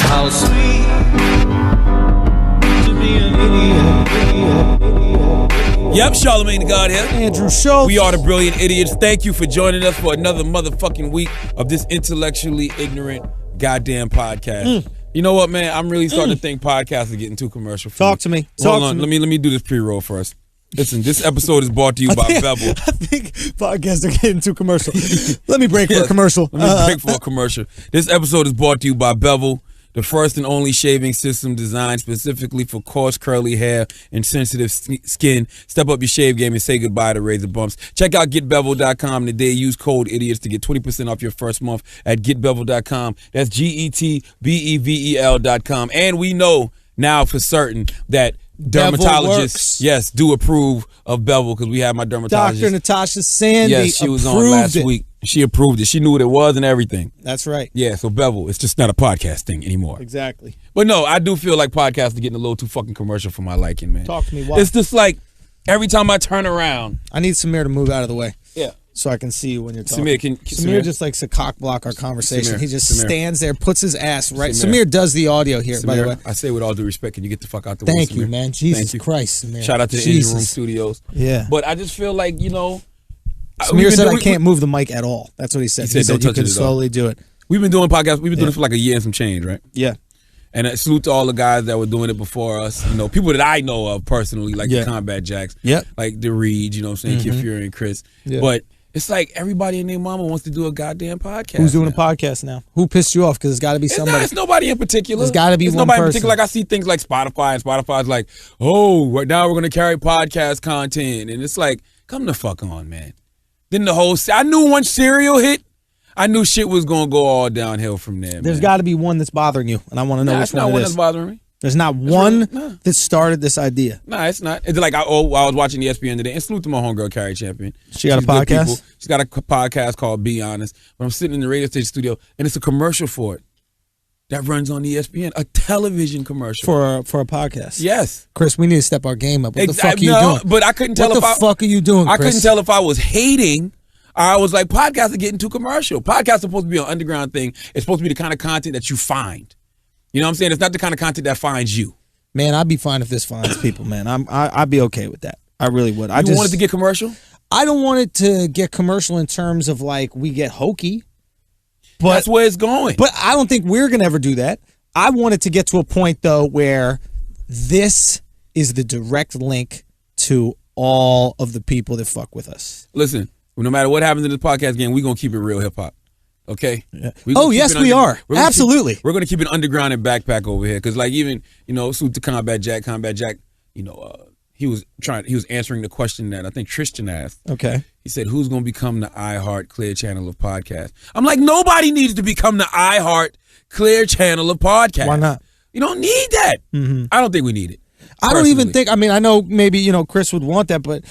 How sweet to be an idiot. Yep, Charlamagne the God here. Andrew Schulz. We are the Brilliant Idiots. Thank you for joining us for another motherfucking week of this intellectually ignorant goddamn podcast. You know what, man? I'm really starting to think podcasts are getting too commercial for Talk to me. Hold on. Let me do this pre-roll first. Listen, this episode is brought to you by Bevel. I think podcasts are getting too commercial. Let me break for a commercial. Let me break for a commercial. This episode is brought to you by Bevel, the first and only shaving system designed specifically for coarse, curly hair and sensitive skin. Step up your shave game and say goodbye to razor bumps. Check out getbevel.com today. Use code IDIOTS to get 20% off your first month at getbevel.com. That's GETBEVEL.com. And we know now for certain that dermatologists, yes, do approve of Bevel because we have my dermatologist. Dr. Natasha Sandy. Yes, she was on last week. She approved it. She knew what it was and everything. That's right. Yeah, so Bevel, it's just not a podcast thing anymore. Exactly. But no, I do feel like podcasts are getting a little too fucking commercial for my liking, man. Talk to me. Why? It's just like every time I turn around. I need Samir to move out of the way. Yeah. So I can see you when you're talking. Samir just likes to cock block our conversation. Samir, he just stands there, puts his ass right. Samir does the audio here, by the way. I say with all due respect, can you get the fuck out the way, Thank Samir? you, man. Jesus Christ, Samir. Shout out to the Engine Room Studios. Yeah. But I just feel like, you know. Samir said I can't move the mic at all. That's what he said. He said you can slowly do it. We've been doing podcasts. We've been doing it for like a year and some change, right? Yeah. And salute to all the guys that were doing it before us. You know, people that I know of personally, like the Combat Jacks. Yeah. Like the Reeds, you know what I'm saying? Kid Fury and Chris. Yeah. But it's like everybody and their mama wants to do a goddamn podcast. Who's doing a podcast now? Who pissed you off? Because it's got to be somebody. It's nobody in particular. There's got to be one nobody person. In particular. Like I see things like Spotify, and Spotify's like, oh, right now we're going to carry podcast content. And it's like, come the fuck on, man. Then the whole, I knew once Serial hit, I knew shit was going to go all downhill from there, There's got to be one that's bothering you, and I want to know which one it is. That's not one that's bothering me. There's not one that started this idea. Nah, it's not. It's like I was watching ESPN today, and salute to my homegirl, Carrie Champion. She's got a podcast? She's got a podcast called Be Honest. But I'm sitting in the radio station studio, and it's a commercial for it that runs on ESPN, a television commercial. For a podcast? Yes. Chris, we need to step our game up. What the fuck are you doing? But I couldn't tell what the fuck are you doing, Chris? I couldn't tell if I was hating. I was like, podcasts are getting too commercial. Podcasts are supposed to be an underground thing. It's supposed to be the kind of content that you find. You know what I'm saying? It's not the kind of content that finds you. Man, I'd be fine if this finds people, man. I'd be okay with that. I really would. You want it to get commercial? I don't want it to get commercial in terms of like we get hokey. But that's where it's going. But I don't think we're going to ever do that. I want it to get to a point, though, where this is the direct link to all of the people that fuck with us. Listen, no matter what happens in this podcast game, we're going to keep it real hip-hop. Okay? Yeah. Oh, yes, we are. Absolutely. We're going to keep it underground and backpack over here. Because, like, even, you know, salute to Combat Jack, you know, he was answering the question that I think Tristan asked. Okay. He said, who's going to become the iHeart Clear Channel of podcasts? I'm like, nobody needs to become the iHeart Clear Channel of podcasts. Why not? You don't need that. I don't think we need it. I don't even think, I mean, I know maybe, you know, Chris would want that, but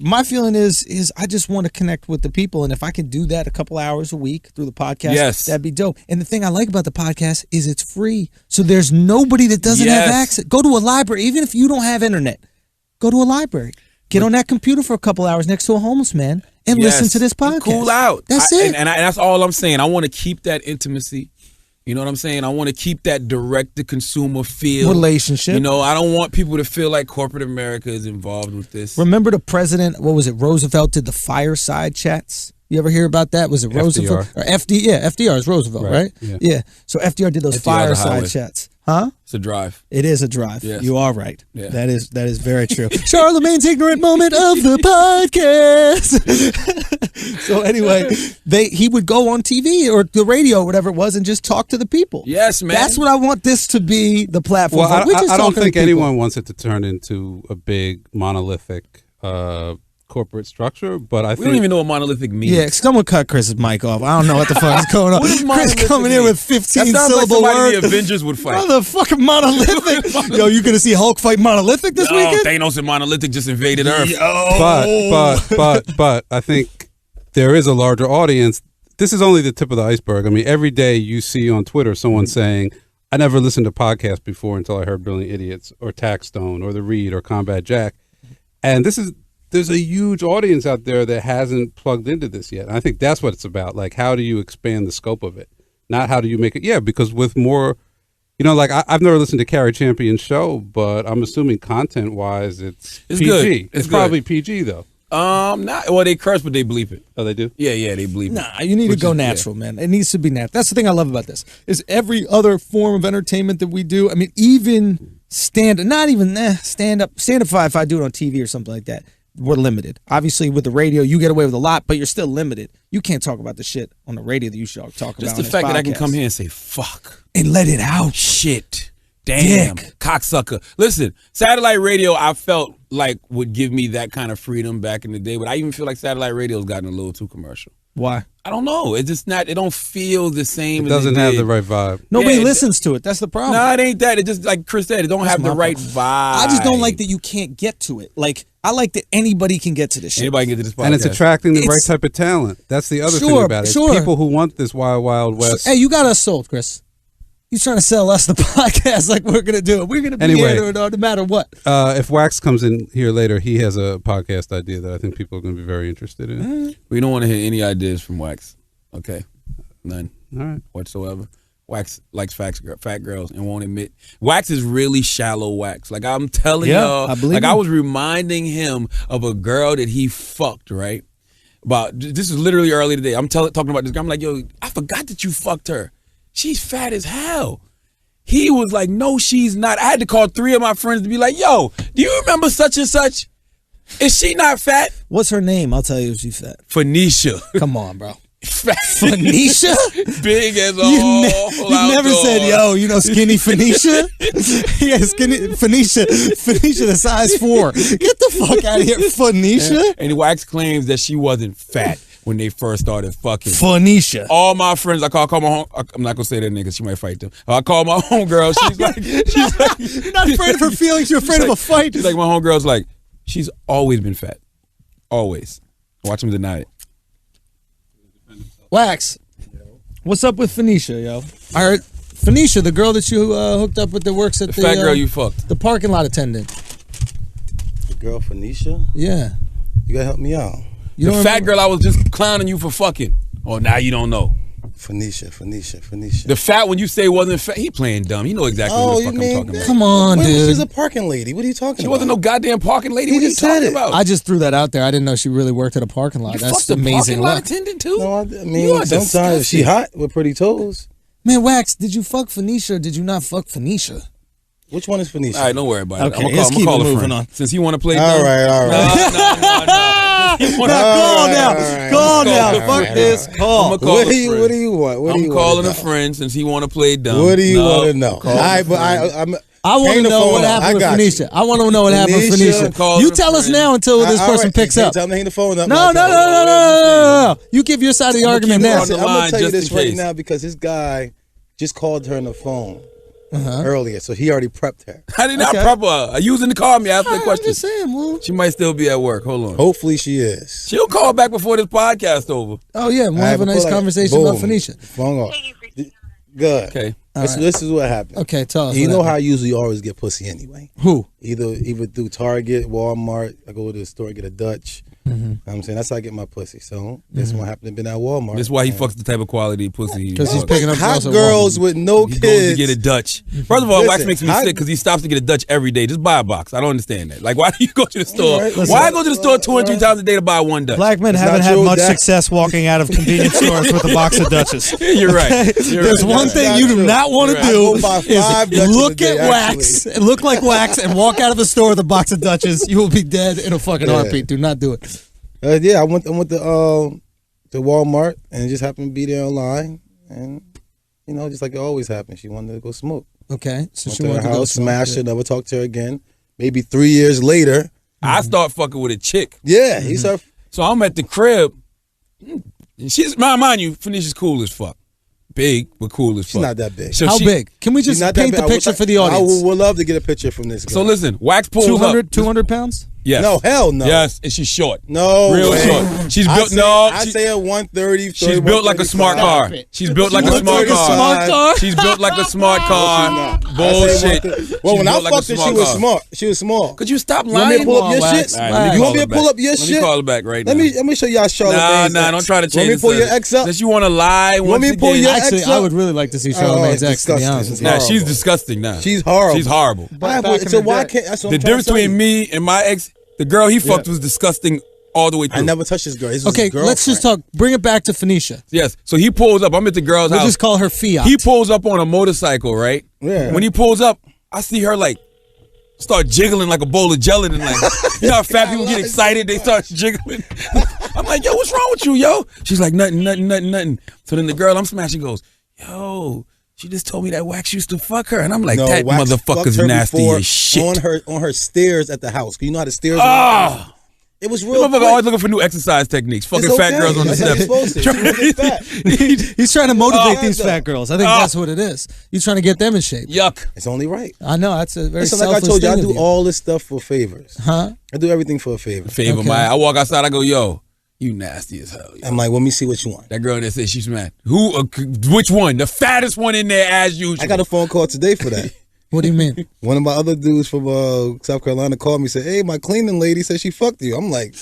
my feeling is I just want to connect with the people. And if I can do that a couple hours a week through the podcast, that'd be dope. And the thing I like about the podcast is it's free. So there's nobody that doesn't have access. Go to a library, even if you don't have internet. Go to a library. Get on that computer for a couple hours next to a homeless man and listen to this podcast. Cool out. That's it. And that's all I'm saying. I want to keep that intimacy. You know what I'm saying? I want to keep that direct-to-consumer feel. Relationship. You know, I don't want people to feel like corporate America is involved with this. Remember the president, what was it, Roosevelt did the fireside chats? You ever hear about that? Was it Roosevelt? Or FD? Yeah, FDR is Roosevelt, right? Yeah. So FDR did those fireside chats. Huh? It's a drive. It is a drive. Yes. You are right. Yeah. That is very true. Charlamagne's ignorant moment of the podcast. So anyway, he would go on TV or the radio or whatever it was and just talk to the people. Yes, man. That's what I want this to be, the platform. Well, I don't think anyone wants it to turn into a big monolithic corporate structure, but I think we don't even know what monolithic means. Yeah, someone cut Chris's mic off. I don't know what the fuck is going on. Chris coming in with 15 syllable words. The Avengers would fight. Motherfucking monolithic. Yo, you gonna see Hulk fight monolithic this weekend? Thanos and monolithic just invaded Earth. But I think there is a larger audience. This is only the tip of the iceberg. I mean, every day you see on Twitter someone saying, I never listened to podcasts before until I heard Brilliant Idiots or Taxstone or The Reed or Combat Jack. And there's a huge audience out there that hasn't plugged into this yet. And I think that's what it's about. Like, how do you expand the scope of it? Not how do you make it? Yeah, because with more You know, like I've never listened to Carrie Champion's show, but I'm assuming content-wise, it's PG. Good. It's probably PG though. Not well. They curse, but they bleep it. Oh, they do? Yeah, they bleep it. Nah, you need to go natural, man. It needs to be natural. That's the thing I love about this. Is every other form of entertainment that we do. I mean, even stand-up. Not even stand-up. Stand-up if I do it on TV or something like that. We're limited. Obviously, with the radio, you get away with a lot, but you're still limited. You can't talk about the shit on the radio that you should talk about. Just the fact that I can come here and say fuck and let it out. Shit. Damn, Dick. Cocksucker. Listen, satellite radio, I felt like would give me that kind of freedom back in the day, but I even feel like satellite radio's gotten a little too commercial. Why? I don't know. It's just not. It don't feel the same. It doesn't have the right vibe. Nobody listens to it. That's the problem. No, it ain't that. It just like Chris said. It don't have the right vibe. I just don't like that you can't get to it. Like I like that anybody can get to this shit. Anybody can get to this podcast. And it's attracting the right type of talent. That's the other thing about it. It's people who want this wild, wild west. Hey, you got us sold, Chris. He's trying to sell us the podcast like we're going to do it. We're going to be here no matter what. If Wax comes in here later, he has a podcast idea that I think people are going to be very interested in. We don't want to hear any ideas from Wax. Okay? None. All right. Whatsoever. Wax likes fat girls and won't admit. Wax is really shallow Wax. Like I'm telling y'all. I was reminding him of a girl that he fucked, right? This is literally early today. I'm talking about this girl. I'm like, yo, I forgot that you fucked her. She's fat as hell. He was like, no, she's not. I had to call 3 of my friends to be like, yo, do you remember such and such? Is she not fat? What's her name? I'll tell you if she's fat. Phoenicia. Come on, bro. Fat. Phoenicia? Big as all. You never said, yo, you know skinny Phoenicia? Yeah, skinny Phoenicia. Phoenicia the size 4. Get the fuck out of here. Phoenicia? And Wax claims that she wasn't fat when they first started fucking. Phoenicia. All my friends, I call my home. I'm not gonna say that nigga. She might fight them. I call my homegirl. She's like, you're not afraid of her feelings. You're afraid of a fight. She's like, my homegirl's like, she's always been fat, always. Watch him deny it. Wax, what's up with Phoenicia, yo? I heard Phoenicia, the girl that you hooked up with that works at the fat girl you fucked, the parking lot attendant. The girl Phoenicia? Yeah. You gotta help me out. The fat girl I was just clowning you for fucking. Oh, now you don't know. Phoenicia. The fat one you say wasn't fat. He playing dumb. You know exactly what the fuck I'm talking about. Come on, dude. She's a parking lady. What are you talking about? She wasn't no goddamn parking lady. What are you talking about? I just threw that out there. I didn't know she really worked at a parking lot. That's amazing. Parking lot attendant too? No, I mean, sometimes she hot with pretty toes. Man, Wax, did you fuck Phoenicia or did you not fuck Phoenicia? Which one is Phoenicia? All right, don't worry about it. Okay, I'm gonna call a friend. on. Since he want to play all right. Go on now. Fuck this. Call. What do you want? I'm calling a friend since he want to play dumb. What do you want to know? I want to know what happened with Phoenicia. I want to know what happened with Phoenicia. You tell us now until this person picks up. Tell them to hang the phone up. No. You give your side of the argument now. I'm going to tell you this right now because this guy just called her on the phone earlier, so he already prepped her. I did not prep her. I using to call me after the question. I'm just saying, well. She might still be at work. Hold on. Hopefully she is. She'll call back before this podcast over. Oh, yeah. We'll have a nice conversation about Phoenicia. Phone off. Good. Okay. This is what happened. Okay, tell us. You know how I usually always get pussy anyway. Who? Either through Target, Walmart. I go to the store and get a Dutch. You know what I'm saying? That's how I get my pussy. So this one happened to be at Walmart. That's why he fucks the type of quality pussy. Because he's picking up hot girls with no kids. He goes to get a Dutch. First of all, Wax makes me sick because he stops to get a Dutch every day. Just buy a box. I don't understand that. Like, why do you go to the store? Right, why go to the store 2 and 3 times a day to buy one Dutch? Black men haven't had much success walking out of convenience stores with a box of Dutches. You're right. There's one thing you do not want to do is look at Wax, look like Wax, and walk out of the store with a box of Dutches. You will be dead in a fucking heartbeat. Do not do it. I went to Walmart and it just happened to be there online, and just like it always happens, she wanted to go smoke. Okay, so went she to wanted her to go house, smoke. smash her, never talked to her again. Maybe 3 years later, I start fucking with a chick. Yeah, he's her. So I'm at the crib. She's mind you, Phoenicia's cool as fuck. Big, but cool as fuck. She's not that big. So how big? Can we just paint the picture for the audience? I would love to get a picture from this girl. So listen, Wax pulls up. 200 pounds? Yes. No, hell no. Yes, and she's short. No, real way. short. She's built. I say a 130. She's built like a smart car. She's built like a smart car. She's built like a smart car. Bullshit. Well, when I fucked her, she was smart. She was small. Could you stop You want lying? me to pull up your shit? You want me to pull up your shit? Let me call her back right now. Let me show y'all Charlamagne's. Nah, don't try to change. Want me to pull your ex up? Unless you want to lie. Want me to pull your ex up? Actually, I would really like to see Charlamagne's ex. To be honest with you. Nah, she's disgusting now. She's horrible. She's horrible. So why can't? That's what The difference between me and my ex, the girl he fucked was disgusting all the way through. I never touched this girl. Okay, let's just talk. Bring it back to Phoenicia. Yes. So he pulls up. I'm at the girl's house. We'll just call her Fiat. He pulls up on a motorcycle, right? Yeah. When he pulls up, I see her like start jiggling like a bowl of gelatin. Like, you know how fat people get excited? They start jiggling. I'm like, yo, what's wrong with you, yo? She's like, nothing. So then the girl I'm smashing goes, yo, she just told me that Wax used to fuck her. And I'm like, that Wax motherfucker's fucked her nasty as shit. On her stairs at the house. You know how the stairs Oh. It was real. Motherfucker always looking for new exercise techniques. Fucking fat girls on the steps. He's trying to motivate these fat girls. I think that's what it is. He's trying to get them in shape. Yuck. It's only right. I know. That's a very Listen, selfless like I told you, I thing do of you. all this stuff for favors. Huh? I do everything for a favor. Okay. I walk outside, I go, yo, you nasty as hell. Yo. I'm like, let me see what you want. That girl that said she's mad. Which one? The fattest one in there as usual. I got a phone call today for that. What do you mean? One of my other dudes from South Carolina called me and said, hey, my cleaning lady said she fucked you. I'm like,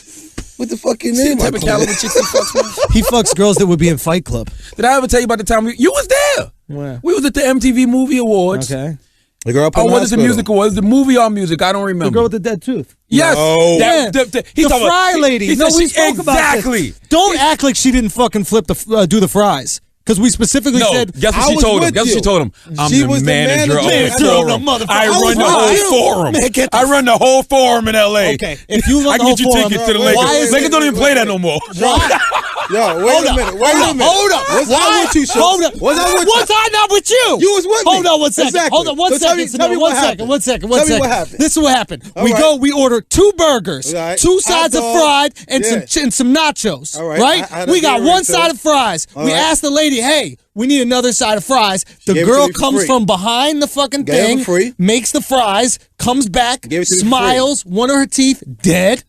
what the fuck your name? Type of caliber chicks he fucks with. He fucks girls that would be in Fight Club. Did I ever tell you about the time you was there? Where? We was at the MTV Movie Awards. Okay. The girl Oh, was it the music awards? The movie or music? I don't remember. The girl with the dead tooth. Yes. No. The fry lady. He No, said we she- spoke about exactly. this. Don't act like she didn't fucking do the fries. Because we specifically No, said, guess what I she was told him? with Guess what you. she told him? I'm She the was the manager of manager the of the forum. motherfucker. I I run was the with whole you. forum. Man, get the I run the whole forum in LA. okay, if you I run can the get you whole forum, tickets to the why Lakers. is Lakers it- don't even play that no more. Yo, wait a minute. Hold up. Was I with you, Schultz? Hold up. Was I with Was I not with you? You was with me. Hold on one second. Exactly. Hold on one So tell second. me- tell me what happened. One second. Tell me what happened. This is what happened. All We right. go. We order 2 burgers, Right. 2 sides of Hot dog. fried, and Yeah. some nachos. All right. Right? I had a We got beer one too. side of fries. All We right. asked the lady, "Hey, we need another side of fries." The Gave it to girl me for comes free. from behind the fucking Gave it thing, for free. makes the fries, comes back, Gave it to me for smiles. One of her teeth dead,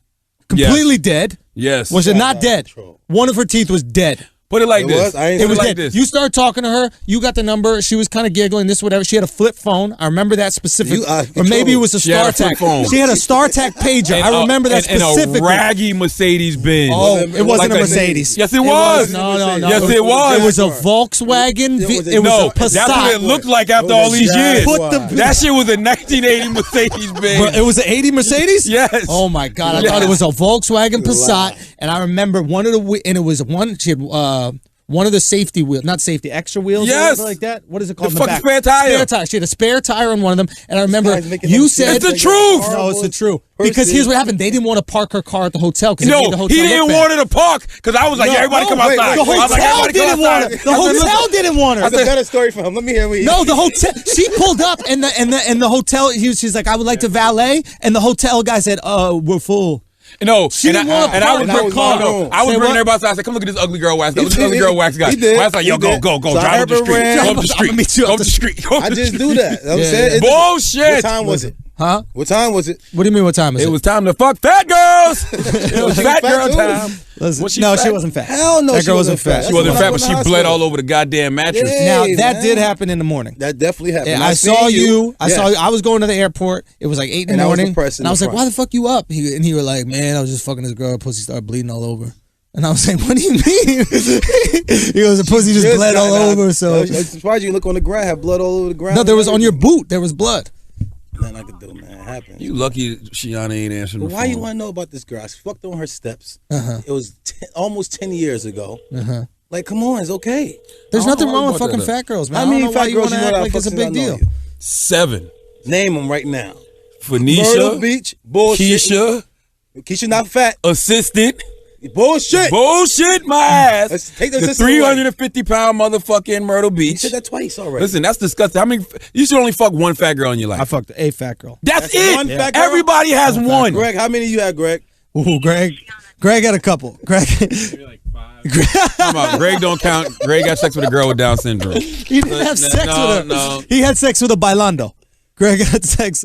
completely dead. Yes. Was it not out of dead? control. One of her teeth was dead. Put it like It this. was? I ain't It seen was like dead. this. You started talking to her. You got the number. She was kind of giggling. This, whatever. She had a flip phone. I remember that specific. Or maybe it was a She had a StarTAC. flip phone. She had a StarTAC pager. I remember that and specifically. a raggy Mercedes Benz. Oh, it wasn't Like a Mercedes. Yes, it was. No. Yes, it was. It was a Volkswagen. It was No, a Passat. that's what it looked like after all these years. Put the- That shit was a 1980 Mercedes Benz. But it was an 80 Mercedes? Yes. Oh my God. I Yeah. thought it was a Volkswagen Passat. And I remember one of the, and it was one, she had, one of the safety wheels, not safety, extra wheels or Yes. whatever like that. What is it called? The in the fucking back? spare tire. Spare tire. She had a spare tire on one of them. And I remember guy's making you them said. It's the truth. No, it's the truth. Person. Because here's what happened. They didn't want to park her car at the hotel because it made the No, hotel he look didn't bad. want her to park because I was like, No, yeah, everybody no, come wait, outside. wait, The I was like, hotel everybody come didn't want her. outside. The hotel didn't want her. That's a better story for him. Let me hear what he No, the hotel. She pulled up and the hotel. She's like, I would like to valet, and the hotel guy said, we're full. No, She and didn't I, want to and I park was her bring, car. no, I was Say bringing what? everybody outside. I said, come look at this ugly girl wax guy. Look at this He ugly did. girl wax guy. He did. I was like, yo, He go, did. go, So I drive up the ever street. ran- Go up the I'm gonna street. meet you Go up up the the- street. Go up I the just street. do that. I'm Yeah. saying. Bullshit. What time was it? Huh? What time was it? What do you mean? What time is it? It was time to fuck fat girls. It was fat girl too? time. Listen, Was she no, fat? she wasn't fat. Hell no, that girl wasn't fat. That's She wasn't when I fat, was but in she the bled hospital. all over the goddamn mattress. Yeah. Now Hey, that man. did happen in the morning. That definitely happened. Yeah, When I saw seen you. I yeah. saw you. I was going to the airport. It was like 8 in And the I was morning. depressed in And I the was like, front. "Why the fuck you up?" And he was like, "Man, I was just fucking this girl. Her pussy started bleeding all over." And I was like, "What do you mean?" He goes, "The pussy just bled all over." So I'm surprised you look on the ground, have blood all over the ground. no, there was on your boot. There was blood. Nothing I could do, man. It happened. You lucky Shiana ain't answering But the why phone. you want to know about this girl? I fucked on her steps. Uh-huh. It was almost 10 years ago. Uh-huh. Like, come on, it's okay. There's I don't nothing know wrong why with you brought fucking that up. fat girls, man. How I don't many know why fat you girls want you to know act that I like fucked it's a since I big know deal. you? 7. Name them right now. Myrtle Phoenicia, Beach, bullshit. Keisha, not fat. assistant, Bullshit. bullshit my ass. Let's take the The assistant away. 350-pound motherfucking Myrtle You Beach. said that twice already. Listen, that's disgusting. How many? You should only fuck one fat girl in your life. I fucked a fat girl. That's That's it. one fat girl? Everybody has one. Greg, how many you had, Greg? Ooh, Greg had a couple. Greg, Come on, Greg don't count. Greg got sex with a girl with Down syndrome. he didn't have sex no, with her. no. He had sex with a bailando. Greg had sex.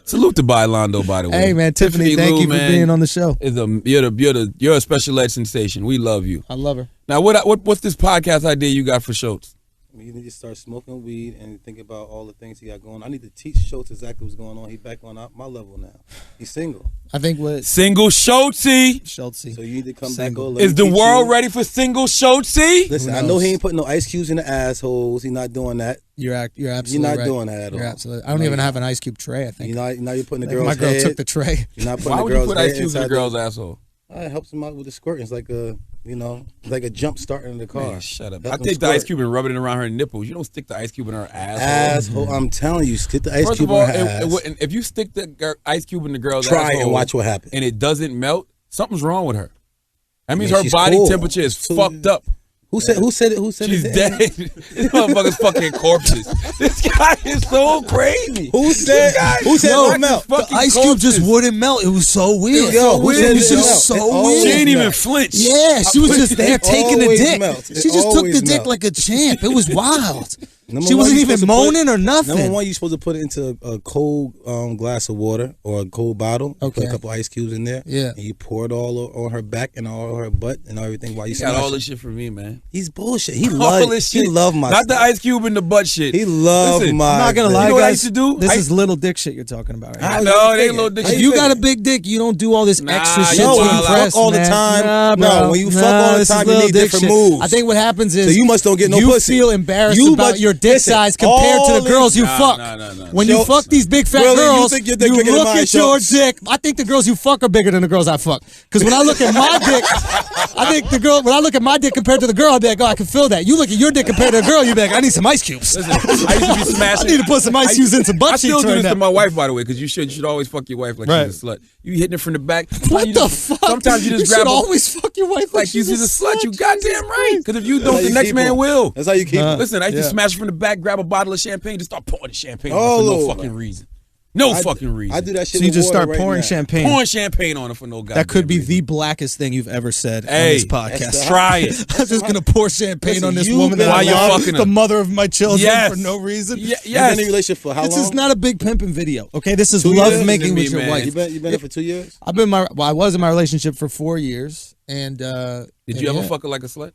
Salute to Bailando, by the way. Hey man, Tiffany, thank Lou, you for man, being on the show. You're a special ed sensation. We love you. I love her. Now, what's this podcast idea you got for Schulz? You need to start smoking weed and think about all the things he got going on. I need to teach Schultz exactly what's going on. He's back on my level now. He's single. I think what Single Schultzy. Schultzy. So you need to come Single. back. Is the world ready for single Schultzy? Listen, I know he ain't putting no ice cubes in the assholes. He's not doing that. You're absolutely You're not right. doing that at all. You're absolutely. I don't even have an ice cube tray. I think. Now you're putting the I think girl's my girl head. took the tray. You're not putting Why the would you girl's put head ice cubes in a inside girl's asshole? It helps him out with the squirt. It's like a, like a jump starting in the car. Man, shut up. Help I him take the squirt. ice cube and rub it around her nipples. You don't stick the ice cube in her asshole. Asshole, I'm telling you, stick the ice First cube of all, in her ass. if you stick the ice cube in the girl's Try asshole and watch what happens. and it doesn't melt, something's wrong with her. That means Man, her she's body cool. temperature is So- fucked up. Who said it? Who said She's it? dead. This motherfucker's fucking corpses. This guy is so crazy. Who said? Who said Yo, it melt? The fucking ice cube corpses. just wouldn't melt. It was so weird. Yo, who said it was it just melt? so It weird. She ain't even melt. flinch. Yeah, she was just there It taking the always dick. melts. It She just took the always dick melts. like a champ. It was wild. Number She one, wasn't you even supposed to moaning or nothing. Number one, you're supposed to put it into a cold glass of water or a cold bottle. You put Okay. a couple ice cubes in there. Yeah. And you pour it all on her back and all her butt and everything while you He got smash all it. this shit from me, man. He's bullshit. He All love this shit. He love my Not the stuff. ice cube in the butt shit. He love Listen, my I'm not gonna dick. lie, You know what I guys. used to do? This is little dick shit you're talking about. Right I now. know, How they you little figure? dick How shit. If you got a figure? big dick, you don't do all this Nah, extra you shit No, to when you impress, fuck all the man. time. Nah, No, bro. when you fuck all the this is time, you little need dick different shit. moves. I think what happens is So you must don't get no you pussy. feel embarrassed You about must- your dick listen, size compared to all the girls you Nah, fuck. nah, nah, nah. When you Schultz, fuck these big fat really, you girls, think your dick bigger than look mine, at your Schultz? dick. I think the girls you fuck are bigger than the girls I fuck. Because when I look at my dick, I think when I look at my dick compared to the girl, I'd be like, oh, I can feel that. You look at your dick compared to the girl, you'd be like, I need some ice cubes. Listen, I used to be smashing. I need to put some ice cubes in some butt I still cheeks do right this now. to my wife, by the way, because you should always fuck your wife like Right. she's a slut. You hitting it from the back. What You the just- fuck? Sometimes you just grab should her always fuck your wife like she's a slut. You goddamn right. Because if you That's how don't, the you next keep man 'em. will. That's how you keep 'em. Listen, I used to Yeah. smash her from the back, grab a bottle of champagne, just start pouring the champagne on All her for no over. fucking reason. No fucking reason. I do that shit. So you with just water start right pouring now. champagne. Pouring champagne on her for no goddamn That could be reason. the blackest thing you've ever said on Hey, this podcast. Try it. I'm just gonna pour champagne Listen, on this you've woman been that I While you're love, fucking the her. mother of my children Yes. for no reason. Yes. You've been in a relationship for how long? This is not a big pimping video. Okay, this is 2 love years? making Me, with your man. wife. You been in it for 2 years? I was in my relationship for 4 years, and Did you ever fuck her like a slut?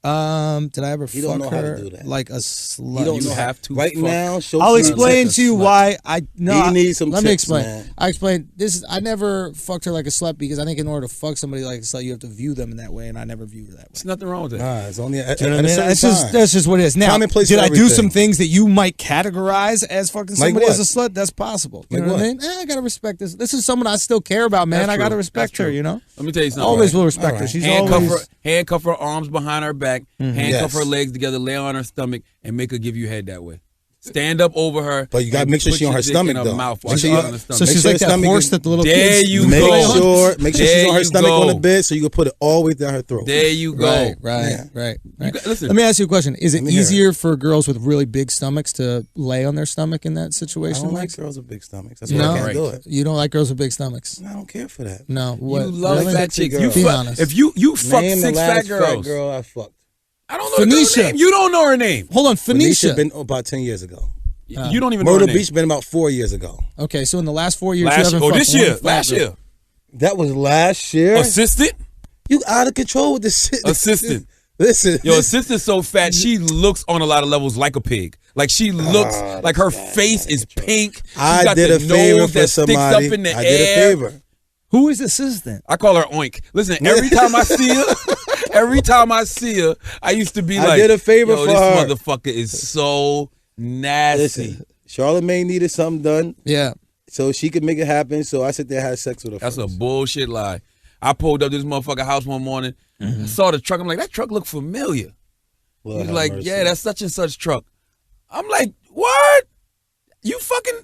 Did I ever You don't fuck know how to her do that. like a slut? You don't You know have to right fuck. now. Schultz I'll is explain like a to you slut. why I no. He needs some Let me tips, explain. man. I explain this. I never fucked her like a slut because I think in order to fuck somebody like a slut, you have to view them in that way, and I never view her that way. There's nothing wrong with that. Nah, it's only at, You know at what I a mean? certain time. That's just what it is. Now, Time and place did for I do everything. some things that you might categorize as fucking Like somebody what? as a slut? That's possible. You Like know what I what? mean? I gotta respect this. This is someone I still care about, man. That's I gotta true. respect That's her. true. You know, Let me tell you something. always will All respect her. right. She's Handcuff always her arms behind her back, handcuff Yes. her legs together, lay on her stomach, and make her give you head that way. Stand up over her. But you gotta and make sure put she on your her dick stomach, in her though. mouth while Make she's sure on you- her so stomach. she's sure like her that stomach horse is- that the little There kids you play go. on. Make sure There she's on her you stomach go. on the bed so you can put it all the way down her throat. There you go. Right. Listen, Let me ask you a question. Is it me hear easier for girls with really big stomachs to lay on their stomach in that I situation? don't like Lex? girls with big stomachs. That's No? why I can't Right. do it. You don't like girls with big stomachs? I don't care for that. No. What? you love really? fat chicks. girl. You Be fuck, honest. if you fuck Name the 6 last fat girls. girl I fucked. I don't know the girl's Phoenicia. name. You don't know her name. Hold on, Phoenicia Phoenicia. been about 10 years ago. You don't even know her Myrtle name. Beach been about 4 years ago. Okay, so in the last 4 years, you Last haven't year. Oh, fucked this one year. fat Last girl. year. That was last year. Assistant? You out of control with this shit. Assistant. Listen. Yo, assistant's so fat, she looks on a lot of levels like a pig. Like she looks like her face is pink. She's I got did the a favor nose for that sticks somebody. up in the I air. did a favor. Who is assistant? I call her Oink. Listen, every time I see her, I used to be I like, did a favor yo, for this her. motherfucker is so nasty. Listen, Charlamagne needed something done Yeah. so she could make it happen. So I sit there and had sex with her. That's a first. bullshit lie. I pulled up to this motherfucker house one morning. I saw the truck. I'm like, that truck look familiar. Lord He's have like, mercy. yeah, that's such and such truck. I'm like, what? You fucking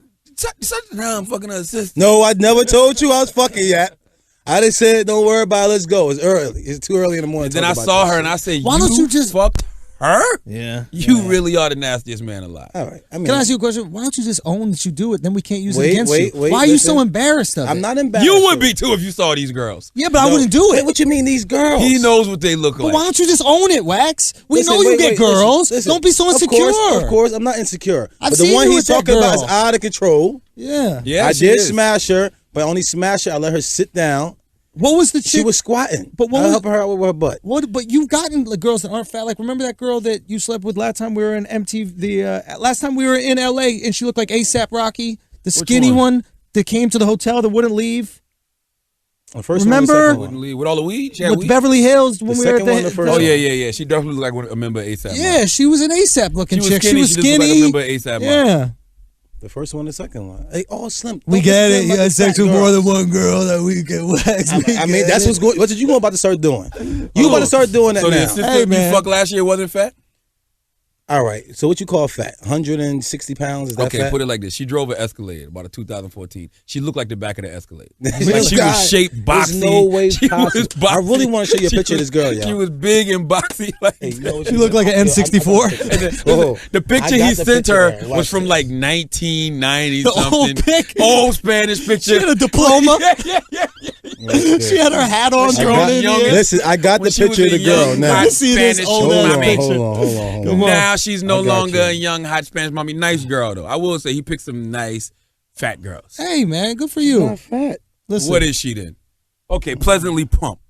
no, I'm fucking an assistant. No, I never told you I was fucking yet. I just said, don't worry about it. Let's go. It's early. It's too early in the morning. And to then I talk saw about her that and I shit. said, Why don't you just- fucked her? Yeah. You really are the nastiest man alive. All right. I mean, Can I ask you a question? Why don't you just own that you do it? Then we can't use it Wait, against wait, you. wait, Why are you so listen. embarrassed of it? I'm not embarrassed. You would of be it. too if you saw these girls. Yeah, but I No. wouldn't do Wait, it. what you mean these girls? He knows what they look But like. why don't you just own it, Wax? We Listen, know you wait, get wait, girls. listen. Don't be so insecure. Of course, I'm not insecure. I've but seen the one you he's with that talking about is girl. out of control. Yeah. Yeah, I she did is. smash her, but I only smashed her. I let her sit down. What was the chick? She was squatting. But what I was- helping her out with her butt. What? But you've gotten like, girls that aren't fat. Like, remember that girl that you slept with last time we were in MTV? Last time we were in LA, and she looked like ASAP Rocky, the skinny one that came to the hotel that wouldn't leave. The first Remember? one, the second Wouldn't one. leave with all the weed. She had With weed? Beverly Hills when The we were at second one, the first Oh one. yeah. She definitely looked like a member of ASAP. Yeah, she was an ASAP looking She was chick. skinny, She was she just looked like a skinny. member of A$AP Mob. Yeah. The first one, the second one. They all slim. We Don't get listen it. to You them had like sex fat with more girls. than one girl that we get waxed. I mean, that's what's going. What you about to start doing? You about to start doing that So the now? sister Hey, man. you fucked last year wasn't fat? All right. So what you call fat? 160 pounds? Is that Okay, fat? put it like this. She drove an Escalade, about a 2014. She looked like the back of the Escalade. Really? Like she God, was shaped boxy. There's no way She was possible. I really boxy. want to show you a She picture of was- this girl, y'all. She was big and boxy. Like, Hey, you know what She looked like an N64. the picture he sent her was Watch from this. like 1990 The old something. pic? Old Spanish picture. She had a diploma. yeah. She had her hat on, She thrown was in young. the air. Listen, I got When the she was picture of a the girl young, now. hot See this Spanish old Hold ass on, mommy. picture. hold on. Come on. Now she's no I got longer you. a young hot Spanish mommy. Nice girl though. I will say he picked some nice fat girls. Hey, man, good for you. Not fat. Listen, What is she then? Okay, pleasantly plump.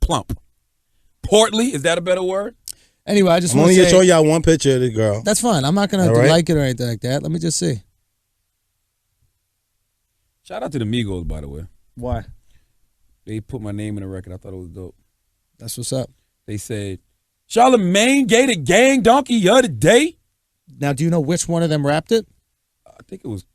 Portly, is that a better word? anyway, I just I'm want only to gonna show say y'all one picture of the girl. that's fine. I'm not gonna All right. like it or anything like that. Let me just see. Shout out to the Migos, by the way. Why? They put my name in the record. I thought it was dope. That's what's up. They said, Charlamagne gave the gang donkey the other day. Now, do you know which one of them rapped it? I think it was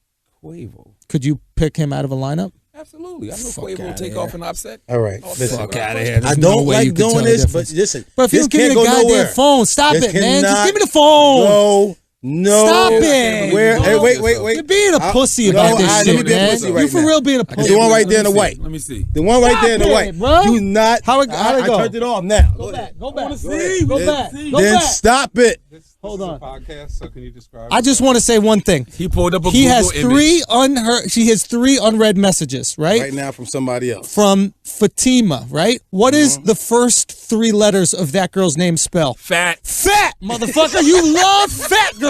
Quavo. Could you pick him out of a lineup? Absolutely. I know Fuck Quavo will outta take here. off and offset. All right, Oh, listen. fuck outta outta here. here. I There's no don't way you like could tell doing the this, but difference. listen. But if you this don't give me can't the go goddamn nowhere. phone, stop This it, man. Just cannot give me the phone. No. Stop it. Where? Hey, wait. You're being a pussy no, about this let shit, me be a man. pussy right You for now. real being a The pussy. one right there in the white. Let me see. The one right there in the Stop white. it, bro. Do not. How'd it I go? turned it off now. Go back. Go back. see. Go Then- back. Go Then back. stop it. Hold on. Podcast, so can you describe I just want to say one thing. He pulled up a He Google has image. She has three unread messages, right? Right now from somebody else. From Fatima, right? What is the first three letters of that girl's name spell? Fat. Fat, motherfucker. You love fat girls.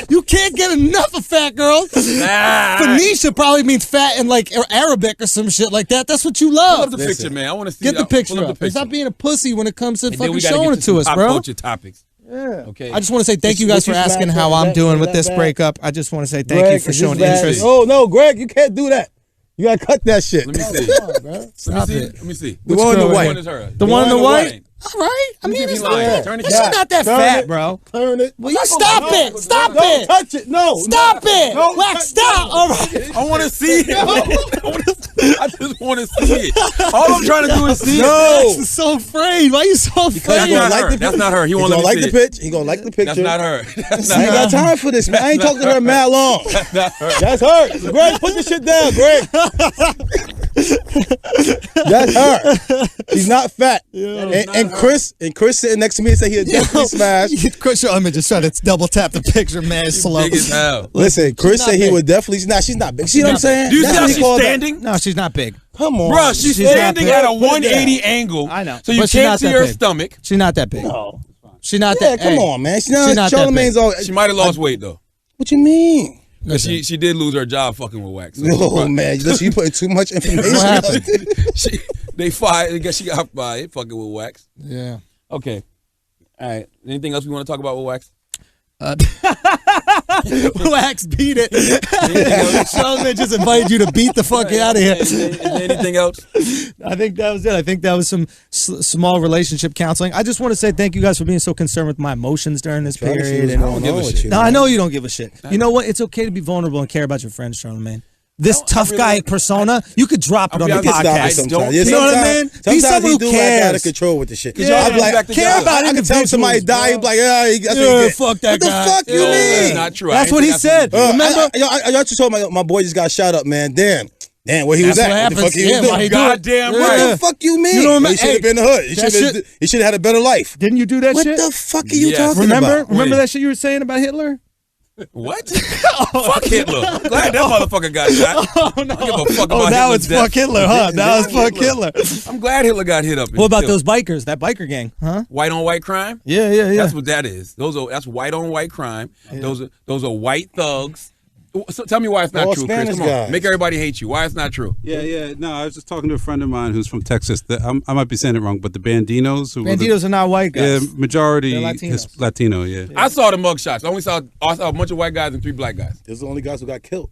You can't get enough of fat girls. Phoenicia probably means fat in like Arabic or some shit like that. That's what you Pull up love. the Listen. picture, man. I want to see. Get the Pull picture up up. the picture. Stop being a pussy when it comes to And then fucking we gotta showing get it to some us, pop bro. culture topics. Yeah. Okay. I just want to say thank you guys for What you asking smash how that? I'm Is doing that with this bad? breakup. I just want to say thank you Greg, for is showing this bad? interest. Oh no, Greg, you can't do that. You gotta cut that shit. Let me see. Stop it. Let me see. The one in the girl white. One is her. The one in the white? white. All right. I mean, see if it's he lying. not, Turn it she's down. not that Turn fat, it. bro. Turn it. Will you stop it? Stop Don't it. touch it. No. Stop it. Don't Wax, touch- stop. All right. I want to see it. I just want to see it. All I'm trying to do is see No. Wax is so afraid. Why are you so Because That's afraid? he gonna not like her. the That's not her. He He won't gonna let like me the see it. pitch. He gonna like the picture. That's not her. That's I ain't not got time for this, man. I ain't talking to her mad long. That's her. Greg, put the shit down, Greg. That's her. She's not fat. And Chris sitting next to me and said he'll definitely smash. Chris, let me just try to double tap the picture, man. Slow. big as hell. Listen, Chris not said he big. would definitely. She's not big. See what I'm not saying? Do you That's see how what he she's called her. standing? No, she's not big. Come on, Bruh, she's She's not standing big. at a Put it 180 down. angle. I know. So you But she's can't not see that her big. stomach. She's not that big. No. She's not Yeah, that. come hey, on, man. She's She's not that Charlamagne's all. She might have lost weight though. What you mean? Cause she did lose her job fucking with Wax. So Oh man, listen, you putting too much information. What happened? they fired. I guess she got fired fucking with Wax. Yeah. Okay. All right. Anything else we want to talk about with Wax? Wax beat it. Charlamagne just invited you to beat the fuck out of here. Is there anything else? I think that was it. I think that was some small relationship counseling. I just want to say thank you guys for being so concerned with my emotions during this Trying to see period. what's And going give on a with shit. you, no, I man. know you don't give a shit. You know what? It's okay to be vulnerable and care about your friends, Charlamagne. This tough guy persona, you could drop it on the I'll be honest, Stop it I podcast. don't sometimes. care. You know what I mean? He's Sometimes someone he who do act out of cares. control with the shit. Yeah, I'll be like, back to care God. about I can tell somebody individuals, die. bro. He'll be like, that's Yeah, what he fuck that What the guy. fuck you Yeah. mean? That's not true. That's I what he ain't think said. that's Remember? Y'all just told my boy just got shot up, man. Damn, where he was That's at? what What the fuck happens. he Yeah, was why he doing? do it? Goddamn Yeah. What right. the fuck you mean? You know what I mean? He should have Hey, been in the hood. that He should have had a better life. Didn't you do that What shit? the fuck are you Yes. talking Remember? about? Remember Wait. that shit you were saying about Hitler? What? Fuck Hitler. I'm glad that motherfucker got shot. Oh no! I don't give a fuck Oh, about now Hitler's it's death. fuck Hitler, huh? Now it's fuck Hitler. I'm glad Hitler got hit up. and What about killed. those bikers? That biker gang, huh? white on white crime? Yeah. That's what that is. That's white on white crime. That's white thugs So tell me why it's not true, Chris. Spanish Come on, guys. make everybody hate you. Why it's not true? Yeah. No, I was just talking to a friend of mine who's from Texas. I might be saying it wrong, but the Bandinos. Bandinos are not white guys. Yeah, majority They're Latinos. is Latino. Yeah. I saw the mugshots. I saw a bunch of white guys and 3 black guys. Those are the only guys who got killed.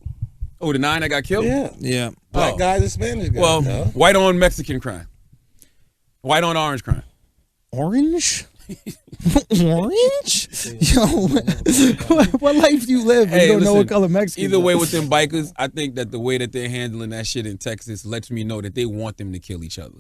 Oh, the 9 that got killed? Yeah. Black Oh. guys and Spanish guys. Well, yo. white on Mexican crime. White on orange crime. Orange? Orange? Yo, what life do you live when you don't know what color Mexican? Either way with them bikers, I think that the way that they're handling that shit in Texas lets me know that they want them to kill each other.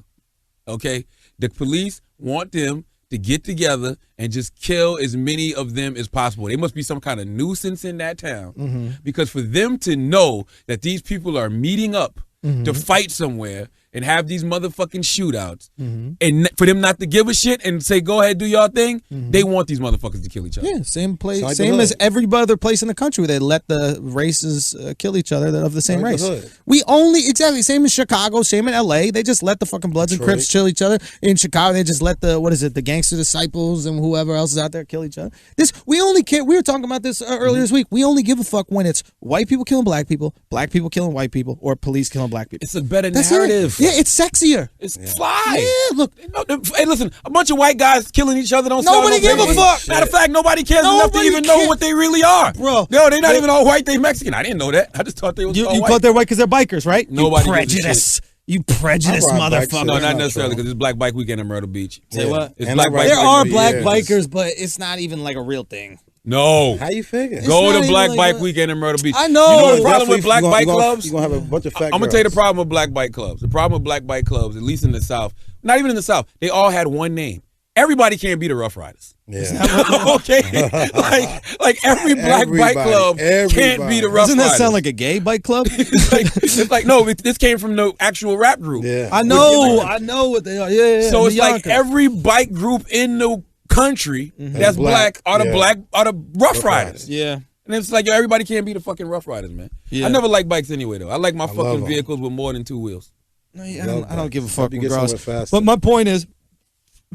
Okay? The police want them to get together and just kill as many of them as possible. They must be some kind of nuisance in that town because for them to know that these people are meeting up to fight somewhere and have these motherfucking shootouts, and for them not to give a shit and say, go ahead, do y'all thing, they want these motherfuckers to kill each other. Yeah, same place, It's like same the as hood. every other place in the country where they let the races kill each other that are of the same Like the race. hood. We only, exactly, same in Chicago, same in LA. They just let the fucking Bloods and Detroit. Crips kill each other. In Chicago, they just let the Gangster Disciples and whoever else is out there kill each other. We only care, we were talking about this earlier this week. We only give a fuck when it's white people killing black people killing white people, or police killing black people. It's a better That's narrative. it. Yeah, it's sexier. It's fly. Yeah, look. Hey, listen, a bunch of white guys killing each other don't Nobody sell no give a papers. fuck. Matter of fact, nobody cares enough to Nobody even know cares. what they really are. Bro. No, they're not even all white, they Mexican. I didn't know that. I just thought they was You all white. thought they're white because they're bikers, right? Nobody You gives a prejudice. You prejudice, I ride bikes, motherfucker. so No, That's not not necessarily, true. because it's Black Bike Weekend in Myrtle Beach. Say what? It's And Black I Bike ride There Weekend. are for black years. bikers, but it's not even like a real thing. No. How you figure? Go not to even Black like Bike that. Weekend in Myrtle Beach. I know. You know the Definitely, problem with black bike clubs? You're going to have a bunch of fat I'm going to tell you the girls. problem with black bike clubs. The problem with black bike clubs, at least in the South, not even in the South, they all had one name. Everybody can't be the Rough Riders. Yeah. Okay? like every black bike club can't be the Rough Doesn't Riders. that sound like a gay bike club? it's like, no, this came from the actual rap group. Yeah. I know what they are. Yeah. So it's like Bianca. every bike group in the country that's black are the Rough Riders. Yeah. And it's like, yo, everybody can't be the fucking Rough Riders, man. Yeah. I never liked bikes anyway, though. I like my love fucking 'em. vehicles with more than 2 wheels. No, I don't give a fuck You get regardless. somewhere faster. But my point is,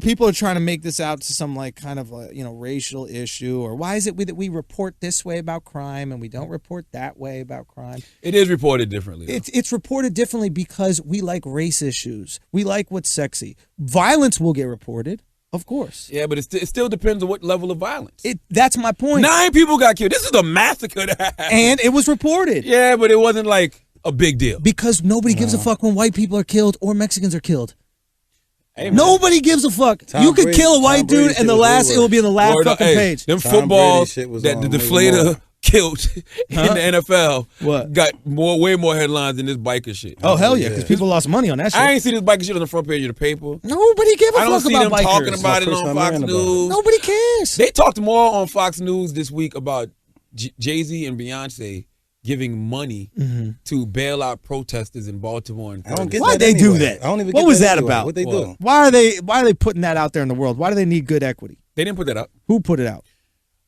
people are trying to make this out to some like kind of racial issue, or why is it that we report this way about crime and we don't report that way about crime? It is reported differently, though. It's reported differently because we like race issues. We like what's sexy. Violence will get reported, of course. Yeah, but it still depends on what level of violence. That's my point. 9 people got killed. This is a massacre that happened. And it was reported. Yeah, but it wasn't like a big deal. Because nobody gives a fuck when white people are killed or Mexicans are killed. Hey, man. Nobody gives a fuck. Tom You could Brady- kill a white Tom Brady dude, shit and was it will be in the last Word up. fucking Hey, page. Them Tom footballs Brady shit was that the on way deflator more. killed in Huh? the NFL What? got way more headlines than this biker shit. Oh hell yeah, because people lost money on that shit. I ain't see this biker shit on the front page of the paper. Nobody give a I don't fuck see about them bikers. talking about it Chris on Van Fox Ryn about it. News. Nobody cares. They talked more on Fox News this week about Jay-Z and Beyonce giving money to bail out protesters in Baltimore and I don't get Why'd that they do anyway. that? I don't even What get was that anyway. about? What they What? do? Why are they putting that out there in the world? Why do they need good equity? They didn't put that up. Who put it out?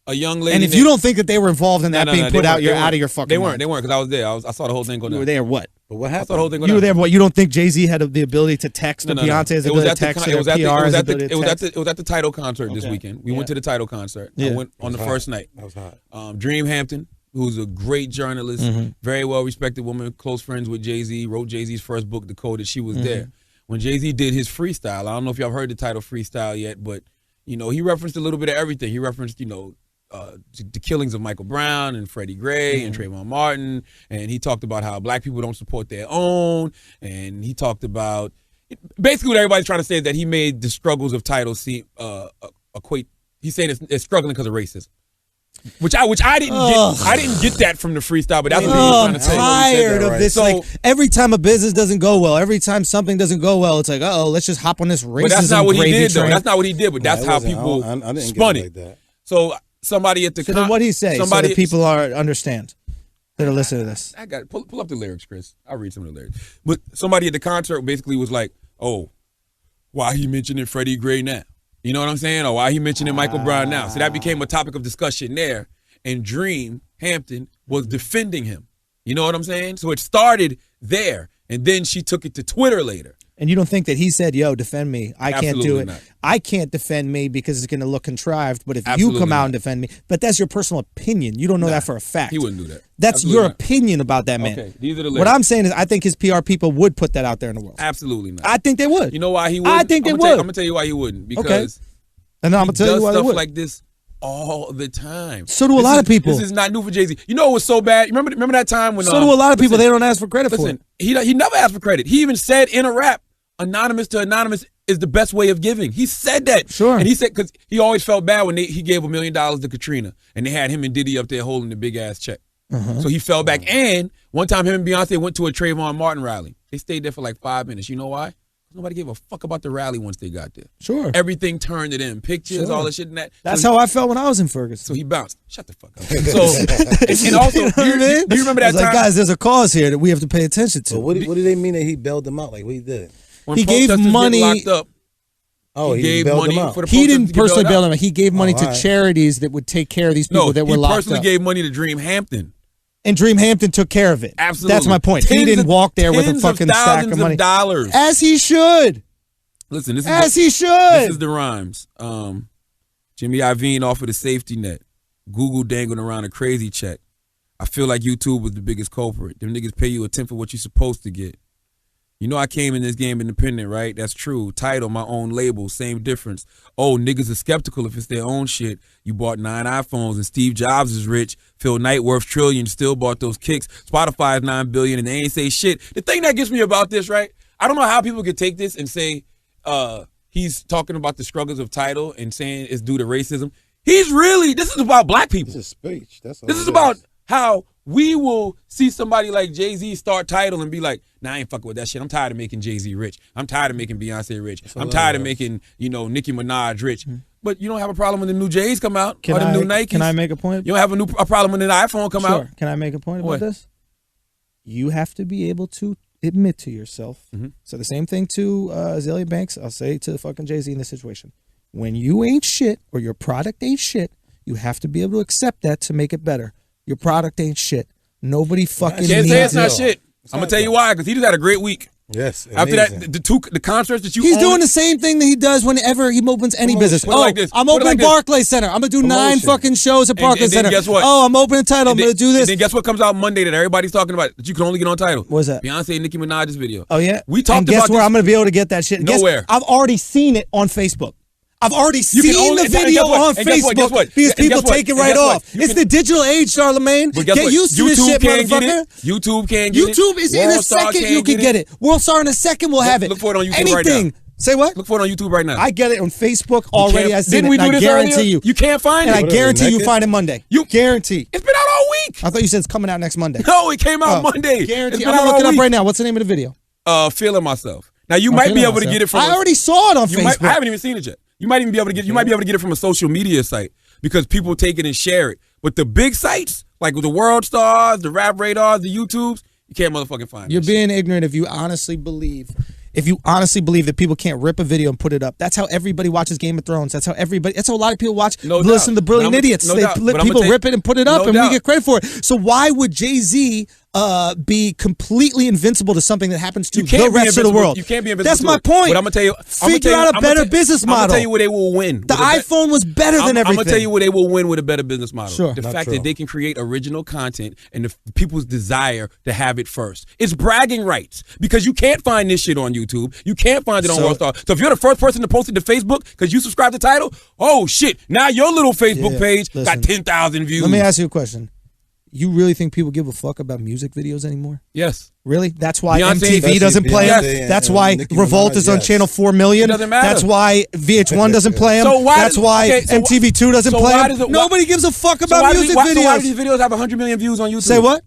A young lady. And if you don't think that they were involved in that being put out, you're out of your fucking They mind. weren't because I was there. I saw the whole thing go down. You were there. What? But what I saw happened? the whole thing go You were down. there. What? You don't think Jay-Z had the ability to text, or No. Beyonce has the It was ability at to the text, con- or it was at the- PR it was has the at the- ability it was to at text? the- it was at the title concert this weekend. We went to the title concert. I Yeah. went on the Hot. first night. That was hot. Dream Hampton, who's a great journalist, very well respected woman, close friends with Jay-Z, wrote Jay-Z's first book, Decoded. She was there. When Jay-Z did his freestyle, I don't know if y'all heard the title Freestyle yet, but he referenced a little bit of everything. He referenced, the killings of Michael Brown and Freddie Gray and Trayvon Martin, and he talked about how black people don't support their own, and he talked about basically what everybody's trying to say is that he made the struggles of title seem equate. He's saying it's struggling because of racism. Which I didn't get. I didn't get that from the freestyle, but that's what he was trying to say. Tired of right. this. So- Like every time a business doesn't go well, every time something doesn't go well, it's like, let's just hop on this racism. But that's not what he gravy did, though. train. That's not what he did. But that's It how wasn't- people I didn't spun get it. like that. So somebody at the So then what he say? Somebody So that people understand that are listening to this. I got pull up the lyrics, Chris. I'll read some of the lyrics. But somebody at the concert basically was like, "Oh, why he mentioning Freddie Gray now? You know what I'm saying? Or why he mentioning Michael Brown now?" So that became a topic of discussion there. And Dream Hampton was defending him. You know what I'm saying? So it started there, and then she took it to Twitter later. And you don't think that he said, yo, defend me. I can't do it. Not. I can't defend me because it's going to look contrived. But if Absolutely you come out not. and defend me, but that's your personal opinion. You don't know that for a fact. He wouldn't do that. That's Absolutely your not. opinion about that man. Okay, these are the lyrics. What I'm saying is I think his PR people would put that out there in the world. Absolutely not. I think they would. You know why he wouldn't? I think they would. I'm going to tell you why he wouldn't. Because and I'm going to tell you why he they does would. stuff like this all the time. So do a lot of people. This is not new for Jay-Z. You know what was so bad? Remember that time when... So do a lot of people. They don't ask for credit for it. He never asked for credit. He even said in a rap, anonymous to anonymous is the best way of giving. He said that. Sure. And he said, because he always felt bad when he gave $1 million to Katrina and they had him and Diddy up there holding the big ass check. So he fell back. And one time him and Beyonce went to a Trayvon Martin rally. They stayed there for like 5 minutes. You know why? Nobody gave a fuck about the rally once they got there. Sure. Everything turned to them. Pictures, all the shit and that. That's how I felt when I was in Ferguson. So he bounced. Shut the fuck up. So, and also, You know what I mean? do you remember I that was time? like, guys, there's a cause here that we have to pay attention to. So what do they mean that he bailed them out? Like what he did? When He gave protesters get money- locked up, Oh, he gave bailed money them out. for the He protesters didn't to get personally bailed bail out. them. He gave money to alright. charities that would take care of these people that were he locked personally up. gave money to Dream Hampton. And Dream Hampton took care of it. Absolutely. That's my point. He didn't walk there with a fucking stack of money. Dollars. As he should. Listen, this is As he should. This is the rhymes. Jimmy Iovine offered a safety net. Google dangled around a crazy check. I feel like YouTube was the biggest culprit. Them niggas pay you a tenth of what you're supposed to get. You know I came in this game independent, right? That's true. Title, my own label, same difference. Oh, niggas are skeptical if it's their own shit. You bought 9 iPhones and Steve Jobs is rich. Phil Knight worth trillions, still bought those kicks. Spotify is $9 billion and they ain't say shit. The thing that gets me about this, right? I don't know how people could take this and say he's talking about the struggles of Tidal and saying it's due to racism. This is about black people. This is speech. That's all This it is about how we will see somebody like Jay-Z start Tidal and be like, nah, I ain't fucking with that shit. I'm tired of making Jay-Z rich. I'm tired of making Beyonce rich. I'm tired of making, Nicki Minaj rich. But you don't have a problem when the new J's come out or the new Nikes. Can I make a point? You don't have a problem when the iPhone come out. Can I make a point about What? this? You have to be able to admit to yourself. So the same thing to Azalea Banks, I'll say to fucking Jay-Z in this situation. When you ain't shit or your product ain't shit, you have to be able to accept that to make it better. Your product ain't shit. Nobody fucking Can't needs say it's not it. shit. I'm going to tell you why, because he just had a great week. Yes. After amazing. that, the concerts that you He's own- doing the same thing that he does whenever he opens any business. Put it like this. I'm Put it opening like this. Barclays Center. I'm going to do 9 Promotion. fucking shows at Barclays then Center. guess what? Oh, I'm opening Tidal. I'm And going to do and this. then guess what comes out Monday that everybody's talking about that you can only get on Tidal? What's that? Beyonce and Nicki Minaj's video. Oh, yeah? We talked and guess about where this. I'm going to be able to get that shit? Guess- Nowhere. I've already seen it on Facebook. I've already You seen can only- the and video guess what? on And guess what? Guess Facebook what? because And people guess what? take it And right guess what? off. You It's can- the digital age, Charlamagne. But guess Get what? used to YouTube this shit, can't get motherfucker. it. YouTube can't get it. YouTube is in a World Star second. can't You can get it. World Star in a second will have it. Look for it on YouTube right Anything. now. Say what? Look for it on YouTube right now. I get it on Facebook already. I seen Didn't it. we do and I this guarantee earlier? you. You can't find And it. I Whatever, guarantee you naked? find it Monday. You- guarantee. It's been out all week. I thought you said it's coming out next Monday. No, it came out Oh, Monday. Guarantee. It's I'm been gonna out look it all up week. right now. What's the name of the video? Feeling Myself. Now you might be able to get it from. I already saw it on Facebook. I haven't even seen it yet. You might even be able to get. You might be able to get it from a social media site because people take it and share it. But the big sites like the World Stars, the Rap Radars, the YouTubes, you can't motherfucking find. You're that being ignorant if you honestly believe. If you honestly believe that people can't rip a video and put it up, that's how everybody watches Game of Thrones. That's how a lot of people watch. No listen doubt. to Brilliant But I'm- Idiots. no They doubt. But I'm people gonna rip it and put it up, no and doubt. we get credit for it. So why would Jay-Z be completely invincible to something that happens to You can't the be rest of the invincible. world? You can't be invincible. That's to my it. point. But I'm gonna tell you. Figure out a better business I'm gonna model. tell you where they will win. The iPhone was better than everything. I'm gonna tell you where they will win with a better business model. Sure. The Not fact true. that they can create original content and the people's desire to have it first. It's bragging rights because you can't find this shit on YouTube. You can't find it on World Star. So if you're the first person to post it to Facebook because you subscribe to Tidal, oh shit! Now your little Facebook Yeah, page listen. got 10,000 views. Let me ask you a question. You really think people give a fuck about music videos anymore? Yes. Really? That's why Beyonce- MTV doesn't play Beyonce them. and- That's and why Nicki Revolt Minaj, is on yes. channel 4 million. It doesn't matter. That's why VH1 doesn't play them. So why That's does- why okay, so MTV2 doesn't so play why them. does it- Nobody gives a fuck So about why music so why do videos. these videos have 100 million views on YouTube? Say what?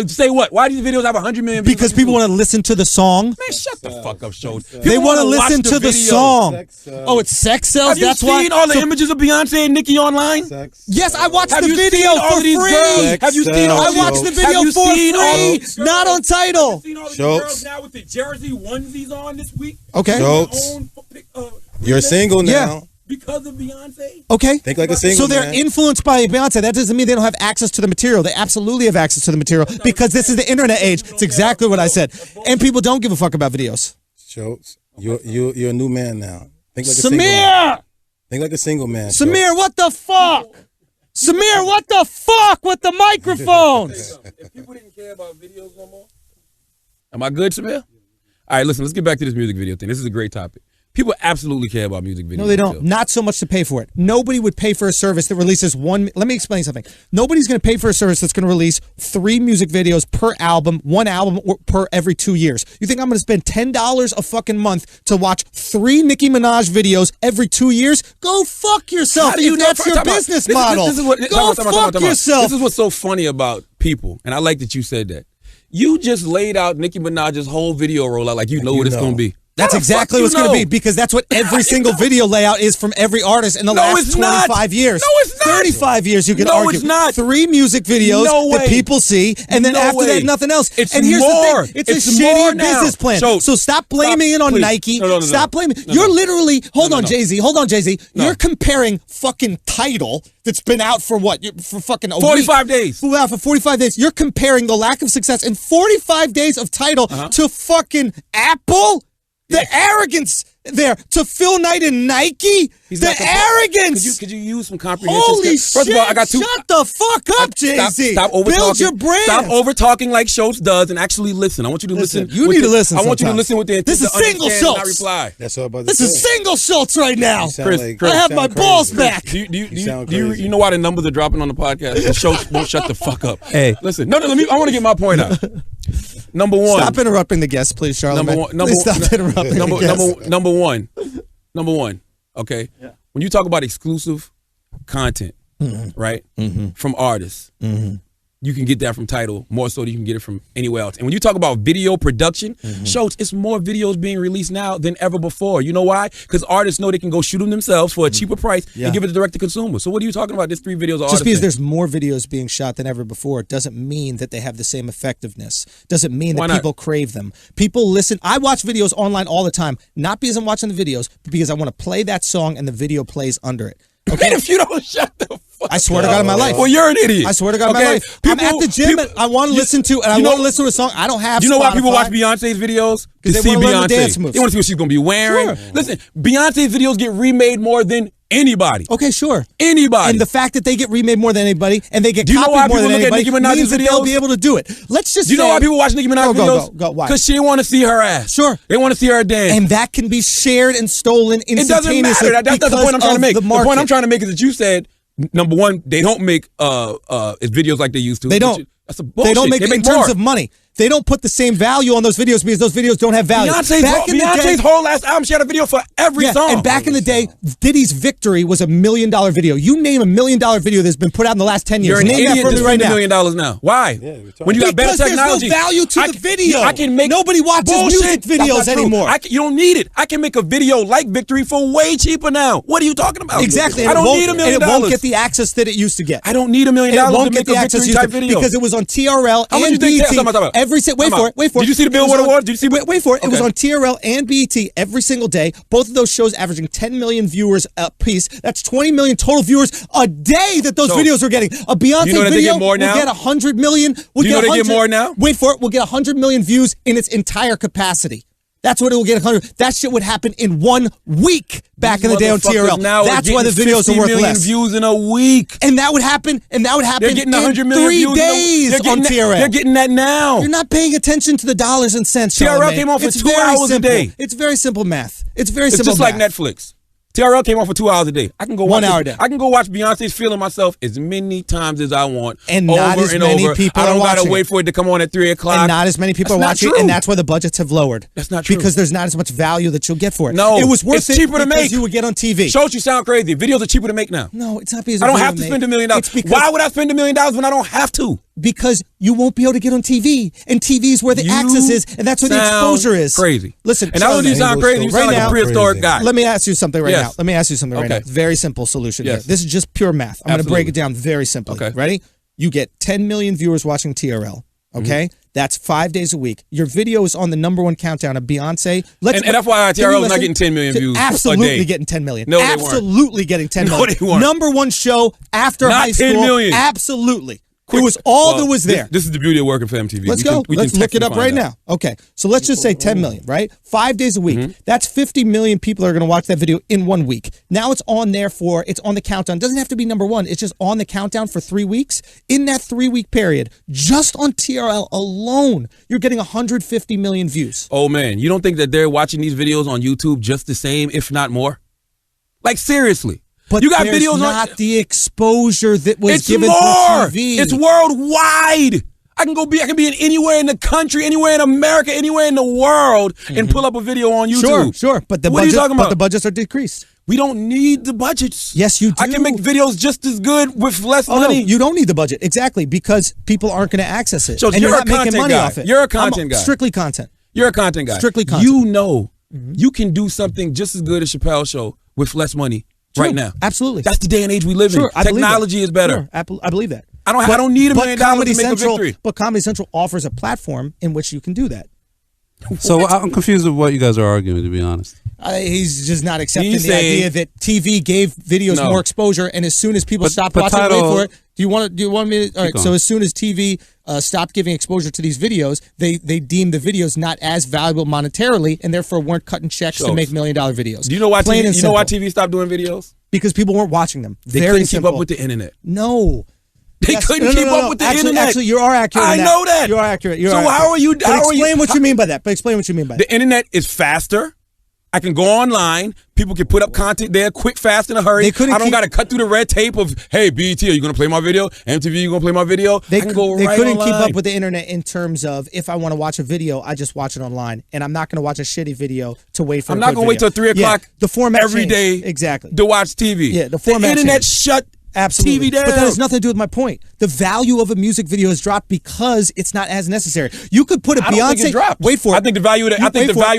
Say what? Why do these videos have 100 million views? Because on people YouTube? want to listen to the song. Man, shut the fuck up, Schulz. They want to listen to the video. song. Sex, Oh, it's sex sells? Have you That's seen why. all the So- images of Beyonce and Nicki online? Sex. Yes, I watched Have the you video seen all for of these free. girls? Have you seen all I these- watched the Have video you for seen all free. these Not on Tidal. Have you seen all these Schulz. girls now with the jersey onesies on this week? Okay. Schulz. Own, You're single now. Yeah. because of Beyonce. Okay. Think like a single So they're man. influenced by Beyonce. That doesn't mean they don't have access to the material. They absolutely have access to the material because this is the internet age. It's exactly what I said. And people don't give a fuck about videos. Schulz, you're a new man now. Think like a Samir! single man. Think like a single man. Samir, what the fuck? Samir, what the fuck with the microphones? If people didn't care about videos no more, am I good, Samir? All right, listen, let's get back to this music video thing. This is a great topic. People absolutely care about music videos. No, they don't. Not so much to pay for it. Nobody would pay for a service that releases one. Let me explain something. Nobody's going to pay for a service that's going to release 3 music videos per album, 1 album per every 2 years. You think I'm going to spend $10 a fucking month to watch 3 Nicki Minaj videos every 2 years? Go fuck yourself. How do you if know that's your business model. Go fuck yourself. This is what's so funny about people, and I like that you said that. You just laid out Nicki Minaj's whole video rollout like you know what it's going to be. That's exactly what's going to be, because that's what every single video layout is from every artist in the last 25 years. No, it's not. 35 years, you can argue. No, it's not. 3 music videos that people see, and then after that, nothing else. It's and here's more. the thing. It's a shittier business plan. So stop blaming it on please. Nike. No. Stop blaming. You're literally, hold on, Jay-Z. You're comparing fucking Tidal that's been out for what? For fucking a 45 days. Out for 45 days. You're comparing the lack of success in 45 days of Tidal to fucking Apple? The arrogance there to Phil Knight and Nike. The arrogance. Could you use some comprehension? Holy shit! First of all, I got 2. Shut the fuck up, Jay-Z. Stop over Build talking. your brand. Stop over talking like Schulz does, and actually listen. I want you to listen. You need to listen. I want you to listen with the This is single Schulz. Reply. That's all about This is single Schulz right now. Chris, I have my balls back. Do you know why the numbers are dropping on the podcast? Schulz won't shut the fuck up. Hey, listen. No. I want to get my point out. Number 1. Stop interrupting the guest, please, Charlamagne. Stop interrupting the guest. Number one. Okay. Yeah. When you talk about exclusive content, right, from artists, you can get that from Tidal more so than you can get it from anywhere else. And when you talk about video production, Schulz, it's more videos being released now than ever before. You know why? Because artists know they can go shoot them themselves for a cheaper price and give it direct to consumer. So what are you talking about? There's 3 videos. Just because there's more videos being shot than ever before doesn't mean that they have the same effectiveness. Doesn't mean that people crave them. People listen. I watch videos online all the time, not because I'm watching the videos, but because I want to play that song and the video plays under it. Okay. If you don't shut the fuck I swear to God in my life. Well, you're an idiot. I swear to God in my life. I'm at the gym and I want to listen to, and I want to listen to a song. I don't have. You know why people watch Beyonce's videos? To see Beyonce. Dance moves. They want to see what she's going to be wearing. Sure. Listen, Beyonce's videos get remade more than anybody. Okay, sure. Anybody. And the fact that they get remade more than anybody and they get copied more than anybody means that they'll videos? be able to do it. Let's just Do you know why people watch Nicki Minaj videos? Go. Why? Because she want to see her ass. Sure. They want to see her dance. And that can be shared and stolen instantaneously. It doesn't matter. That's not the point I'm trying to make. The point I'm trying to make is that you said, number 1, they don't make videos like they used to. They don't. That's a bullshit. They don't make it in terms of money. They don't put the same value on those videos because those videos don't have value. Beyonce's whole last album, she had a video for every song. And back in the day, Diddy's Victory was $1 million video. You name $1 million video that's been put out in the last 10 years. You're an name idiot that for me right now. $1 million now. Why? Yeah, when you got better technology. Because there's no value to the video. I can make Nobody watches music videos anymore. You don't need it. I can make a video like Victory for way cheaper now. What are you talking about? Exactly. I don't need $1 million. And it won't get the access that it used to get. I don't need $1 million to make a Victory type video. Because it was on TRL and BET. Wait for it. Did you see the Billboard Awards? Did you see? Wait for it. Okay. It was on TRL and BET every single day. Both of those shows averaging 10 million viewers a piece. That's 20 million total viewers a day that those videos are getting. A Beyonce video will get 100 million. You know they get more now? Wait for it. We'll get 100 million views in its entire capacity. That's what it will get. 100. That shit would happen in 1 week back in the day on TRL. That's why the videos are worth less. Views in a week, and that would happen. They're getting 100 million 3 days on TRL. They're getting that now. You're not paying attention to the dollars and cents. TRL came on for 2 hours a day. It's very simple math. It's very simple. It's just like Netflix. TRL came on for 2 hours a day. I can go watch 1 hour a day. I can go watch Beyonce's Feeling Myself as many times as I want. And not as many people are watching. I don't gotta wait for it to come on at 3 o'clock. And not as many people are watching, and that's why the budgets have lowered. That's not true. Because there's not as much value that you'll get for it. No, it was worth it's cheaper to make. You would get on TV. Schulz, you sound crazy. Videos are cheaper to make now. No, it's not because I don't have to spend $1 million. Why would I spend $1 million when I don't have to? Because you won't be able to get on TV, and TV is where the access is, and that's where the exposure is. Crazy. Listen, and not only do you sound crazy, you sound like a prehistoric guy. Let me ask you something right now. Very simple solution here. This is just pure math. I'm going to break it down very simply. Okay. Ready? You get 10 million viewers watching TRL. Okay? That's 5 days a week. Your video is on the #1 countdown of Beyonce. And FYI, TRL is not getting 10 million views absolutely a day. Getting 10 million. No, absolutely getting 10 million. No, they weren't. #1 show after not high school. 10 million. Absolutely. It was all that was there. This is the beauty of working for MTV. Let's go. Let's look it up right now. Okay, so let's just say 10 million, right? 5 days a week. That's 50 million people are going to watch that video in 1 week. Now it's on there it's on the countdown. It doesn't have to be number one. It's just on the countdown for 3 weeks. In that 3-week period, just on TRL alone, you're getting 150 million views. Oh, man. You don't think that they're watching these videos on YouTube just the same, if not more? Like, seriously. But you got there's videos not on the exposure that was given more. through TV. It's worldwide. I can be in anywhere in the country, anywhere in America, anywhere in the world, and pull up a video on YouTube. Sure. But what are you talking about? But the budgets are decreased. We don't need the budgets. Yes, you do. I can make videos just as good with less money. No, you don't need the budget. Exactly, because people aren't going to access it. So and you're not making money off it. You're a content guy. Strictly content. You're a content guy. Strictly content. You know you can do something just as good as Chappelle's show with less money right now. Absolutely. That's the day and age we live in. Technology is better. Sure, I believe that. I don't need $1 million to make a victory. But Comedy Central offers a platform in which you can do that. So I'm confused with what you guys are arguing, to be honest. He's just not accepting the idea that TV gave videos more exposure, and as soon as people stopped watching, wait for it. Do you want me to? All right. So as soon as TV stopped giving exposure to these videos, they deemed the videos not as valuable monetarily, and therefore weren't cutting checks to make $1 million videos. Do you know why TV? You know why TV stopped doing videos? Because people weren't watching them. They couldn't keep up with the internet. No. They couldn't keep up with the internet. Actually, you are accurate. I know that. You are accurate. How are you? Explain what you mean by that. But explain what you mean by that. The internet is faster. I can go online. People can put up content there quick, fast, in a hurry. I don't got to cut through the red tape of, hey, BET, are you going to play my video? MTV, you going to play my video? They couldn't keep up with the internet in terms of, if I want to watch a video, I just watch it online. And I'm not going to watch a shitty video to wait for I'm not going to wait till 3 o'clock the format every changed. day exactly. to watch TV. Yeah, the format internet changed. shut Absolutely. TV down. But that has nothing to do with my point. The value of a music video has dropped because it's not as necessary. You could put a Beyonce. I don't think it dropped. Wait for it. I think the value of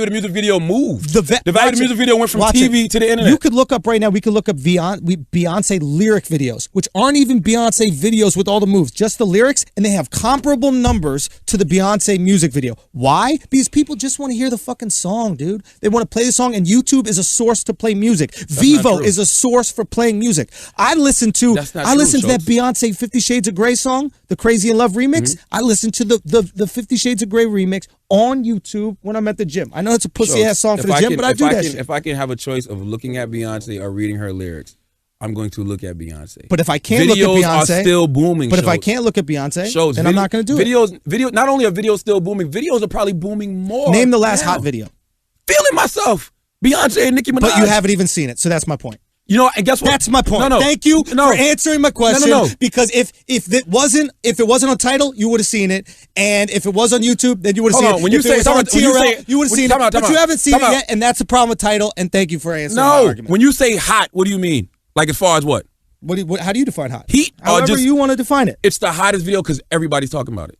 the music video moved. The value of the music video went from TV to the internet. You could look up right now. We could look up Beyonce lyric videos, which aren't even Beyonce videos with all the moves, just the lyrics, and they have comparable numbers to the Beyonce music video. Why? Because people just want to hear the fucking song, dude. They want to play the song, and YouTube is a source to play music. Vivo is a source for playing music. I listen to that Beyonce 50 Shades of Grey song, the Crazy in Love remix. I listen to the 50 Shades of Grey remix on YouTube when I'm at the gym. I know it's a pussy-ass song for the gym, but I do that shit. If I can have a choice of looking at Beyonce or reading her lyrics, I'm going to look at Beyonce. But if I can't look at Beyonce... Videos are still booming. But if I can't look at Beyonce, then I'm not going to do it. Not only are videos still booming, videos are probably booming more. Name the last hot video. Feeling Myself. Beyonce and Nicki Minaj. But you haven't even seen it, so that's my point. You know, and guess what? That's my point. No. Thank you for answering my question. No. Because if it wasn't on Tidal, you would have seen it, and if it was on YouTube, then you would have seen it. When you say TRL, you would have seen it. But you haven't seen it yet, and that's the problem with Tidal. And thank you for answering my argument. When you say hot, what do you mean? Like as far as what? How do you define hot? Heat. However you want to define it. It's the hottest video because everybody's talking about it.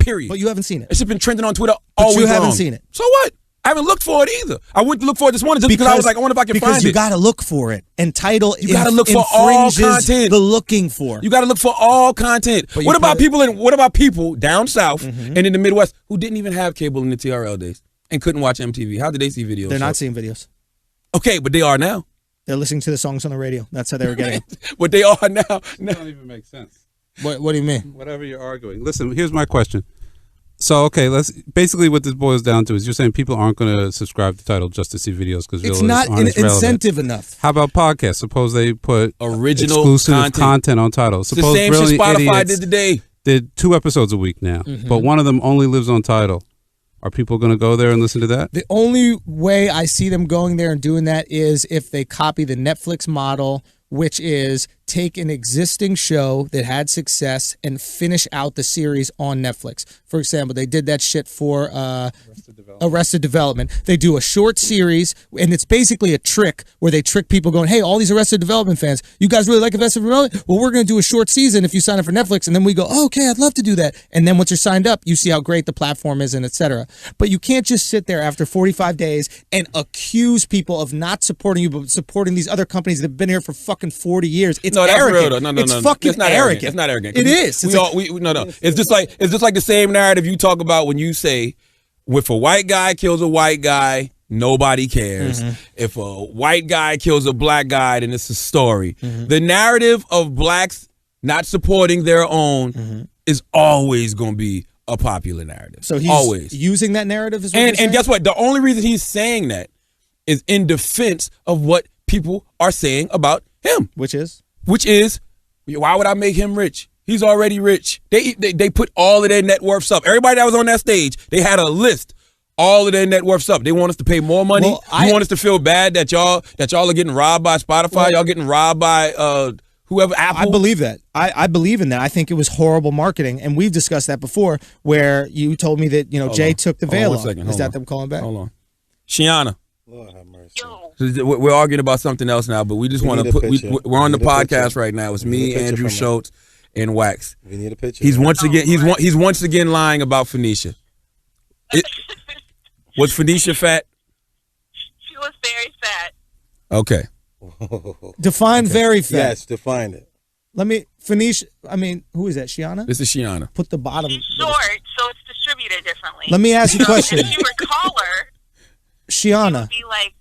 Period. But you haven't seen it. It's just been trending on Twitter all week long. But you haven't seen it. So what? I haven't looked for it either. I went to look for it this morning just because I was like, I wonder if I can find it. Because you got to look for it. And Tidal you got to look for all content. The looking for. You got to look for all content. What about people down south and in the Midwest who didn't even have cable in the TRL days and couldn't watch MTV? How did they see videos? They're not seeing videos. Okay, but they are now. They're listening to the songs on the radio. That's how they were getting it. But they are now. That don't even make sense. What do you mean? Whatever you're arguing. Listen, here's my question. So, okay, basically what this boils down to is you're saying people aren't going to subscribe to Tidal just to see videos because it's not an incentive enough. How about podcasts? Suppose they put original exclusive content on Tidal. Suppose the same shit Spotify did today. Did 2 episodes a week now, but one of them only lives on Tidal. Are people going to go there and listen to that? The only way I see them going there and doing that is if they copy the Netflix model, which is take an existing show that had success and finish out the series on Netflix. For example, they did that shit for Arrested Development. They do a short series, and it's basically a trick where they trick people going, hey, all these Arrested Development fans, you guys really like Arrested Development? Well, we're going to do a short season if you sign up for Netflix. And then we go, oh, okay, I'd love to do that. And then once you're signed up, you see how great the platform is and et cetera. But you can't just sit there after 45 days and accuse people of not supporting you, but supporting these other companies that have been here for fucking 40 years. It's arrogant. No, it's fucking arrogant. It's not arrogant. It is. It's just like the same narrative you talk about when you say, if a white guy kills a white guy, nobody cares. If a white guy kills a black guy, then it's a story. The narrative of blacks not supporting their own is always going to be a popular narrative. So he's always using that narrative as well. And guess what? The only reason he's saying that is in defense of what people are saying about him. Which is, why would I make him rich? He's already rich. They put all of their net worths up. Everybody that was on that stage, they had a list. All of their net worths up. They want us to pay more money. You want us to feel bad that y'all are getting robbed by Spotify. Y'all getting robbed by whoever, Apple. I believe that. I believe in that. I think it was horrible marketing, and we've discussed that before. Where you told me that Jay took the veil off. Is that them calling back? Hold on, Shiana. Lord have mercy. So we're arguing about something else now, but we just want to put. We're on the podcast right now. It's me, Andrew Schultz, and Wax. We need a picture. He's once again lying about Phoenicia. Was Phoenicia fat? She was very fat. Okay. Define very fat. Yes, define it. Let me, Phoenicia, who is that, Shiana? This is Shiana. Put the bottom. She's short, so it's distributed differently. Let me ask you a question. If she were taller, Shiana. she would be like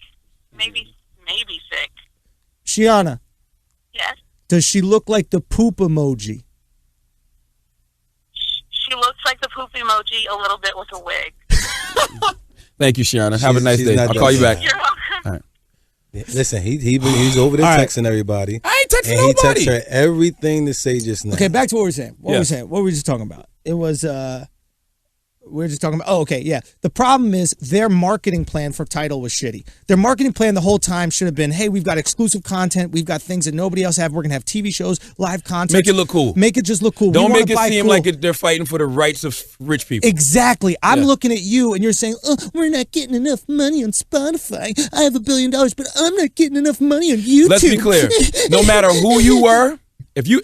maybe sick. Shiana. Yes? Does she look like the poop emoji? She looks like the poop emoji a little bit with a wig. Thank you, Shiana. Have a nice day. I'll call you back. You're welcome. All right. Listen, he's over there texting everybody. I ain't texting and nobody. He texted her everything to say just now. Okay, back to what we were saying. What were we just talking about? It was we were just talking about. Oh, okay, yeah. The problem is their marketing plan for Tidal was shitty. Their marketing plan the whole time should have been, hey, we've got exclusive content, we've got things that nobody else have. We're gonna have TV shows, live content. Make it look cool. Make it just look cool. Don't make it seem like they're fighting for the rights of rich people. Exactly. I'm looking at you and you're saying, oh, we're not getting enough money on Spotify. I have $1 billion, but I'm not getting enough money on YouTube. Let's be clear. No matter who you were,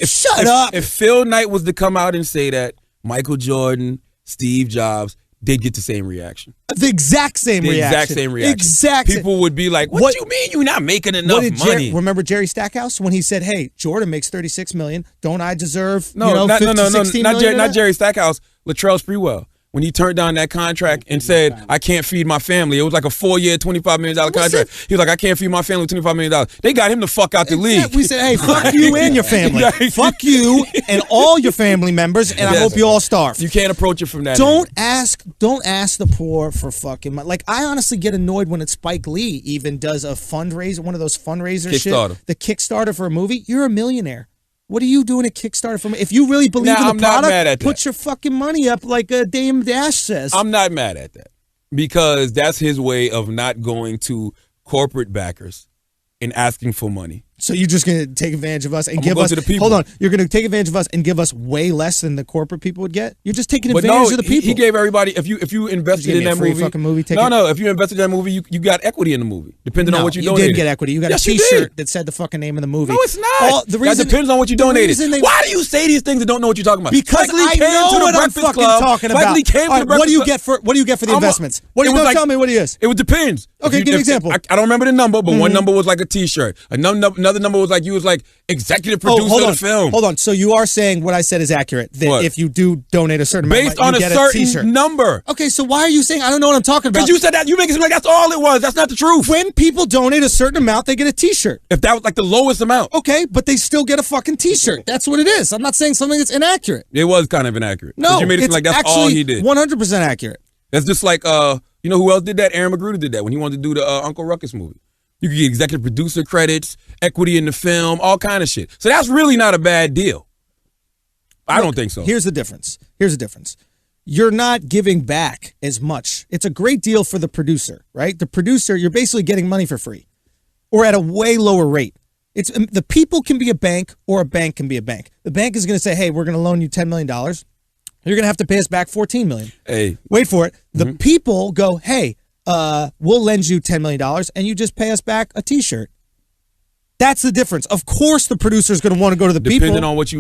Shut up. If Phil Knight was to come out and say that, Michael Jordan, Steve Jobs, they'd get the same reaction. The exact same reaction. Exact. People would be like, what do you mean you're not making enough money? Remember Jerry Stackhouse when he said, hey, Jordan makes $36 million. Don't I deserve not $16 Jerry Stackhouse, Latrell Sprewell. When he turned down that contract and said, I can't feed my family. It was like a 4-year, $25 million contract. He was like, I can't feed my family with $25 million. They got him the fuck out the league. We said, hey, fuck you and your family. Fuck you and all your family members, and I hope you all starve. You can't approach it from that Don't ask the poor for fucking money. Like, I honestly get annoyed when Spike Lee even does a fundraiser, one of those fundraiser shit. The Kickstarter for a movie. You're a millionaire. What are you doing at Kickstarter for me? If you really believe in the product, put your fucking money up like Dame Dash says. I'm not mad at that because that's his way of not going to corporate backers and asking for money. So you're just going to take advantage of us and give us... Hold on. You're going to take advantage of us and give us way less than the corporate people would get? You're just taking advantage of the people. He gave everybody... If you invested in that movie... If you invested in that movie, you got equity in the movie, depending on what you donated. You did get equity. You got a T-shirt that said the fucking name of the movie. No, it's not. That depends on what you donated. Why do you say these things and don't know what you're talking about? Because I know what I'm fucking talking about. What do you get for the investments? Tell me what it is. It depends. Okay, give me an example. I don't remember the number, but one number was like a T-shirt. Another number was like you was like executive producer of the film. Hold on. So you are saying what I said is accurate. That if you do donate a certain amount, based on a certain number. Okay, so why are you saying I don't know what I'm talking about? Because you said that. You make it seem like that's all it was. That's not the truth. When people donate a certain amount, they get a T-shirt. If that was like the lowest amount. Okay, but they still get a fucking T-shirt. That's what it is. I'm not saying something that's inaccurate. It was kind of inaccurate. No, you made it seem like that's all he did. 100% accurate. That's just like you know who else did that? Aaron Magruder did that when he wanted to do the Uncle Ruckus movie. You could get executive producer credits, equity in the film, all kind of shit. So that's really not a bad deal. I don't think so. Here's the difference. You're not giving back as much. It's a great deal for the producer, right? The producer, you're basically getting money for free or at a way lower rate. It's the people can be a bank or a bank can be a bank. The bank is going to say, hey, we're going to loan you $10 million. You're going to have to pay us back $14 million. Hey. Wait for it. The people go, hey, we'll lend you $10 million and you just pay us back a T-shirt. That's the difference. Of course, the producer is going to want to go to the people. Depending on what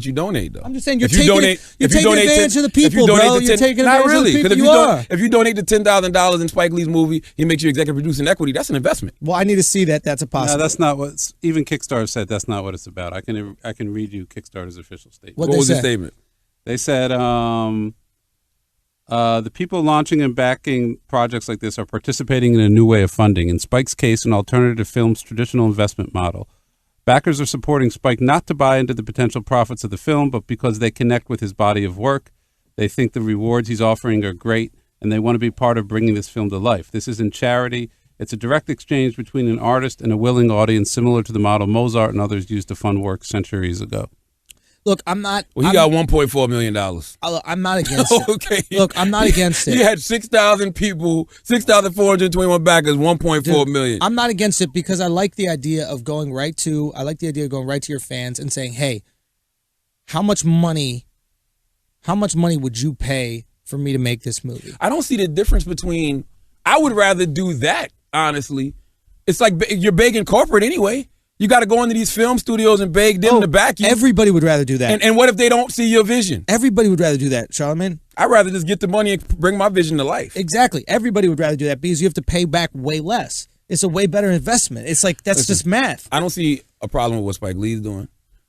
you donate, though. I'm just saying you're taking advantage of the people, bro. You're taking advantage of the people. If you donate the $10,000 in Spike Lee's movie, he makes you executive producer in equity. That's an investment. Well, I need to see that. That's a possibility. No, that's not what even Kickstarter said. That's not what it's about. I can read you Kickstarter's official statement. What was the statement? They said the people launching and backing projects like this are participating in a new way of funding. In Spike's case, an alternative to film's traditional investment model. Backers are supporting Spike not to buy into the potential profits of the film, but because they connect with his body of work. They think the rewards he's offering are great, and they want to be part of bringing this film to life. This isn't charity. It's a direct exchange between an artist and a willing audience, similar to the model Mozart and others used to fund work centuries ago. Look, I'm not. Well, he got $1.4 million. I'm not against it. Okay. Look, I'm not against it. He had 6,000 people, 6,421 backers, $1.4 million. I'm not against it because I like the idea of going right to. I like the idea of going right to your fans and saying, "Hey, how much money would you pay for me to make this movie?" I don't see the difference between. I would rather do that, honestly. It's like you're begging corporate anyway. You got to go into these film studios and beg them to back you. Everybody would rather do that. And what if they don't see your vision? Everybody would rather do that, Charlamagne. I'd rather just get the money and bring my vision to life. Exactly. Everybody would rather do that because you have to pay back way less. It's a way better investment. It's like, that's just math. I don't see a problem with what Spike Lee's doing.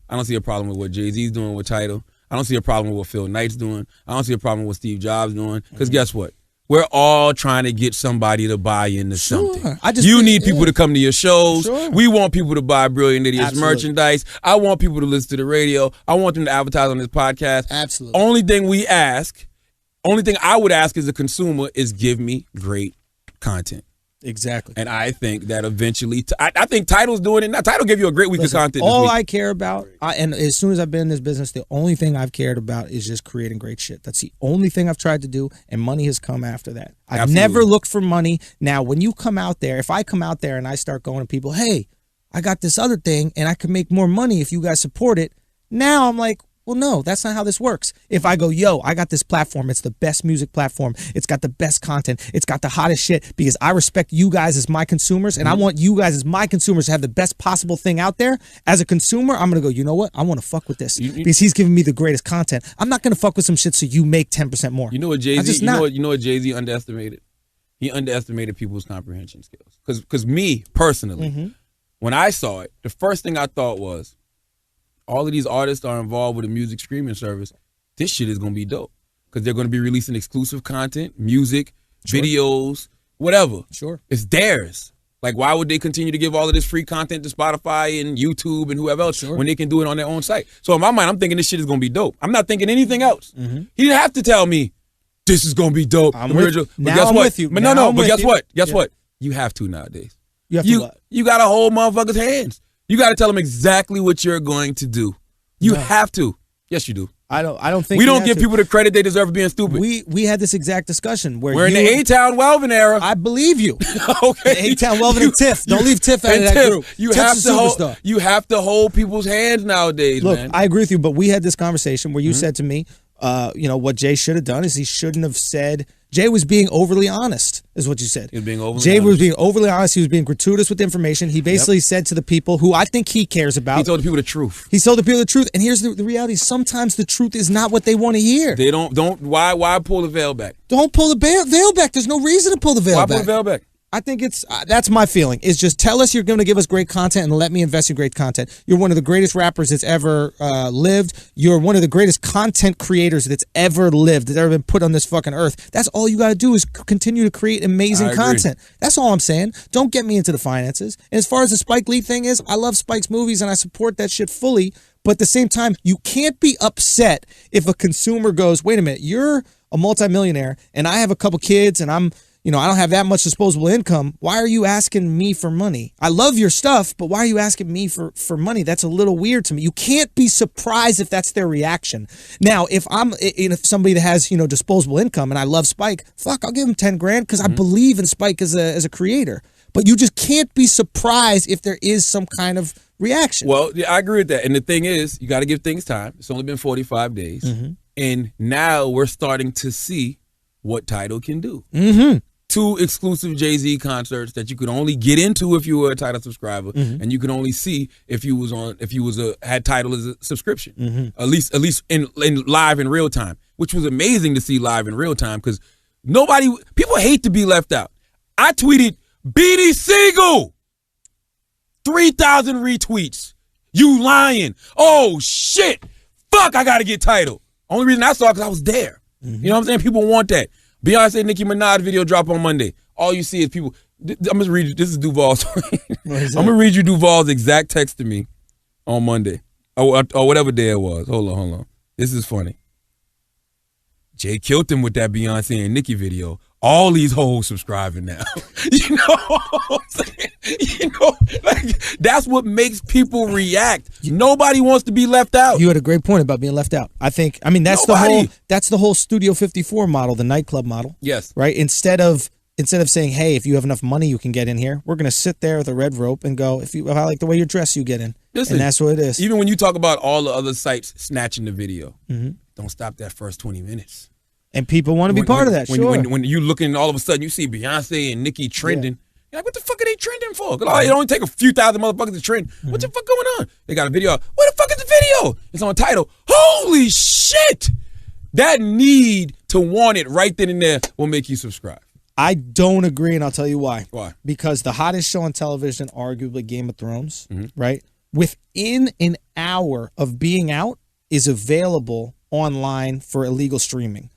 I don't see a problem with what Jay-Z's doing with Tidal. I don't see a problem with what Phil Knight's doing. I don't see a problem with what Steve Jobs doing. Because guess what? We're all trying to get somebody to buy into something. You need people to come to your shows. Sure. We want people to buy Brilliant Idiots merchandise. I want people to listen to the radio. I want them to advertise on this podcast. Absolutely. Only thing I would ask as a consumer is give me great content. Exactly. And I think that eventually, I think Tidal's doing it now. Tidal give you a great week of content. All I care about, and as soon as I've been in this business, the only thing I've cared about is just creating great shit. That's the only thing I've tried to do, and money has come after that. I've never looked for money. Now, when you come out there, if I come out there and I start going to people, hey, I got this other thing, and I can make more money if you guys support it, now I'm like, well, no, that's not how this works. If I go, yo, I got this platform. It's the best music platform. It's got the best content. It's got the hottest shit because I respect you guys as my consumers, and I want you guys as my consumers to have the best possible thing out there. As a consumer, I'm going to go, you know what? I want to fuck with this because he's giving me the greatest content. I'm not going to fuck with some shit so you make 10% more. You know what Jay-Z, you know what Jay-Z underestimated? He underestimated people's comprehension skills. Because me, personally, when I saw it, the first thing I thought was, all of these artists are involved with a music streaming service. This shit is going to be dope because they're going to be releasing exclusive content, music, videos, whatever. Sure. It's theirs. Like, why would they continue to give all of this free content to Spotify and YouTube and whoever else when they can do it on their own site? So in my mind, I'm thinking this shit is going to be dope. I'm not thinking anything else. He didn't have to tell me this is going to be dope. I'm with you. But but guess what? Guess what? You have to nowadays. You got to hold motherfuckers' hands. You got to tell them exactly what you're going to do. You have to. Yes, you do. I don't think we don't give people the credit they deserve for being stupid. We had this exact discussion where we're in the A-Town Welvin era. I believe you. Okay, the A-Town Welvin and Tiff. Don't leave Tiff out of that group. You have to hold people's hands nowadays. Look, man. I agree with you, but we had this conversation where you said to me, what Jay should have done is he shouldn't have said. Jay was being overly honest, is what you said. He was being overly honest. Jay was being overly honest. He was being gratuitous with information. He basically said to the people who I think he cares about. He told the people the truth. He told the people the truth. And here's the reality. Sometimes the truth is not what they want to hear. They don't. Why pull the veil back? Don't pull the veil back. There's no reason to pull the veil back. Why pull the veil back? I think it's that's my feeling. Is just tell us you're going to give us great content and let me invest in great content. You're one of the greatest rappers that's ever lived. You're one of the greatest content creators that's ever lived, that's ever been put on this fucking earth. That's all you got to do is continue to create amazing content. That's all I'm saying. Don't get me into the finances. And as far as the Spike Lee thing is, I love Spike's movies and I support that shit fully. But at the same time, you can't be upset if a consumer goes, wait a minute, you're a multimillionaire and I have a couple kids and I don't have that much disposable income. Why are you asking me for money? I love your stuff, but why are you asking me for money? That's a little weird to me. You can't be surprised if that's their reaction. Now, if somebody that has, disposable income and I love Spike, fuck, I'll give him 10 grand because I believe in Spike as a creator. But you just can't be surprised if there is some kind of reaction. Well, yeah, I agree with that. And the thing is, you got to give things time. It's only been 45 days. And now we're starting to see what Tidal can do. 2 exclusive Jay-Z concerts that you could only get into if you were a Tidal subscriber, and you could only see if you had Tidal as a subscription. At least in live in real time, which was amazing to see live in real time because people hate to be left out. I tweeted Beanie Siegel, 3,000 retweets. You lying? Oh shit! Fuck! I gotta get Tidal. Only reason I saw it because I was there. You know what I'm saying? People want that. Beyonce Nicki Minaj video drop on Monday. All you see is people. I'm gonna read you. This is Duval's. I'm gonna read you Duval's exact text to me on Monday. Or whatever day it was. Hold on. This is funny. Jay killed him with that Beyonce and Nicki video. All these hoes subscribing now. You know what I'm saying? You know, like, that's what makes people react. Nobody wants to be left out. You had a great point about being left out. That's the whole Studio 54 model, the nightclub model. Yes. Right? Instead of saying, hey, if you have enough money, you can get in here, we're going to sit there with a red rope and go, if I like the way you dress, you get in. Listen, and that's what it is. Even when you talk about all the other sites snatching the video, don't stop that first 20 minutes. And people want to be part of that, sure. When you look and all of a sudden you see Beyonce and Nicki trending, you're like, what the fuck are they trending for? It only take a few thousand motherfuckers to trend. What the fuck going on? They got a video. What the fuck is the video? It's on title. Holy shit! That need to want it right then and there will make you subscribe. I don't agree, and I'll tell you why. Why? Because the hottest show on television, arguably Game of Thrones, right? Within an hour of being out, is available online for illegal streaming.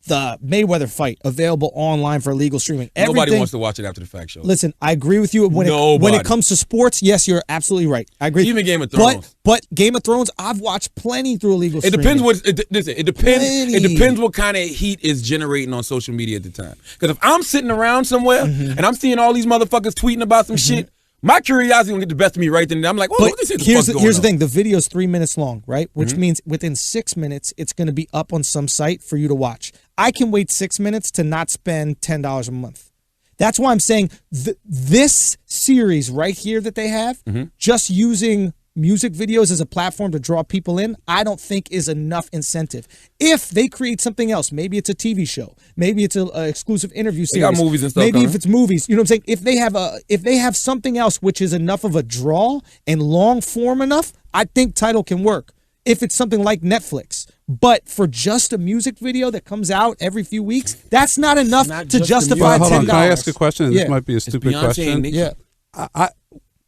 The Mayweather fight available online for illegal streaming. Nobody wants to watch it after the fact show. Listen, I agree with you. When it comes to sports, yes, you're absolutely right. I agree. Even Game of Thrones. But Game of Thrones, I've watched plenty through illegal streaming. It depends what kind of heat is generating on social media at the time. Because if I'm sitting around somewhere and I'm seeing all these motherfuckers tweeting about some shit, my curiosity will get the best of me right then. I'm like, oh, here's the thing. The video's 3 minutes long, right? Which means within 6 minutes, it's going to be up on some site for you to watch. I can wait 6 minutes to not spend $10 a month. That's why I'm saying this series right here that they have, just using music videos as a platform to draw people in, I don't think is enough incentive. If they create something else, maybe it's a TV show, maybe it's an exclusive interview series. They got movies and stuff. Maybe if it's movies, you know what I'm saying? If they have something else which is enough of a draw and long form enough, I think title can work. If it's something like Netflix. But for just a music video that comes out every few weeks, that's not enough to justify $10. Hold on, can I ask a question? This might be a stupid question. Yeah.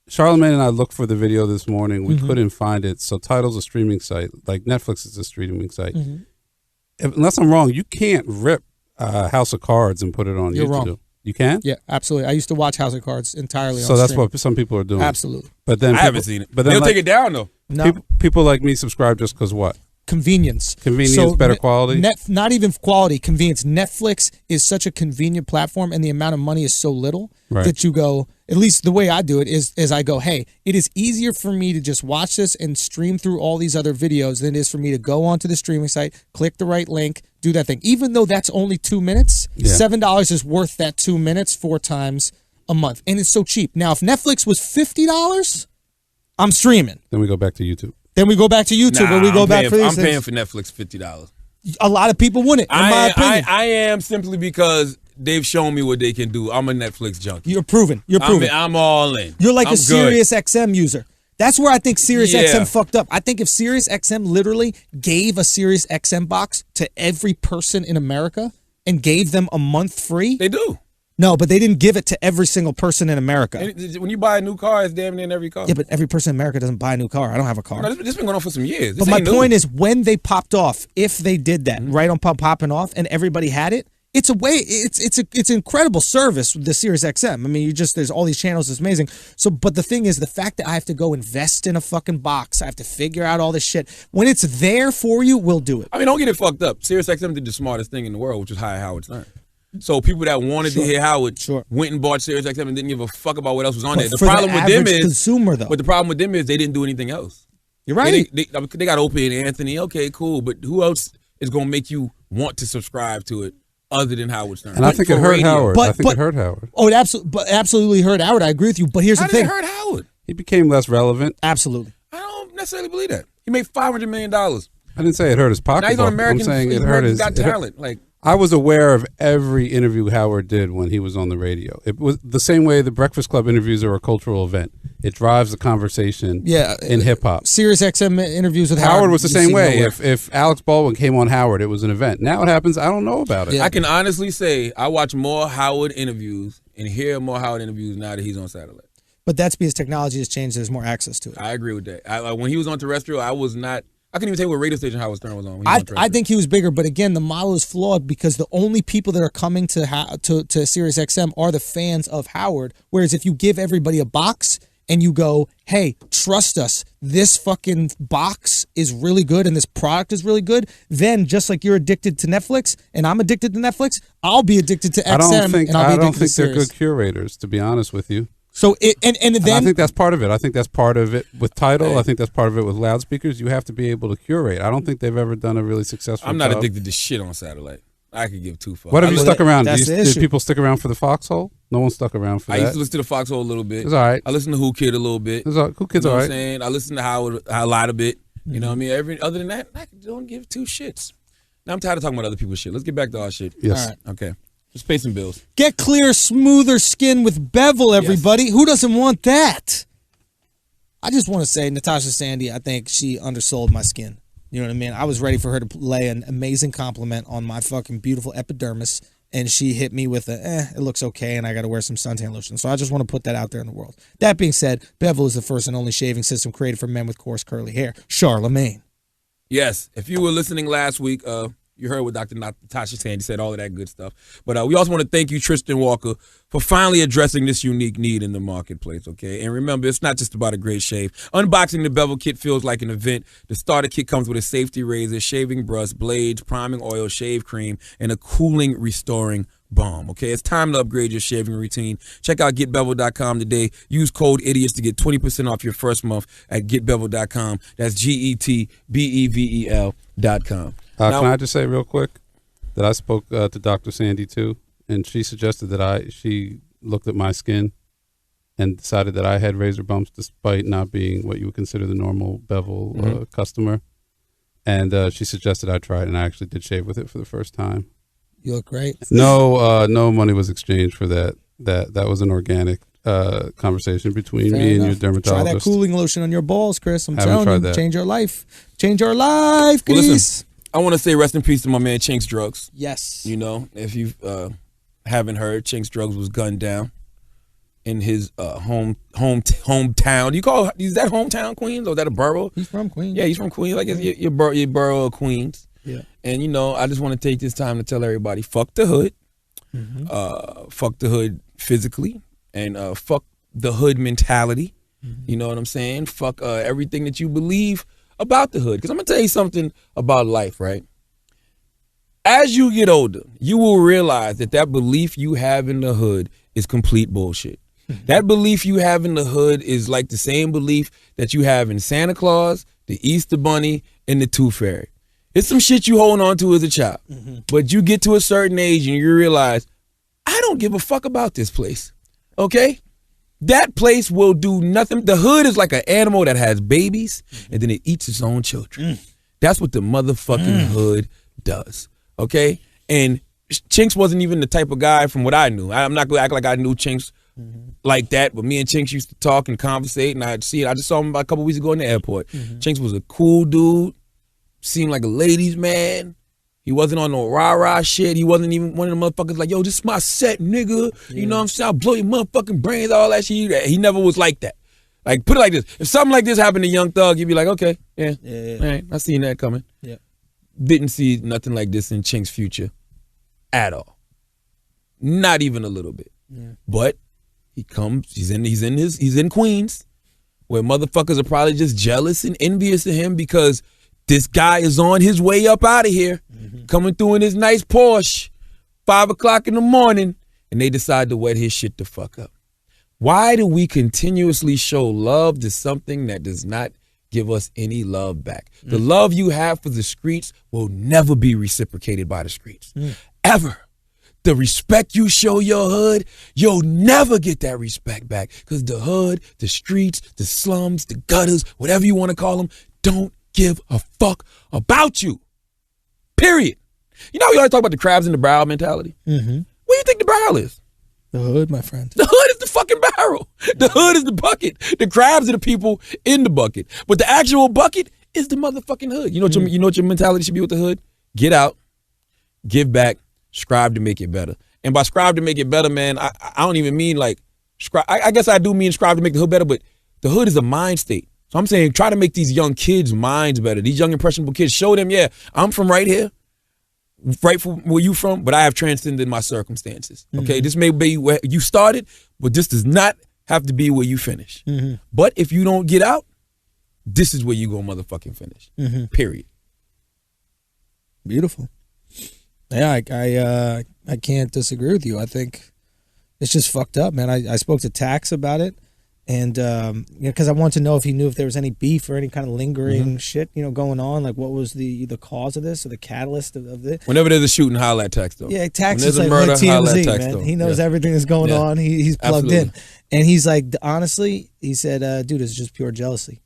Charlamagne and I looked for the video this morning. We couldn't find it. So Tidal's a streaming site. Like Netflix is a streaming site. Unless I'm wrong, you can't rip House of Cards and put it on YouTube. You're wrong. You can? Yeah, absolutely. I used to watch House of Cards entirely on So that's streaming. what some people are doing. Absolutely. But then I haven't seen it. But they'll take it down, though. No. People like me subscribe just because what? Convenience. Convenience, better quality? Not even quality, convenience. Netflix is such a convenient platform and the amount of money is so little that you go, at least the way I do it is I go, hey, it is easier for me to just watch this and stream through all these other videos than it is for me to go onto the streaming site, click the right link, do that thing. Even though that's only 2 minutes, $7 is worth that 2 minutes 4 times a month. And it's so cheap. Now, if Netflix was $50, I'm streaming. Then we go back to YouTube. Then we go back to YouTube, or we go back for these I'm things. paying for Netflix $50. A lot of people wouldn't, in my opinion. I am simply because they've shown me what they can do. I'm a Netflix junkie. You're proven. I'm all in. You're like I'm a Sirius XM user. That's where I think Sirius XM fucked up. I think if Sirius XM literally gave a Sirius XM box to every person in America and gave them a month free. They do. No, but they didn't give it to every single person in America. When you buy a new car, it's damn near in every car. Yeah, but every person in America doesn't buy a new car. I don't have a car. No, this has been going on for some years. But my point is, when they popped off, if they did that, right on popping off, and everybody had it, it's an incredible service, the Sirius XM. I mean, there's all these channels, it's amazing. So, but the thing is, the fact that I have to go invest in a fucking box, I have to figure out all this shit. When it's there for you, we'll do it. I mean, don't get it fucked up. Sirius XM did the smartest thing in the world, which was hire Howard Stern. So people that wanted to hear Howard went and bought Sirius XM and didn't give a fuck about what else was on there. The problem with them is consumer, though. But the problem with them is they didn't do anything else. You're right. They got Opie and Anthony. Okay, cool. But who else is going to make you want to subscribe to it other than Howard Stern? And I think it hurt Howard. I think it hurt Howard. Oh, it absolutely hurt Howard. I agree with you. But here's the thing. How did it hurt Howard? He became less relevant. Absolutely. I don't necessarily believe that. He made $500 million. I didn't say it hurt his pocketbook. Now he's on American. I'm saying it hurt his. Got talent. Like. I was aware of every interview Howard did when he was on the radio. It was the same way the Breakfast Club interviews are a cultural event. It drives the conversation in hip-hop. Sirius XM interviews with Howard was the same way. If Alex Baldwin came on Howard, it was an event. Now it happens, I don't know about it. Yeah. I can honestly say I watch more Howard interviews and hear more Howard interviews now that he's on satellite. But that's because technology has changed. There's more access to it. I agree with that. When he was on terrestrial, I couldn't even tell you what radio station Howard Stern was on. I think he was bigger, but again, the model is flawed because the only people that are coming to Sirius XM are the fans of Howard. Whereas if you give everybody a box, and you go, hey, trust us, this fucking box is really good and this product is really good, then just like you're addicted to Netflix and I'm addicted to Netflix, I'll be addicted to XM. I don't think they're good curators, to be honest with you. So then I think that's part of it. I think that's part of it with Tidal. I think that's part of it with loudspeakers. You have to be able to curate. I don't think they've ever done a really successful I'm not job. addicted to shit on satellite. I could give two fucks. What have you stuck around? Did people stick around for the Foxhole? No one stuck around for that. I used to listen to the Foxhole a little bit. It's all right. I listened to Who Kid a little bit. Who Kid's you know all what right. I'm saying? I listened to Howard a lot a bit. You know what I mean? Other than that, I don't give two shits. Now I'm tired of talking about other people's shit. Let's get back to our shit. Yes. All right. Okay. Just pay some bills. Get clear, smoother skin with Bevel, everybody. Yes. Who doesn't want that? I just want to say, Natasha Sandy, I think she undersold my skin. You know what I mean? I was ready for her to lay an amazing compliment on my fucking beautiful epidermis, and she hit me with it looks okay, and I got to wear some suntan lotion. So I just want to put that out there in the world. That being said, Bevel is the first and only shaving system created for men with coarse, curly hair. Charlamagne. Yes. If you were listening last week, you heard what Dr. Natasha Sandy said, all of that good stuff. But we also want to thank you, Tristan Walker, for finally addressing this unique need in the marketplace, okay? And remember, it's not just about a great shave. Unboxing the Bevel kit feels like an event. The starter kit comes with a safety razor, shaving brush, blades, priming oil, shave cream, and a cooling, restoring balm, okay? It's time to upgrade your shaving routine. Check out getbevel.com today. Use code IDIOTS to get 20% off your first month at getbevel.com. That's GETBEVEL.com. Can I just say real quick that I spoke to Dr. Sandy too, and she suggested that she looked at my skin and decided that I had razor bumps despite not being what you would consider the normal Bevel customer. And she suggested I try it, and I actually did shave with it for the first time. You look great. No money was exchanged for that. That was an organic conversation between me and your dermatologist. Try that cooling lotion on your balls, Chris. I'm Haven't telling tried you, that. change your life. Change your life, Well, Chris. listen, I want to say rest in peace to my man Chinks Drugs. Yes. You know, if you haven't heard, Chinks Drugs was gunned down in his hometown. Is that hometown, Queens, or is that a borough? He's from Queens. Yeah, he's from Queens. Like it's your borough of Queens. Yeah. And you know, I just want to take this time to tell everybody, fuck the hood. Fuck the hood physically, and fuck the hood mentality. You know what I'm saying? Fuck everything that you believe about the hood. Because I'm going to tell you something about life, right? As you get older, you will realize that belief you have in the hood is complete bullshit. That belief you have in the hood is like the same belief that you have in Santa Claus, the Easter Bunny, and the Tooth Fairy. It's some shit you hold on to as a child. But you get to a certain age and you realize, I don't give a fuck about this place. Okay? That place will do nothing. The hood is like an animal that has babies and then it eats its own children. That's what the motherfucking hood does. Okay? And Chinks wasn't even the type of guy from what I knew. I'm not going to act like I knew Chinks like that, but me and Chinks used to talk and conversate, and I'd see it. I just saw him about a couple weeks ago in the airport. Chinks was a cool dude, seemed like a ladies' man. He wasn't on no rah-rah shit. He wasn't even one of the motherfuckers like, yo, this is my set, nigga. You know what I'm saying? I'll blow your motherfucking brains, all that shit. He never was like that. Like, put it like this. If something like this happened to Young Thug, you'd be like, okay, yeah. All right, I seen that coming. Yeah. Didn't see nothing like this in Chink's future at all. Not even a little bit. Yeah. But he comes, he's in Queens, where motherfuckers are probably just jealous and envious of him because this guy is on his way up out of here, coming through in his nice Porsche, 5 o'clock in the morning, and they decide to wet his shit the fuck up. Why do we continuously show love to something that does not give us any love back? The love you have for the streets will never be reciprocated by the streets. Ever. The respect you show your hood, you'll never get that respect back because the hood, the streets, the slums, the gutters, whatever you want to call them, don't give a fuck about you. Period. You know, we always talk about the crabs in the barrel mentality. What do you think the barrel is? The hood, my friend. The hood is the fucking barrel. The hood is the bucket. The crabs are the people in the bucket. But the actual bucket is the motherfucking hood. You know what your mentality should be with the hood? Get out, give back, strive to make it better. And by strive to make it better, man, I don't even mean like, I guess I do mean strive to make the hood better, but the hood is a mind state. So I'm saying try to make these young kids' minds better. These young impressionable kids, show them, yeah, I'm from right here, right from where you from, but I have transcended my circumstances. Okay, this may be where you started, but this does not have to be where you finish. Mm-hmm. But if you don't get out, this is where you go motherfucking finish. Mm-hmm. Period. Beautiful. Yeah, I can't disagree with you. I think it's just fucked up, man. I spoke to Tax about it, and because I wanted to know if he knew if there was any beef or any kind of lingering shit, going on. Like, what was the cause of this or the catalyst of this? Whenever there's a shooting, holla at Tax, though. Yeah, Tax when is there's like a murder, holla at TMZ, Tax, man. though. He knows everything that's going on. He's plugged in, and he's like, honestly, he said, dude, it's just pure jealousy.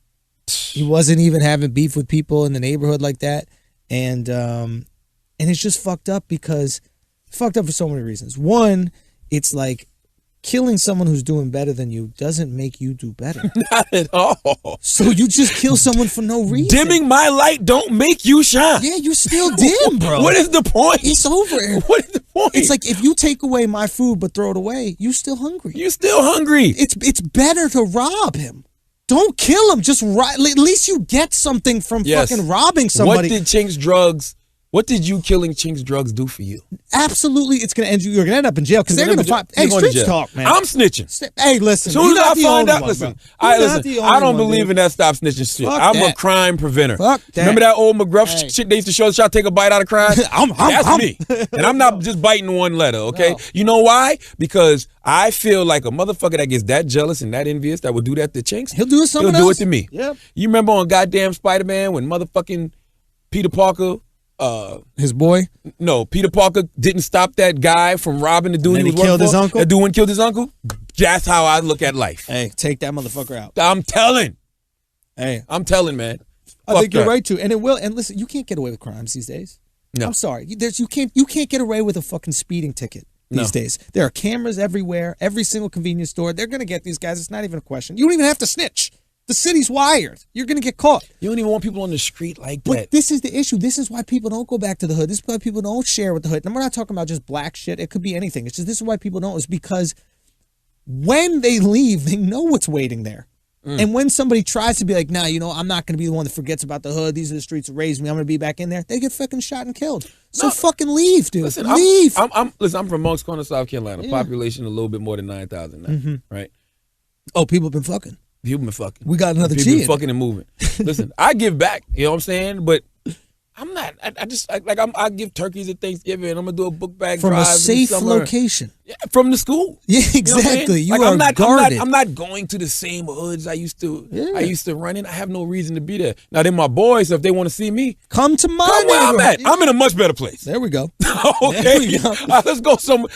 He wasn't even having beef with people in the neighborhood like that, and it's just fucked up because fucked up for so many reasons. One, it's like killing someone who's doing better than you doesn't make you do better. Not at all. So you just kill someone for no reason. Dimming my light don't make you shine. Yeah, you still dim, bro. What is the point? It's over. What is the point? It's like if you take away my food but throw it away, you still hungry. You're still hungry. It's better to rob him. Don't kill him. Just at least you get something from fucking robbing somebody. What did you killing Chink's drugs do for you? Absolutely, it's gonna end you. You're gonna end up in jail because they're gonna find. Hey, streets talk, man. I'm snitching. Hey, listen. As soon as I find out, listen. I don't believe in in that stop snitching shit. Fuck I'm that. a crime preventer. Fuck that. Remember that old McGruff shit they used to show? Shot take a bite out of crime. That's me, and I'm not just biting one letter. Okay, No. you know why? Because I feel like a motherfucker that gets that jealous and that envious that would do that to Chinks. He'll do it to someone He'll do else. it to me. Yep. You remember on goddamn Spider-Man when motherfucking Peter Parker. His boy? No, Peter Parker didn't stop that guy from robbing the dude And he then was he killed working his for. uncle? That dude went and killed his uncle. That's how I look at life. Hey, take that motherfucker out. I'm telling. Hey, I'm telling, man. I Fuck think you're that. right too, and it will. And listen, you can't get away with crimes these days. No. I'm sorry. You can't get away with a fucking speeding ticket these days. There are cameras everywhere, every single convenience store. They're gonna get these guys. It's not even a question. You don't even have to snitch. The city's wired. You're gonna get caught. You don't even want people on the street like But that. this is the issue. This is why people don't go back to the hood. This is why people don't share with the hood. And we're not talking about just black shit. It could be anything. It's just this is why people don't. It's because when they leave, they know what's waiting there. And when somebody tries to be like, nah, I'm not going to be the one that forgets about the hood. These are the streets that raised me. I'm going to be back in there. They get fucking shot and killed. So fucking leave, dude. Listen, leave. I'm from Moncks Corner, South Carolina. Population a little bit more than 9,000 now, right? Oh, people have been fucking. People been fucking. We got another People G. been fucking and moving. Listen, I give back. You know what I'm saying? But I'm not. I give turkeys at Thanksgiving. I'm gonna do a book bag From drive a in the safe summer. location. Yeah, from the school. Yeah, You know what I'm saying? exactly. You Like, are I'm not guarded. I'm not going to the same hoods I used to. Yeah. I used to run in. I have no reason to be there. Now they're my boys. So if they want to see me, Come to my come where I'm neighborhood. at. I'm in a much better place. There we go. Okay, There we go. Let's go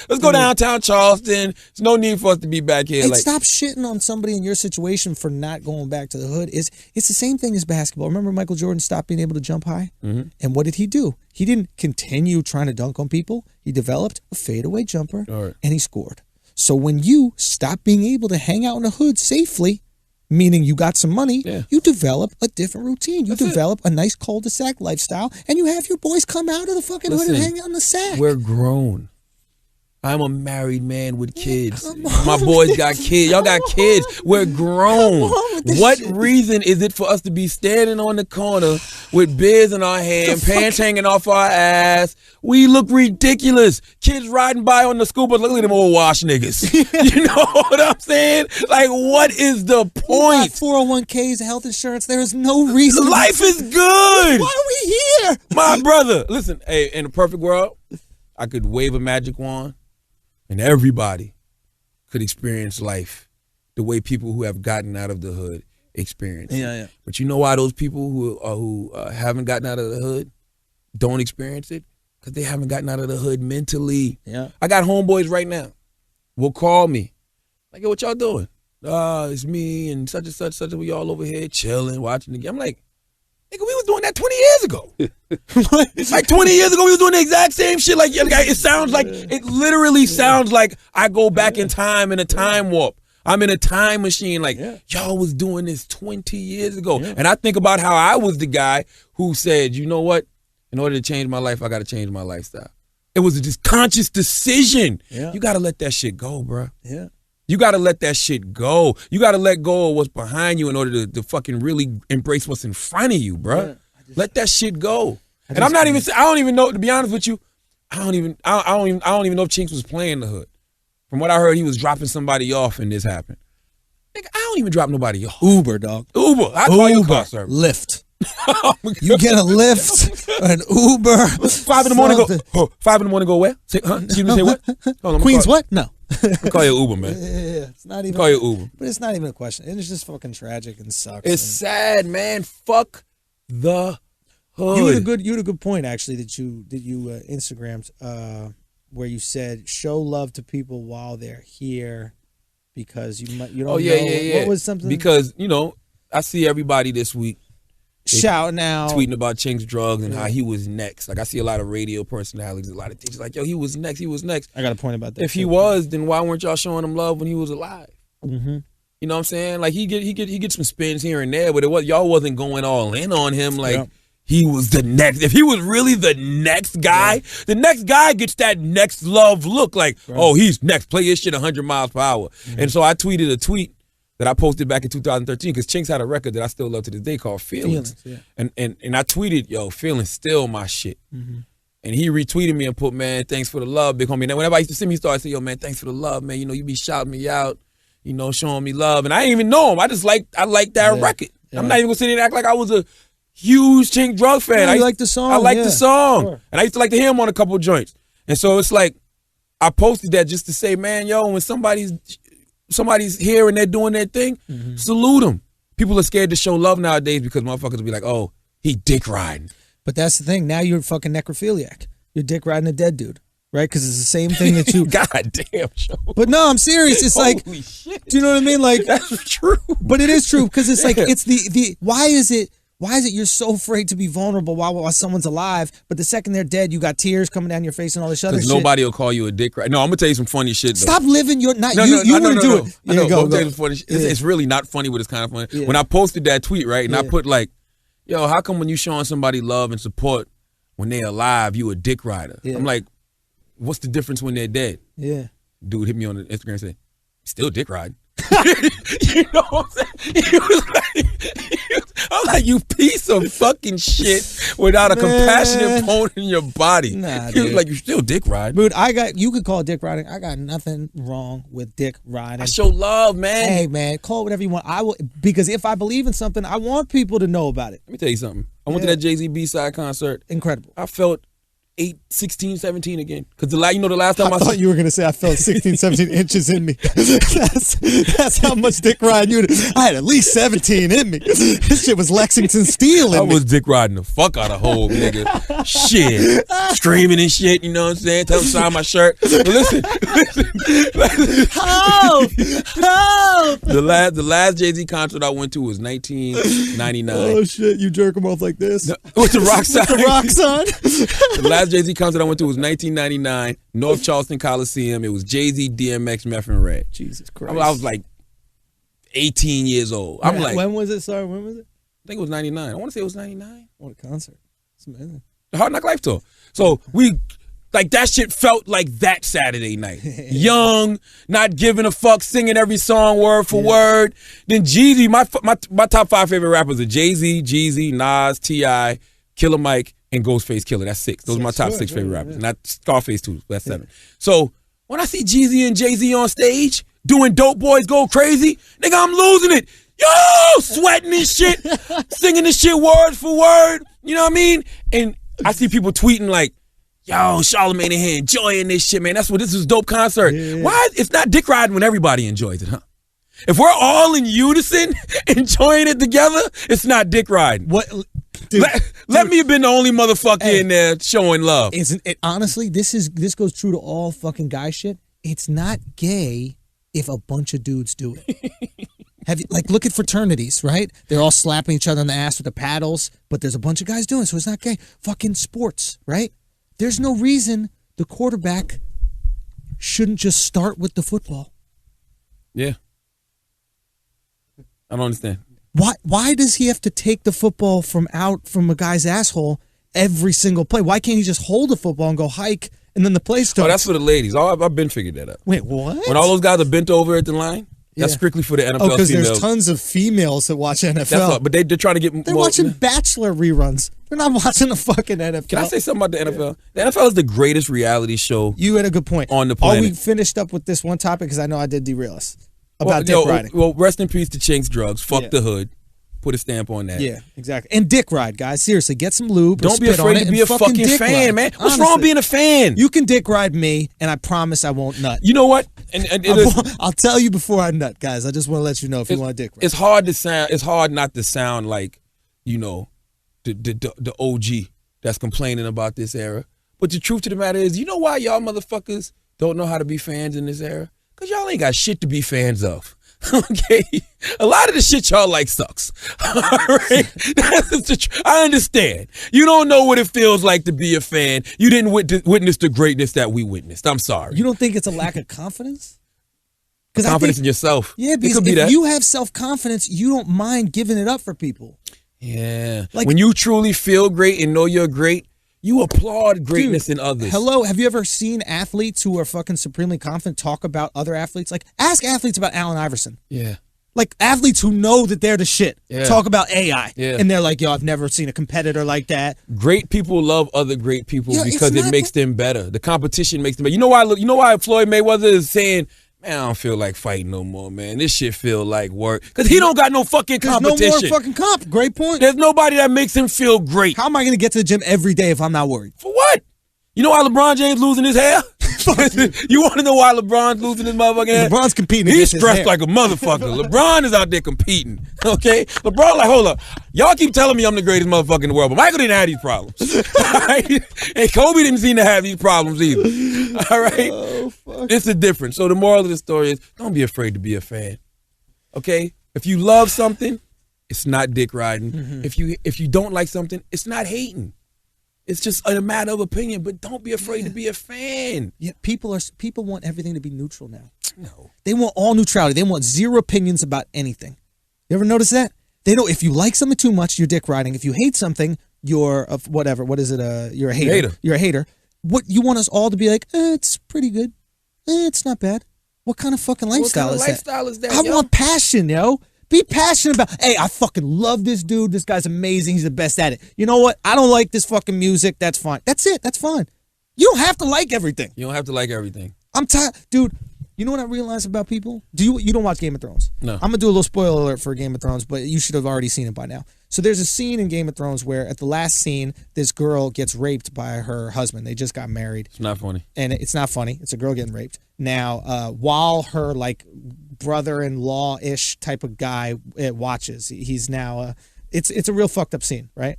Let's go downtown Charleston. There's no need for us to be back here. Hey, like, stop shitting on somebody in your situation for not going back to the hood. It's the same thing as basketball. Remember Michael Jordan stopped being able to jump high? Mm-hmm. And what did he do? He didn't continue trying to dunk on people. He developed a fadeaway jumper, All right. and he scored. So when you stop being able to hang out in the hood safely, meaning you got some money, you develop a different routine. You develop a nice cul-de-sac lifestyle, and you have your boys come out of the fucking hood and hang out in the sack. We're grown. I'm a married man with kids. My boys got kids. Y'all got kids. We're grown. What reason is it for us to be standing on the corner with beers in our hand, pants hanging off our ass? We look ridiculous. Kids riding by on the school bus. Look at them old wash niggas. You know what I'm saying? Like, what is the point? 401ks, health insurance. There is no reason. Life is good. Why are we here? My brother. Listen, hey, in a perfect world, I could wave a magic wand and everybody could experience life the way people who have gotten out of the hood experience. Yeah. But you know why those people who haven't gotten out of the hood don't experience it? Because they haven't gotten out of the hood mentally. Yeah. I got homeboys right now will call me. Like, yo, what y'all doing? It's me and such and such. We all over here chilling, watching the game. I'm like, nigga, we was doing that 20 years ago. Like 20 years ago, we was doing the exact same shit. Like, it sounds like, it literally sounds like I go back in time in a time warp. I'm in a time machine. Like, y'all was doing this 20 years ago. And I think about how I was the guy who said, you know what? In order to change my life, I got to change my lifestyle. It was a conscious decision. Yeah. You got to let that shit go, bro. Yeah. You got to let that shit go. You got to let go of what's behind you in order to fucking really embrace what's in front of you, bro. Let that shit go. And I don't even know, to be honest with you, I don't even know if Chinks was playing the hood. From what I heard, he was dropping somebody off and this happened. Nigga, I don't even drop nobody off. Uber, dog. Uber. I call you a car service. Lyft. You get a Lyft, an Uber. 5 in the morning go. 5 in the morning go where? Say, huh? Excuse me, say what? Hold on, Queens what? No. I call you Uber, man. Yeah. It's not even. Call you Uber. But it's not even a question. It's just fucking tragic and sucks. It's sad, man. Fuck the hood. You had a good point actually that you Instagrammed where you said show love to people while they're here because you don't know. What was something? Because I see everybody this week shouting out, tweeting about Chink's drugs and how he was next. Like I see a lot of radio personalities, a lot of teachers like, yo, he was next. I got a point about that. If he was, then why weren't y'all showing him love when he was alive? Mm-hmm. You know what I'm saying? Like he get some spins here and there, but y'all wasn't going all in on him like he was the next. If he was really the next guy, the next guy gets that next love look like, oh, he's next. Play his shit 100 miles per hour. Mm-hmm. And so I tweeted a tweet that I posted back in 2013 because Chinks had a record that I still love to this day called Feelings. And I tweeted, yo, Feelings still my shit. Mm-hmm. And he retweeted me and put, man, thanks for the love, big homie. And whenever I used to see me, he started saying, yo, man, thanks for the love, man. You be shouting me out, showing me love. And I didn't even know him. I like that record. Yeah. I'm not even going to sit here and act like I was a huge Chink drug fan. I like the song. I like the song. Sure. And I used to like to hear him on a couple of joints. And so it's like, I posted that just to say, man, yo, when somebody's here and they're doing their thing, salute them. People are scared to show love nowadays because motherfuckers will be like, oh, he dick riding. But that's the thing. Now you're a fucking necrophiliac. You're dick riding a dead dude, right? Because it's the same thing that you... God damn, show. But no, I'm serious. It's like... Holy shit. Do you know what I mean? Like that's true. But it is true because it's like, it's the... Why is it you're so afraid to be vulnerable while someone's alive, but the second they're dead, you got tears coming down your face and all this other shit? Because nobody will call you a dick right. No, I'm going to tell you some funny shit, though. Stop living your... You wouldn't do it. I know, go. Tell you some funny shit. It's really not funny, but it's kind of funny. Yeah. When I posted that tweet, right, and I put like, yo, how come when you showing somebody love and support when they're alive, you a dick rider? Yeah. I'm like, what's the difference when they're dead? Yeah. Dude hit me on Instagram and said, still dick riding. You know what I'm saying? I'm like, you piece of fucking shit without a compassionate bone in your body. Nah, he was like, you still dick riding. Dude, you could call it dick riding. I got nothing wrong with dick riding. I show love, man. Hey, man, call it whatever you want. I will, because if I believe in something, I want people to know about it. Let me tell you something. I went to that Jay-Z B-side concert. Incredible. I felt 16, 17 again. Because the last time I thought you were going to say I felt 16, 17 inches in me. That's how much dick riding you I had at least 17 in me. This shit was Lexington Steel in me. I was dick riding the fuck out of Hov, nigga. Shit. Streaming and shit, you know what I'm saying? Tell him to sign my shirt. But listen. Help! The last Jay-Z concert I went to was 1999. Oh shit, you jerk him off like this? With the rock sign. The rock sign? The last Jay-Z concert I went to was 1999, North Charleston Coliseum. It was Jay-Z, DMX, Meth and Red. Jesus Christ. I was like 18 years old. I'm like, when was it? Sorry, when was it? I think it was 99. I want to say it was 99. What a concert. It's amazing. The Hard Knock Life Tour. So that shit felt like that Saturday night. Young, not giving a fuck, singing every song word for word. Then Jeezy, my top 5 favorite rappers are Jay-Z, Jeezy, Nas, T.I., Killer Mike, and Ghostface Killer. That's 6. Those are my top 6 favorite rappers. Not Scarface too. That's 7. So when I see Jeezy and Jay-Z on stage doing Dope Boys Go Crazy, nigga, I'm losing it. Yo, sweating this shit, singing this shit word for word. You know what I mean? And I see people tweeting like, yo, Charlamagne in here enjoying this shit, man. This is a dope concert. Yeah. Why? It's not dick riding when everybody enjoys it, huh? If we're all in unison enjoying it together, it's not dick riding. What? Dude, let me have been the only motherfucker in there showing love. Isn't it? Honestly, this goes true to all fucking guy shit. It's not gay if a bunch of dudes do it. Look at fraternities, right? They're all slapping each other on the ass with the paddles, but there's a bunch of guys doing it, so it's not gay. Fucking sports, right? There's no reason the quarterback shouldn't just start with the football. Yeah. I don't understand. Why does he have to take the football from a guy's asshole every single play? Why can't he just hold the football and go hike and then the play starts? Oh, that's for the ladies. I've been figured that out. Wait, what? When all those guys are bent over at the line, that's strictly for the NFL females. Because there's tons of females that watch NFL. That's all, but they're trying to get They're watching Bachelor reruns. They're not watching the fucking NFL. Can I say something about the NFL? The NFL is the greatest reality show. You had a good point. On the planet. We finished up with this one topic because I know I did derail us. about dick riding. Well, rest in peace to Chinks Drugs. Fuck Yeah. the hood. Put a stamp on that. Yeah, exactly. And dick ride, guys. Seriously, get some lube. Don't be afraid to be a fucking dick fan, ride. man. What's Honestly. wrong with being a fan? You can dick ride me, and I promise I won't nut. You know what? And I'll tell you before I nut, guys. I just want to let you know if you want a dick ride. It's hard to sound. It's hard not to sound like, you know, the OG that's complaining about this era. But the truth of the matter is, you know why y'all motherfuckers don't know how to be fans in this era? Because y'all ain't got shit to be fans of. Okay? A lot of the shit y'all like sucks. All right? I understand. You don't know what it feels like to be a fan. You didn't witness the greatness that we witnessed. I'm sorry. You don't think it's a lack of confidence? Confidence in yourself. Yeah, because if you have self-confidence, you don't mind giving it up for people. Yeah. Like, when you truly feel great and know you're great, you applaud greatness in others. Hello, have you ever seen athletes who are fucking supremely confident talk about other athletes? Like, ask athletes about Allen Iverson. Yeah. Like, athletes who know that they're the shit talk about AI. Yeah. And they're like, yo, I've never seen a competitor like that. Great people love other great people because it's it makes them better. The competition makes them better. You know why Floyd Mayweather is saying, man, I don't feel like fighting no more, man. This shit feel like work. Because he don't got no fucking competition. There's no more fucking comp. Great point. There's nobody that makes him feel great. How am I going to get to the gym every day if I'm not worried? For what? You know why LeBron James losing his hair? You want to know why LeBron's losing his motherfucking hair? LeBron's competing He's against stressed his hair. like a motherfucker. LeBron is out there competing, okay? LeBron like, hold up. Y'all keep telling me I'm the greatest motherfucker in the world, but Michael didn't have these problems. All right? And Kobe didn't seem to have these problems either. All right? Oh, fuck. It's the difference. So the moral of the story is, don't be afraid to be a fan, okay? If you love something, it's not dick riding. Mm-hmm. If you don't like something, it's not hating. It's just a matter of opinion, but don't be afraid to be a fan. Yeah, people want everything to be neutral now. No. They want all neutrality. They want zero opinions about anything. You ever notice that? They know if you like something too much, you're dick riding. If you hate something, you're a whatever. What is it? You're a hater. You're a hater. What you want us all to be like? It's pretty good. It's not bad. What kind of fucking lifestyle is that? I want passion, yo. Be passionate about, hey, I fucking love this dude. This guy's amazing. He's the best at it. You know what? I don't like this fucking music. That's fine. That's it. That's fine. You don't have to like everything. You don't have to like everything. I'm tired. Dude, you know what I realize about people? You don't watch Game of Thrones? No. I'm going to do a little spoiler alert for Game of Thrones, but you should have already seen it by now. So there's a scene in Game of Thrones where at the last scene, this girl gets raped by her husband. They just got married. It's not funny. And it's not funny. It's a girl getting raped. Now, while her like brother-in-law-ish type of guy watches, he's now it's a real fucked up scene, right?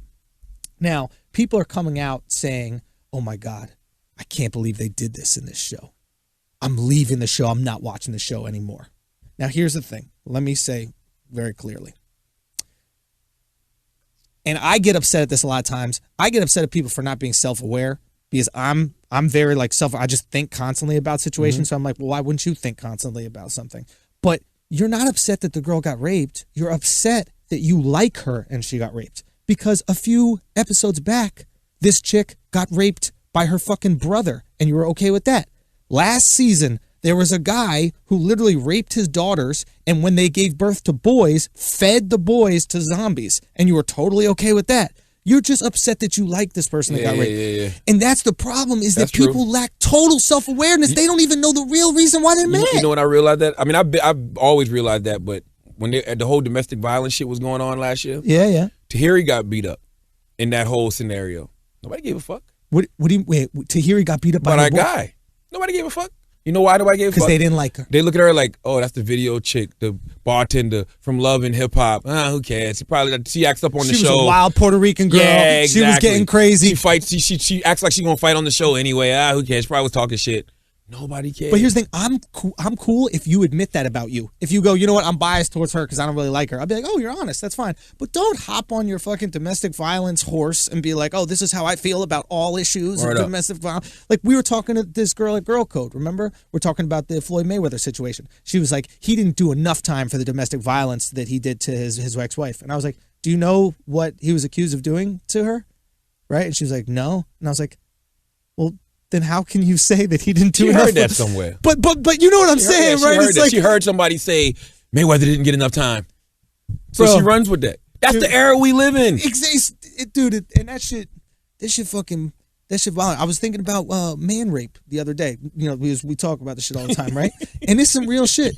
Now, people are coming out saying, "Oh my God, I can't believe they did this in this show. I'm leaving the show. I'm not watching the show anymore." Now, here's the thing. Let me say very clearly. And I get upset at this a lot of times. I get upset at people for not being self-aware because I'm very like I just think constantly about situations. So I'm like, well, why wouldn't you think constantly about something? But you're not upset that the girl got raped. You're upset that you like her and she got raped. Because a few episodes back, this chick got raped by her fucking brother, and you were okay with that. Last season, there was a guy who literally raped his daughters, and when they gave birth to boys, fed the boys to zombies, and you were totally okay with that. You're just upset that you like this person that got raped. Yeah. And that's the problem, is That's that people true. lack total self-awareness. They don't even know the real reason why they're mad. You know when I realized that? I mean, I've always realized that, but when the whole domestic violence shit was going on last year, Yeah. Tahiri got beat up in that whole scenario. Nobody gave a fuck. What do you, wait, Tahiri got beat up by But her that guy, nobody gave a fuck. You know why nobody gave a fuck? because they didn't like her. They look at her like, oh, that's the video chick, the bartender from Love and Hip Hop. Who cares? She acts up on the She show. was a wild Puerto Rican girl. Yeah, exactly. She was getting crazy. She fights. She acts like she gonna fight on the show anyway. Who cares? She probably was talking shit. Nobody cares. But here's the thing, I'm cool if you admit that about you. If you go, you know what, I'm biased towards her because I don't really like her. I'll be like, oh, you're honest, that's fine. But don't hop on your fucking domestic violence horse and be like, oh, this is how I feel about all issues of domestic violence. Like, we were talking to this girl at Girl Code, remember? We're talking about the Floyd Mayweather situation. She was like, he didn't do enough time for the domestic violence that he did to his ex-wife. And I was like, do you know what he was accused of doing to her? Right? And she was like, no. And I was like, well, then how can you say that he didn't do She enough? heard that somewhere. But you know what I'm saying, right? It's like she heard somebody say Mayweather didn't get enough time, so Bro. she runs with that. That's the era we live in. Dude, and that shit violent. I was thinking about man rape the other day. You know, we talk about this shit all the time, right? And it's some real shit.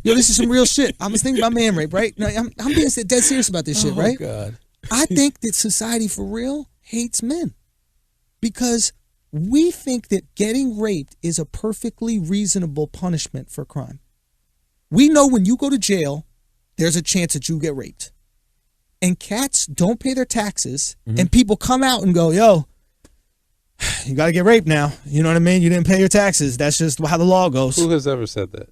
Yo, this is some real shit. I was thinking about man rape, right? No, I'm being dead serious about this shit, right? Oh, God. I think that society for real hates men because we think that getting raped is a perfectly reasonable punishment for crime. We know when you go to jail, there's a chance that you get raped. And cats don't pay their taxes, and people come out and go, yo, you got to get raped now. You know what I mean? You didn't pay your taxes. That's just how the law goes. Who has ever said that?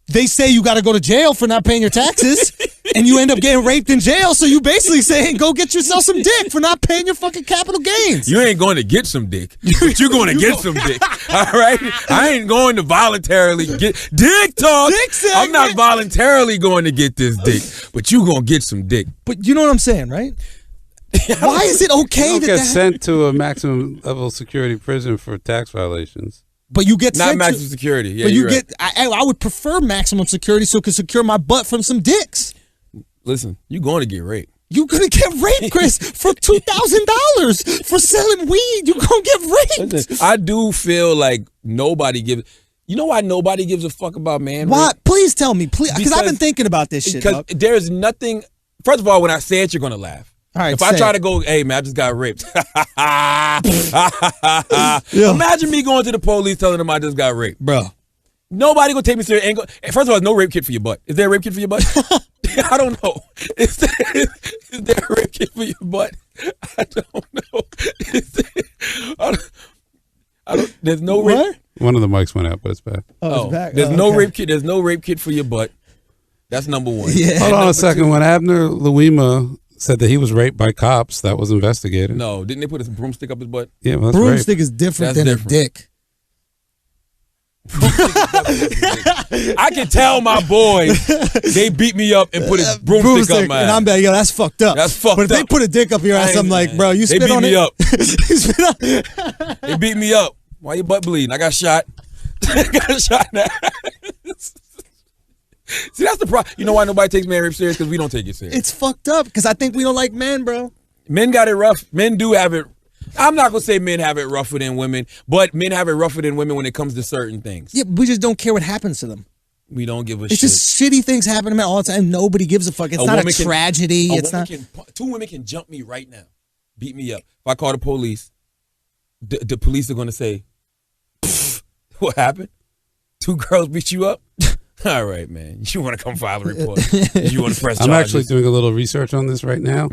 They say you got to go to jail for not paying your taxes, and you end up getting raped in jail. So you basically saying, go get yourself some dick for not paying your fucking capital gains. You ain't going to get some dick, but you're going to get some dick. All right? I ain't going to voluntarily get dick talk. I'm not voluntarily going to get this dick, but you going to get some dick. But you know what I'm saying, right? Why is it okay to get sent to a maximum level security prison for tax violations? But you get not maximum security. Yeah, but you get. Right. I would prefer maximum security so it can secure my butt from some dicks. Listen, you going to get raped. You gonna get raped, Chris, for $2,000 for selling weed. You gonna get raped. Listen, I do feel like nobody gives. You know why nobody gives a fuck about man rape? Why? Please tell me, please, because I've been thinking about this shit. Because there's nothing. First of all, when I say it, you're gonna laugh. All right, if I try to go, hey man, I just got raped. Imagine me going to the police telling them I just got raped, bro. Nobody gonna take me serious. First of all, no rape kit for your butt. Is there a rape kit for your butt? I don't know. Is there a rape kit for your butt? I don't know. There's no rape. One of the mics went out, but it's back. Oh, it's back. There's no rape kit. There's no rape kit for your butt. That's number one. Yeah. Hold on a second. When Abner Louima said that he was raped by cops, that was investigated. No, didn't they put a broomstick up his butt? Yeah, well, that's broomstick rape. is different than a dick. I can tell my boys they beat me up and put a broomstick up my ass. And I'm like, yo, that's fucked up. That's fucked up. But if they put a dick up your ass, I'm like, bro, you spit on it. They beat me up. Why your butt bleeding? I got shot. I got shot in the ass. See, that's the problem. You know why nobody takes man rape serious? Because we don't take it serious. It's fucked up because I think we don't like men, bro. Men got it rough. Men do have it. I'm not going to say men have it rougher than women, but men have it rougher than women when it comes to certain things. Yeah, we just don't care what happens to them. We don't give a shit. It's just shitty things happen to men all the time. Nobody gives a fuck. It's not a tragedy. Two women can jump me right now, beat me up. If I call the police, the police are going to say, what happened? Two girls beat you up? All right, man. You want to come file a report? You want to press charges? I'm actually doing a little research on this right now.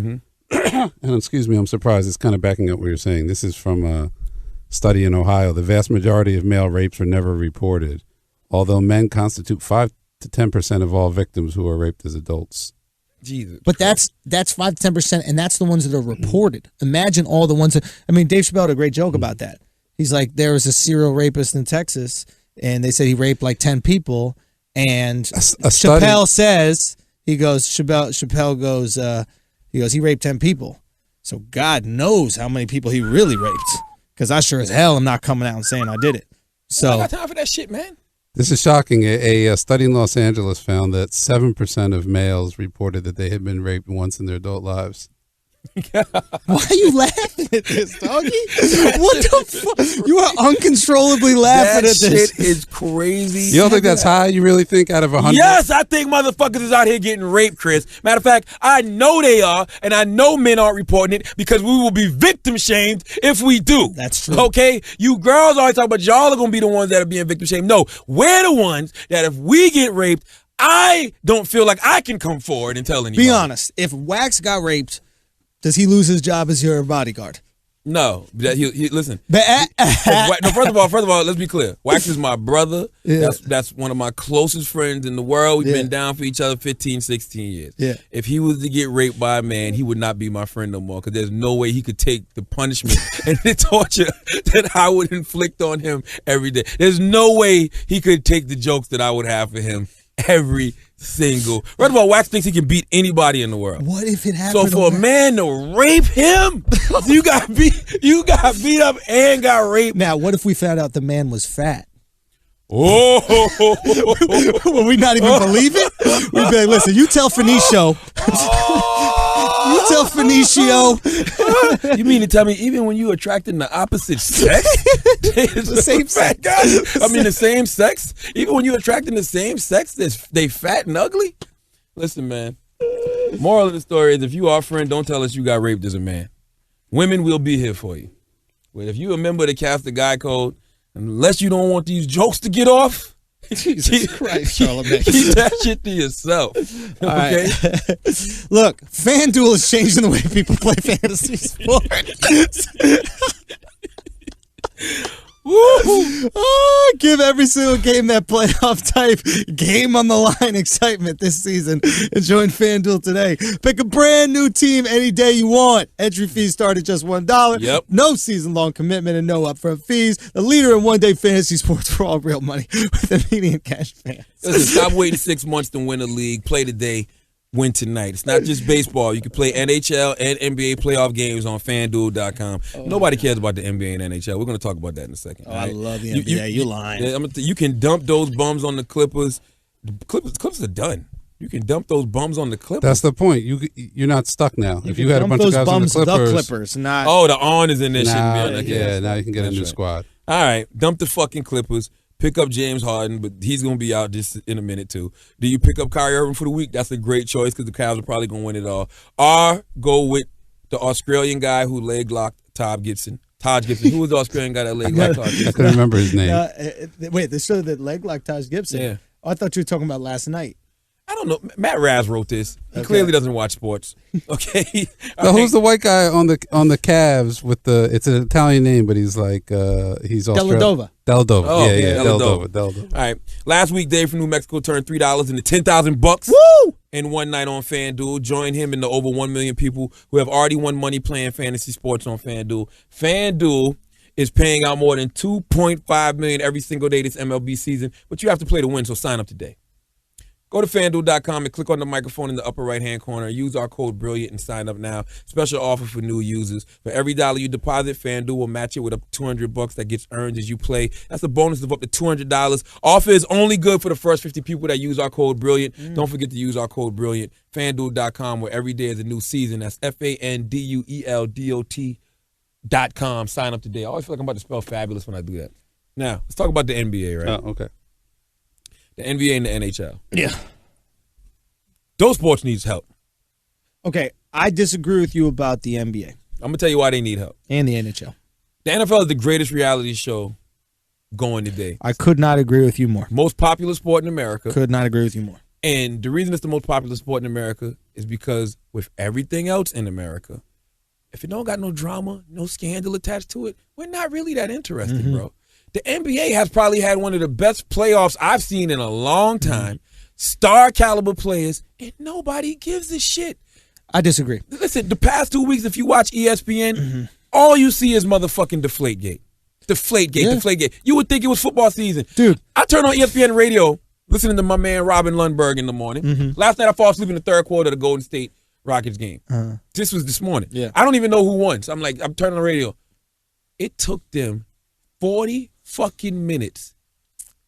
And excuse me, I'm surprised. It's kind of backing up what you're saying. This is from a study in Ohio. The vast majority of male rapes are never reported, although men constitute 5 to 10% of all victims who are raped as adults. Jesus. But that's 5 to 10%, and that's the ones that are reported. Imagine all the ones that, I mean, Dave Chappelle had a great joke about that. He's like, there was a serial rapist in Texas, and they said he raped like 10 people. And Chappelle says, Chappelle goes, he raped 10 people. So God knows how many people he really raped. Because I sure as hell am not coming out and saying I did it. So I got time for that shit, man. This is shocking. A study in Los Angeles found that 7% of males reported that they had been raped once in their adult lives. Why are you laughing at this, doggy? What the fuck? You are uncontrollably laughing at this. That shit is crazy. You don't think that's high? You really think out of 100? Yes, I think motherfuckers is out here getting raped, Chris. Matter of fact, I know they are, and I know men aren't reporting it because we will be victim shamed if we do. That's true. Okay? You girls always talk about y'all are going to be the ones that are being victim shamed. No, we're the ones that if we get raped, I don't feel like I can come forward and tell anybody. Be honest. If Wax got raped, does he lose his job as your bodyguard? No. Listen. First of all, let's be clear. Wax is my brother. Yeah. That's one of my closest friends in the world. We've been down for each other 15, 16 years. Yeah. If he was to get raped by a man, he would not be my friend no more because there's no way he could take the punishment and the torture that I would inflict on him every day. There's no way he could take the jokes that I would have for him every single. First of all, Wax thinks he can beat anybody in the world. What if it happened? So for a man to rape him, you got beat up and got raped. Now, what if we found out the man was fat? Oh, will we not even believe it? We'd be like, listen, you tell Fenicio. You Hotel Fenicio. You mean to tell me even when you attracting the opposite sex? The same sex. I mean the same sex? Even when you attracting the same sex, they fat and ugly? Listen, man. Moral of the story is if you are a friend, don't tell us you got raped as a man. Women will be here for you. But if you remember to cast the guy code, unless you don't want these jokes to get off, Jesus Christ, Charlamagne. Keep that shit to yourself. Okay? Right. Look, FanDuel is changing the way people play fantasy sports. Oh, give every single game that playoff type game on the line excitement this season and join FanDuel today. Pick a brand new team any day you want. Entry fees start at just $1. Yep. No season-long commitment and no upfront fees. The leader in one-day fantasy sports for all real money with immediate cash fans. Listen, stop waiting 6 months to win a league. Play today. Win tonight. It's not just baseball. You can play NHL and NBA playoff games on FanDuel.com. Nobody cares about the NBA and NHL. We're going to talk about that in a second. Oh, right? I love the NBA. You lying. You can dump those bums on the Clippers. The Clippers are done. You can dump those bums on the Clippers. That's the point. You're not stuck now. If you had a bunch of guys on the Clippers, not. Oh, the on is in there. Now you can get a new squad. All right, dump the fucking Clippers. Pick up James Harden, but he's going to be out just in a minute, too. Do you pick up Kyrie Irving for the week? That's a great choice because the Cavs are probably going to win it all. Or go with the Australian guy who leg-locked Todd Gibson. Who was the Australian guy that leg-locked Todd Gibson? I couldn't remember his name. Wait, they showed that leg-locked Todd Gibson? Yeah. Oh, I thought you were talking about last night. I don't know. Matt Raz wrote this. He clearly doesn't watch sports. Okay. Now, who's the white guy on the Cavs with it's an Italian name, but he's like he's Australian. Deladova. Oh, yeah, Deladova. All right. Last week, Dave from New Mexico turned $3 into $10,000. Woo! In one night on FanDuel. Join him and the over 1 million people who have already won money playing fantasy sports on FanDuel. FanDuel is paying out more than $2.5 million every single day this MLB season, but you have to play to win, so sign up today. Go to FanDuel.com and click on the microphone in the upper right-hand corner. Use our code BRILLIANT and sign up now. Special offer for new users. For every $1 you deposit, FanDuel will match it with up to $200 that gets earned as you play. That's a bonus of up to $200. Offer is only good for the first 50 people that use our code BRILLIANT. Don't forget to use our code BRILLIANT. FanDuel.com, where every day is a new season. That's FanDuel.com. Sign up today. I always feel like I'm about to spell fabulous when I do that. Now, let's talk about the NBA, right? Oh, okay. The NBA and the NHL. Yeah. Those sports needs help. Okay, I disagree with you about the NBA. I'm going to tell you why they need help. And the NHL. The NFL is the greatest reality show going today. I could not agree with you more. Most popular sport in America. Could not agree with you more. And the reason it's the most popular sport in America is because with everything else in America, if it don't got no drama, no scandal attached to it, we're not really that interested, bro. The NBA has probably had one of the best playoffs I've seen in a long time. Star caliber players, and nobody gives a shit. I disagree. Listen, the past 2 weeks, if you watch ESPN, all you see is motherfucking Deflategate. Deflategate. You would think it was football season. Dude. I turn on ESPN radio, listening to my man Robin Lundberg in the morning. Last night I fall asleep in the third quarter of the Golden State Rockets game. This was this morning. Yeah. I don't even know who won. So I'm turning on the radio. It took them 40 fucking minutes,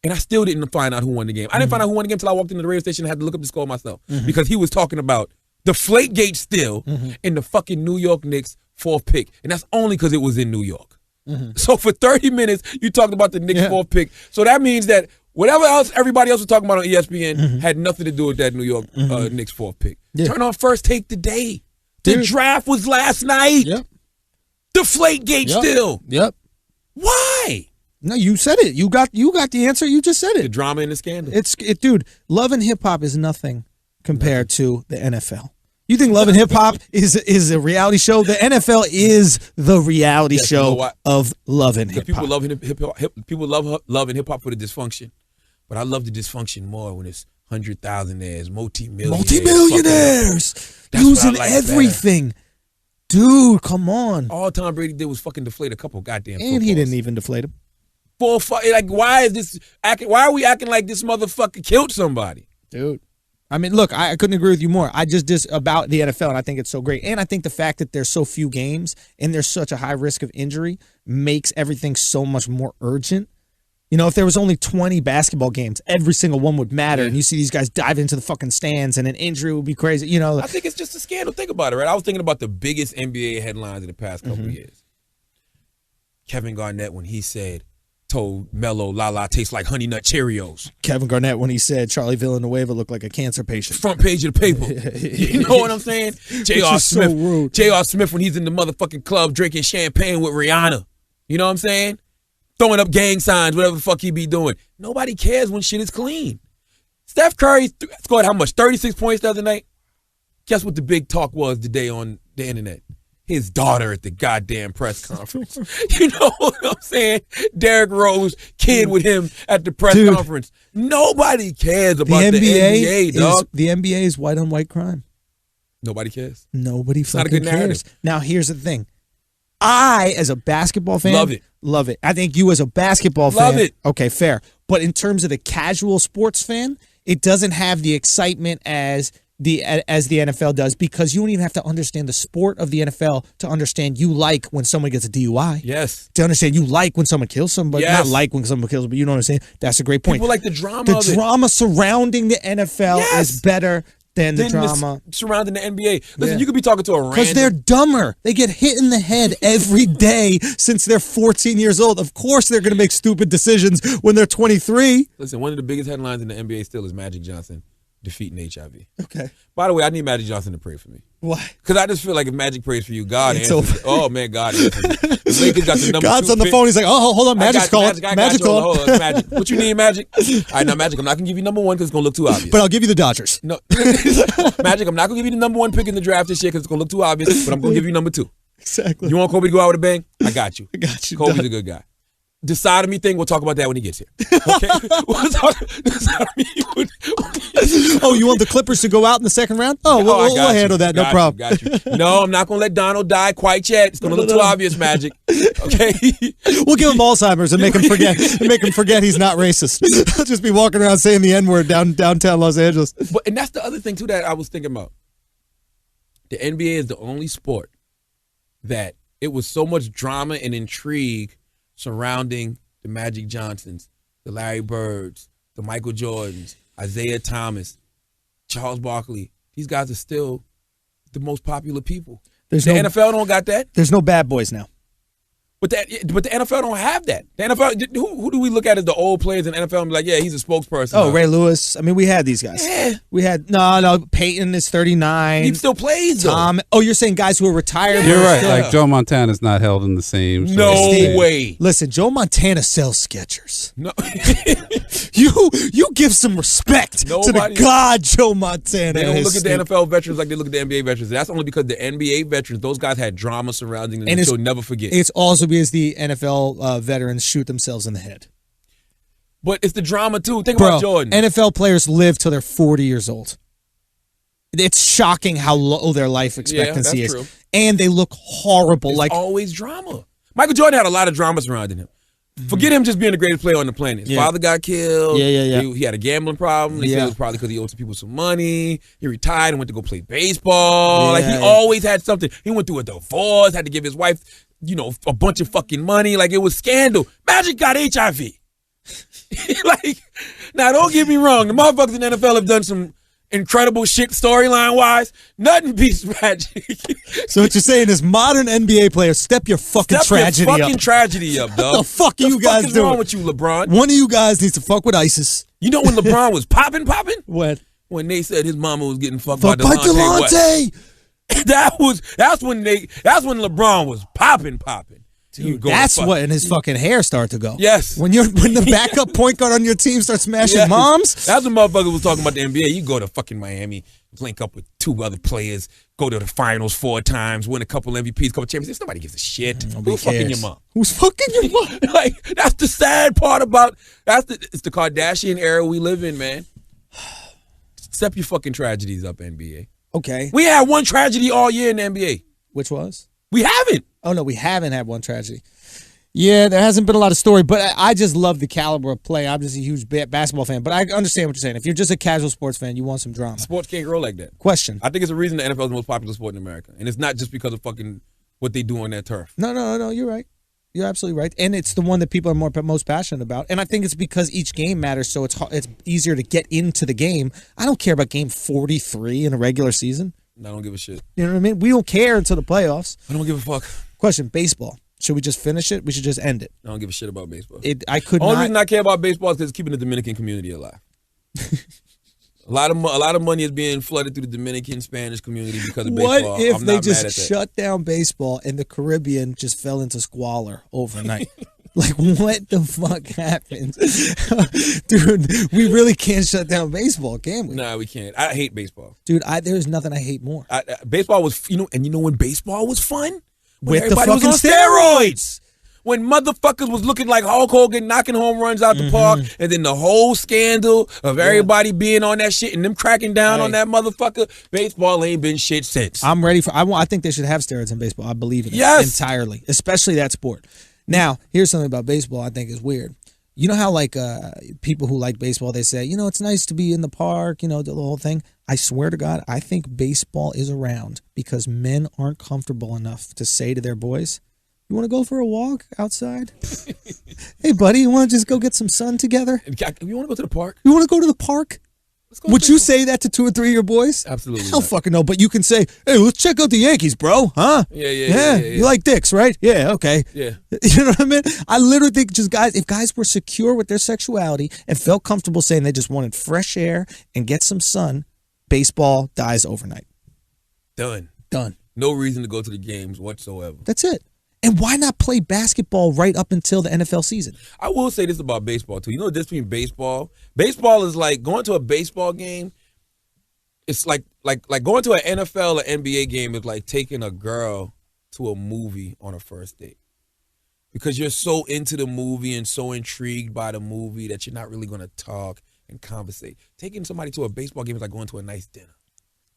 and I still didn't find out who won the game. I didn't find out who won the game until I walked into the radio station and had to look up the score myself because he was talking about Deflategate still in the fucking New York Knicks 4th pick, and that's only because it was in New York. So for 30 minutes, you talked about the Knicks 4th pick. So that means that whatever else everybody else was talking about on ESPN had nothing to do with that New York Knicks 4th pick. Yeah. Turn on First Take today. The draft was last night. Yep. Deflategate still. Yep. Why? No, you said it. You got the answer. You just said it. The drama and the scandal. Dude, Love and Hip Hop is nothing compared to the NFL. You think Love and Hip Hop is a reality show? The NFL is the reality show of Love and Hip Hop. People love people love and hip hop for the dysfunction, but I love the dysfunction more when it's 100,000-aires, multi-millionaires using everything. Better. Dude, come on! All Tom Brady did was fucking deflate a couple goddamn. And he didn't even deflate him. Why are we acting like this motherfucker killed somebody? Dude. I mean, look, I couldn't agree with you more. I just about the NFL, and I think it's so great. And I think the fact that there's so few games and there's such a high risk of injury makes everything so much more urgent. You know, if there was only 20 basketball games, every single one would matter, and you see these guys dive into the fucking stands, and an injury would be crazy. You know, I think it's just a scandal. Think about it, right? I was thinking about the biggest NBA headlines of the past couple of years. Kevin Garnett when he told Melo, "La tastes like Honey Nut Cheerios." Kevin Garnett when he said Charlie Villanueva looked like a cancer patient. Front page of the paper. You know what I'm saying? J.R. Smith. So rude. J.R. Smith when he's in the motherfucking club drinking champagne with Rihanna. You know what I'm saying? Throwing up gang signs, whatever the fuck he be doing. Nobody cares when shit is clean. Steph Curry scored how much? 36 points the other night? Guess what the big talk was today on the internet? His daughter at the goddamn press conference. You know what I'm saying? Derrick Rose, kid with him at the press conference. Nobody cares about the NBA, dog. The NBA is white on white crime. Nobody cares. Nobody fucking not a good cares. narrative. Now, here's the thing. I, as a basketball fan, love it. I think you, as a basketball fan, love it. Okay, fair. But in terms of the casual sports fan, it doesn't have the excitement as the NFL does, because you don't even have to understand the sport of the NFL to understand you like when someone gets a DUI. Yes. To understand you like when someone kills somebody. Yes. Not like when someone kills, but you know what I'm saying? That's a great point. People like the drama The of it. drama surrounding the NFL is better than the drama surrounding the NBA. Listen, you could be talking to a random... Because they're dumber. They get hit in the head every day since they're 14 years old. Of course they're going to make stupid decisions when they're 23. Listen, one of the biggest headlines in the NBA still is Magic Johnson defeating HIV. Okay. By the way, I need Magic Johnson to pray for me. Why? Because I just feel like if Magic prays for you, God It's answers. over. Oh, man, God answers. The Lakers got the number God's 2 on the pick. phone. He's like, oh, hold on. Magic's calling. Magic's calling. Hold on, Magic. What you need, Magic? All right, now, Magic, I'm not going to give you number 1 because it's going to look too obvious. But I'll give you the Dodgers. No. Magic, I'm not going to give you the number 1 pick in the draft this year because it's going to look too obvious, but I'm going to give you number 2. Exactly. You want Kobe to go out with a bang? I got you. I got you. Kobe's a good guy. The sodomy thing, we'll talk about that when he gets here. Okay? We'll talk the sodomy. Oh, you want the Clippers to go out in the second round? Oh, we'll handle that. No problem. Got you. No, I'm not going to let Donald die quite yet. It's going to look too obvious, Magic. Okay? We'll give him Alzheimer's and make him forget he's not racist. He'll just be walking around saying the N-word downtown Los Angeles. And that's the other thing, too, that I was thinking about. The NBA is the only sport that it was so much drama and intrigue surrounding the Magic Johnsons, the Larry Birds, the Michael Jordans, Isaiah Thomas, Charles Barkley. These guys are still the most popular people. The NFL don't got that. There's no bad boys now. But the NFL don't have that. The NFL, who do we look at as the old players in the NFL and be like, yeah, he's a spokesperson? Oh, Ray Lewis. I mean, we had these guys. Yeah. We had no. Peyton is 39. He still plays though. Tom. Oh, you're saying guys who are retired? Yeah. You're right. Like Joe Montana's not held in the same. No way. Listen, Joe Montana sells Skechers. No. You give some respect to the god Joe Montana. They don't look at the NFL veterans like they look at the NBA veterans. That's only because the NBA veterans, those guys had drama surrounding them that you'll never forget. It's also because the NFL veterans shoot themselves in the head. But it's the drama too. Think about Jordan. NFL players live till they're 40 years old. It's shocking how low their life expectancy is. True. And they look horrible. It's like always drama. Michael Jordan had a lot of drama surrounding him. Forget him just being the greatest player on the planet. His father got killed. Yeah. He had a gambling problem. They said it was probably because he owed some people some money. He retired and went to go play baseball. Like he always had something. He went through a divorce, had to give his wife, a bunch of fucking money. Like it was scandal. Magic got HIV. Like, now don't get me wrong. The motherfuckers in the NFL have done some incredible shit storyline wise. Nothing beats Magic. So what you're saying is modern NBA players step your fucking tragedy up. Tragedy up, dog. What the fuck are you guys doing? What's wrong with you, LeBron? One of you guys needs to fuck with ISIS. You know when LeBron was popping? What? When they said his mama was getting fucked by by Delonte. Delonte. That's when LeBron was popping. Dude, that's when his fucking hair started to go. Yes. When the backup point guard on your team starts smashing moms. That's when motherfucker was talking about the NBA. You go to fucking Miami, link up with 2 other players, go to the finals 4 times, win a couple MVPs, couple championships. Nobody gives a shit. Who's fucking your mom? Who's fucking your mom? Like, that's the sad part about it's the Kardashian era we live in, man. Step your fucking tragedies up, NBA. Okay. We had one tragedy all year in the NBA. Which was? We haven't. Oh, no, we haven't had one tragedy. Yeah, there hasn't been a lot of story, but I just love the caliber of play. I'm just a huge basketball fan, but I understand what you're saying. If you're just a casual sports fan, you want some drama. Sports can't grow like that. Question. I think it's a reason the NFL is the most popular sport in America, and it's not just because of fucking what they do on that turf. No, you're right. You're absolutely right. And it's the one that people are most passionate about. And I think it's because each game matters, so it's easier to get into the game. I don't care about game 43 in a regular season. I don't give a shit. You know what I mean? We don't care until the playoffs. I don't give a fuck. Question, baseball. Should we just finish it? We should just end it. I don't give a shit about baseball. Only reason I care about baseball is because it's keeping the Dominican community alive. A lot of money is being flooded through the Dominican Spanish community because of baseball. What if I'm they not just mad at that. shut down baseball and the Caribbean just fell into squalor overnight? Like, what the fuck happens? Dude, we really can't shut down baseball, can we? Nah, we can't. I hate baseball. Dude, there's nothing I hate more. Baseball was, when baseball was fun? When With the everybody fucking was on steroids. When motherfuckers was looking like Hulk Hogan knocking home runs out the park, and then the whole scandal of everybody being on that shit and them cracking down on that motherfucker, baseball ain't been shit since. I'm ready for. I think they should have steroids in baseball. I believe in it entirely, especially that sport. Now, here's something about baseball I think is weird. You know how like people who like baseball, they say, it's nice to be in the park, the whole thing. I swear to God, I think baseball is around because men aren't comfortable enough to say to their boys, you want to go for a walk outside? Hey, buddy, you want to just go get some sun together? You want to go to the park? You want to go to the park? Would you say that to 2 or 3 of your boys? Absolutely. Hell fucking no, but you can say, hey, let's check out the Yankees, bro. Huh? Yeah. You like dicks, right? Yeah, okay. Yeah. You know what I mean? I literally think if guys were secure with their sexuality and felt comfortable saying they just wanted fresh air and get some sun, baseball dies overnight. Done. No reason to go to the games whatsoever. That's it. And why not play basketball right up until the NFL season? I will say this about baseball, too. You know the difference between baseball? Baseball is like going to a baseball game. It's like going to an NFL or NBA game is like taking a girl to a movie on a first date. Because you're so into the movie and so intrigued by the movie that you're not really going to talk and conversate. Taking somebody to a baseball game is like going to a nice dinner.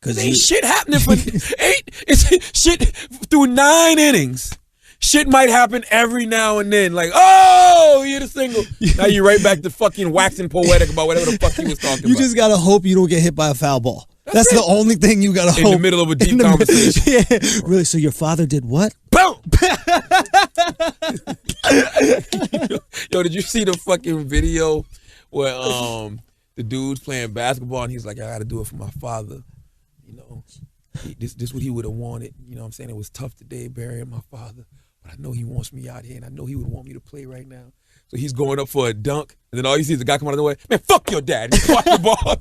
Because ain't shit happening for it's shit through 9 innings. Shit might happen every now and then. Like, oh, you're the single. Now you're right back to fucking waxing poetic about whatever the fuck he was talking about. You just got to hope you don't get hit by a foul ball. That's the only thing you got to hope. In the middle of a deep conversation. Yeah. Really? So your father did what? Boom! Yo, did you see the fucking video where the dude's playing basketball and he's like, I got to do it for my father. This what he would have wanted. You know what I'm saying? It was tough today burying my father. But I know he wants me out here, and I know he would want me to play right now. So he's going up for a dunk, and then all you see is the guy come out of the way. Man, fuck your dad. He's watching the ball.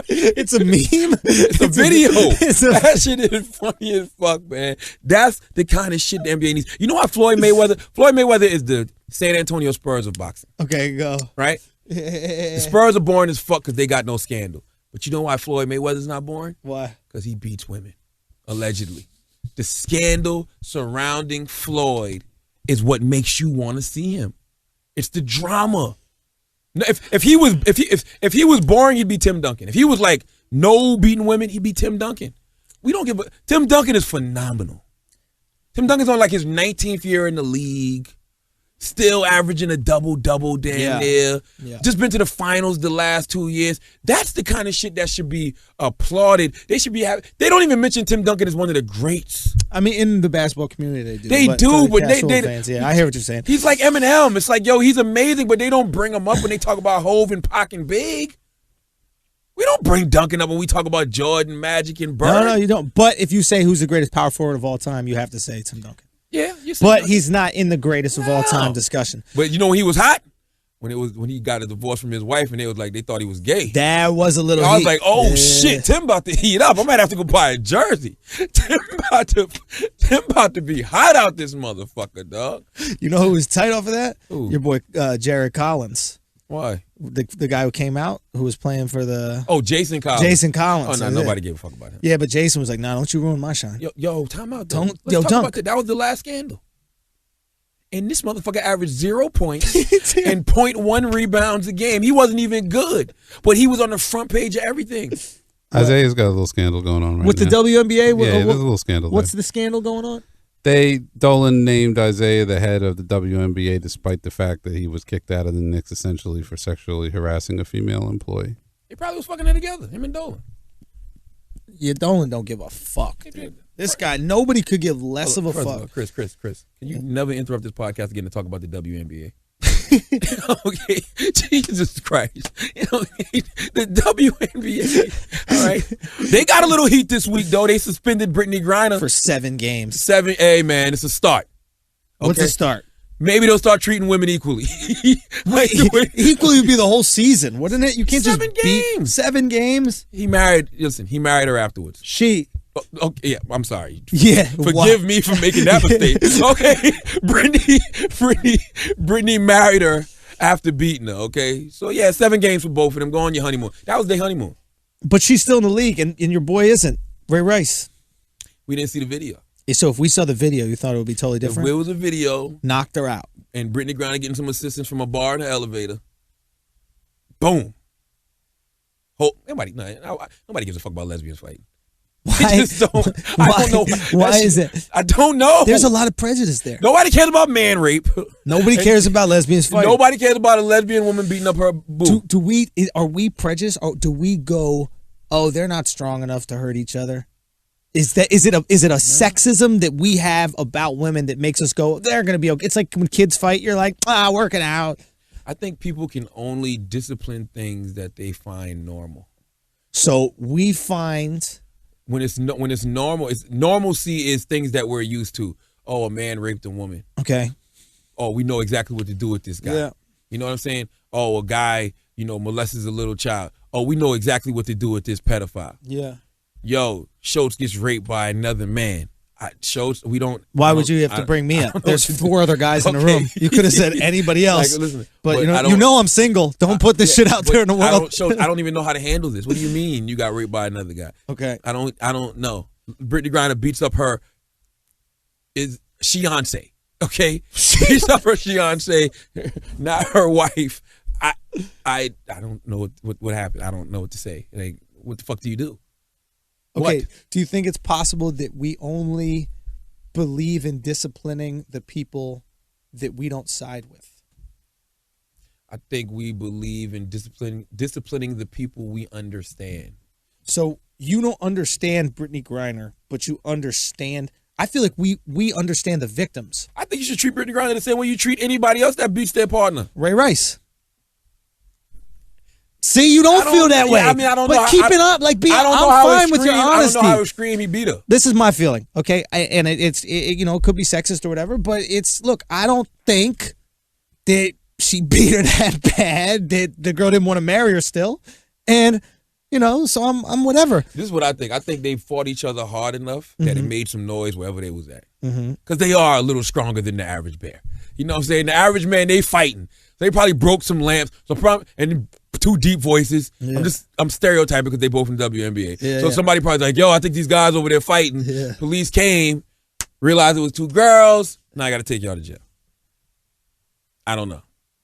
It's a meme. It's a video. That shit is funny as fuck, man. That's the kind of shit the NBA needs. You know how Floyd Mayweather is the San Antonio Spurs of boxing. Okay, go. Right? The Spurs are boring as fuck because they got no scandal. But you know why Floyd Mayweather's not boring? Why? Because he beats women, allegedly. The scandal surrounding Floyd is what makes you want to see him. It's the drama. If he was boring, he'd be Tim Duncan. If he was like no beating women, he'd be Tim Duncan. Tim Duncan is phenomenal. Tim Duncan's on like his 19th year in the league. Still averaging a double-double damn near. Yeah. Just been to the finals the last 2 years. That's the kind of shit that should be applauded. They should be They don't even mention Tim Duncan as one of the greats. I mean, in the basketball community, they do. They do, but they fans, yeah, I hear what you're saying. He's like Eminem. It's like, yo, he's amazing, but they don't bring him up when they talk about Hove and Pac and Big. We don't bring Duncan up when we talk about Jordan, Magic, and Bird. No, you don't. But if you say who's the greatest power forward of all time, you have to say Tim Duncan. Yeah, but he's not in the greatest of all time discussion. But you know when he was hot? When he got a divorce from his wife and they thought he was gay. That was a little I was like, oh shit, Tim about to heat up. I might have to go buy a jersey. Tim about to be hot out this motherfucker, dog. You know who was tight off of that? Who? Your boy Jared Collins. Why? The guy who came out, who was playing for the... Oh, Jason Collins. Jason Collins. Oh, no, nobody gave a fuck about him. Yeah, but Jason was like, nah, don't you ruin my shine. Yo, time out, though. Let's talk about that. That was the last scandal. And this motherfucker averaged 0 points and 0.1 rebounds a game. He wasn't even good, but he was on the front page of everything. Isaiah's got a little scandal going on right with now. The WNBA? Yeah, there's a little scandal What's there. the scandal going on? Dolan named Isaiah the head of the WNBA despite the fact that he was kicked out of the Knicks essentially for sexually harassing a female employee. They probably was fucking it together, him and Dolan. You don't give a fuck, dude. This guy, nobody could give less of a fuck. Chris, can you never interrupt this podcast again to talk about the WNBA? Okay, Jesus Christ. The WNBA. All right. They got a little heat this week, though. They suspended Brittany Griner for 7 games. Hey, man, it's a start. Okay? What's a start? Maybe they'll start treating women equally. Equally would be the whole season, wouldn't it? You can't 7 just games. 7 games. He married her afterwards. She. Okay, yeah, I'm sorry. Yeah, forgive me for making that mistake. Okay, Brittany married her after beating her. Okay, so yeah, 7 games for both of them. Go on your honeymoon. That was their honeymoon. But she's still in the league, and your boy isn't. Ray Rice. We didn't see the video. So if we saw the video, you thought it would be totally different? If it was a video, knocked her out, and Brittany Griner getting some assistance from a bar in the elevator. Boom. Nobody gives a fuck about lesbians fighting. Why? I don't know. Why is it? I don't know. There's a lot of prejudice there. Nobody cares about man rape. Nobody cares about lesbians fighting. Nobody cares about a lesbian woman beating up her boo. Are we prejudiced, or do we go, oh, they're not strong enough to hurt each other? Is it a sexism that we have about women that makes us go, they're going to be okay? It's like when kids fight, you're like, working out. I think people can only discipline things that they find normal. So we find when it's normal, normalcy is things that we're used to. Oh, a man raped a woman. Okay. Oh, we know exactly what to do with this guy. Yeah. You know what I'm saying? Oh, a guy, molests a little child. Oh, we know exactly what to do with this pedophile. Yeah. Yo, Schulz gets raped by another man. Schulz, we don't. Why would you have to bring me up? There's 4 other guys in the room. You could have said anybody else. Like, listen, but I'm single. Don't put this shit out there in the world. I don't even know how to handle this. What do you mean you got raped by another guy? Okay. I don't know. Brittany Griner beats up her fiancé. Okay, beats up her fiancé, not her wife. I don't know what happened. I don't know what to say. Like, what the fuck do you do? Okay, What? do you think it's possible that we only believe in disciplining the people that we don't side with? I think we believe in disciplining the people we understand. So you don't understand Brittany Griner, but you understand. I feel like we understand the victims. I think you should treat Brittany Griner the same way you treat anybody else that beats their partner. Ray Rice. See, you don't feel that way. I mean, I don't know. But keep it up. Like, I'm fine with your honesty. I don't know how to scream he beat her. This is my feeling, okay? And it could be sexist or whatever, but look, I don't think that she beat her that bad, that the girl didn't want to marry her still. And, so I'm whatever. This is what I think. I think they fought each other hard enough that it made some noise wherever they was at. Because they are a little stronger than the average bear. You know what I'm saying? The average man, they fighting. They probably broke some lamps. And 2 deep voices. Yeah. I'm stereotyping because they both in the WNBA. Yeah, so somebody probably like, yo, I think these guys over there fighting. Yeah. Police came, realized it was 2 girls. Now I got to take y'all to jail. I don't know.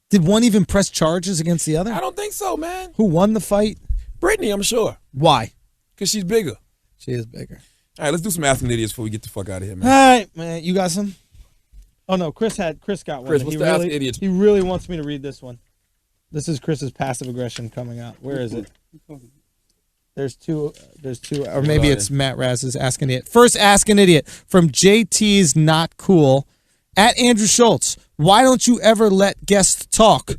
Did one even press charges against the other? I don't think so, man. Who won the fight? Brittany, I'm sure. Why? Because she's bigger. She is bigger. All right, let's do some Asking Idiots before we get the fuck out of here, man. All right, man. You got some? Oh, no. Chris got one. Chris, what's the Asking Idiots? He really wants me to read this one. This is Chris's passive aggression coming out. Where is it? There's two, or maybe it's Matt Raz's Ask an Idiot. First Ask an Idiot from JT's Not Cool at Andrew Schultz. Why don't you ever let guests talk?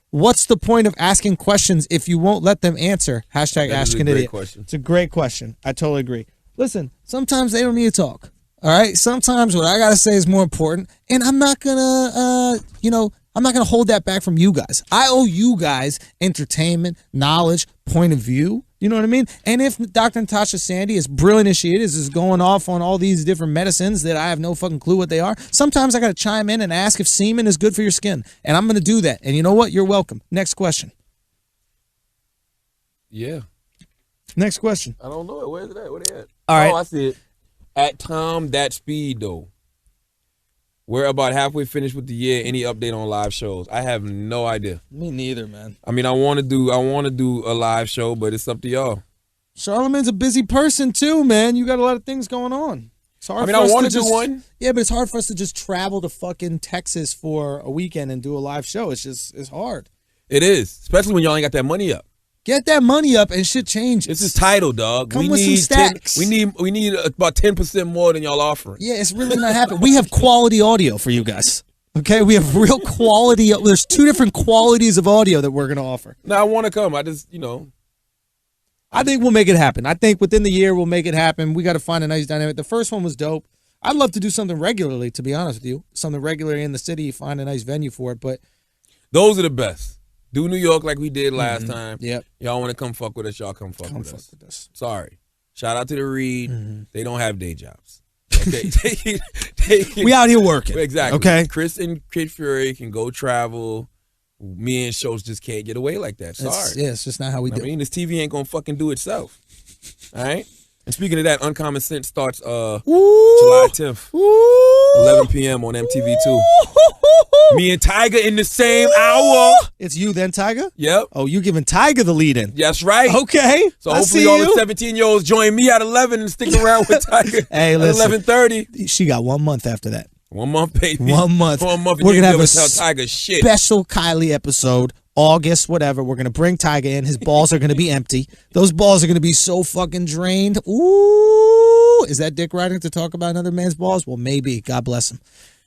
What's the point of asking questions if you won't let them answer? Hashtag Ask an Idiot. Question. It's a great question. I totally agree. Listen, sometimes they don't need to talk. All right? Sometimes what I got to say is more important, and I'm not going to, I'm not going to hold that back from you guys. I owe you guys entertainment, knowledge, point of view. You know what I mean? And if Dr. Natasha Sandy, as brilliant as she is going off on all these different medicines that I have no fucking clue what they are, sometimes I got to chime in and ask if semen is good for your skin. And I'm going to do that. And you know what? You're welcome. Next question. Yeah. Next question. I don't know it. Where's it at? Where they at? All right. Oh, I see it. At Tom That Speed, though. We're about halfway finished with the year. Any update on live shows? I have no idea. Me neither, man. I mean, I want to do a live show, but it's up to y'all. Charlamagne's a busy person too, man. You got a lot of things going on. It's hard. I want to do one. Yeah, but it's hard for us to just travel to fucking Texas for a weekend and do a live show. It's hard. It is, especially when y'all ain't got that money up. Get that money up and shit changes. This is title, dog. Come with some stacks. We need about 10% more than y'all offering. Yeah, it's really not happening. We have quality audio for you guys. Okay, we have real quality. There's 2 different qualities of audio that we're gonna offer. Now I want to come. I just, I think we'll make it happen. I think within the year we'll make it happen. We got to find a nice dynamic. The first one was dope. I'd love to do something regularly, to be honest with you. Something regularly in the city, find a nice venue for it. But those are the best. Do New York like we did last time. Yep. Y'all want to come fuck with us, y'all come fuck with us. Sorry. Shout out to the Reed. They don't have day jobs. Okay. We out here working. Exactly. Okay. Chris and Kid Fury can go travel. Me and Schulz just can't get away like that. Sorry. It's just not how we do it. I mean, this TV ain't gonna fucking do itself. All right? And speaking of that, Uncommon Sense starts July 10th, 11 p.m. on MTV2. Me and Tiger in the same hour. It's you then, Tiger? Yep. Oh, you giving Tiger the lead in. That's right. Okay. So hopefully all the 17-year-olds join me at 11 and stick around with Tiger hey, listen, at 11:30. She got 1 month after that. 1 month, baby. 1 month. 1 month. We're going to have a tell Tiger shit. special Kylie episode, August, whatever. We're going to bring Tiger in. His balls are going to be empty. Those balls are going to be so fucking drained. Ooh. Is that dick riding to talk about another man's balls? Well, maybe. God bless him.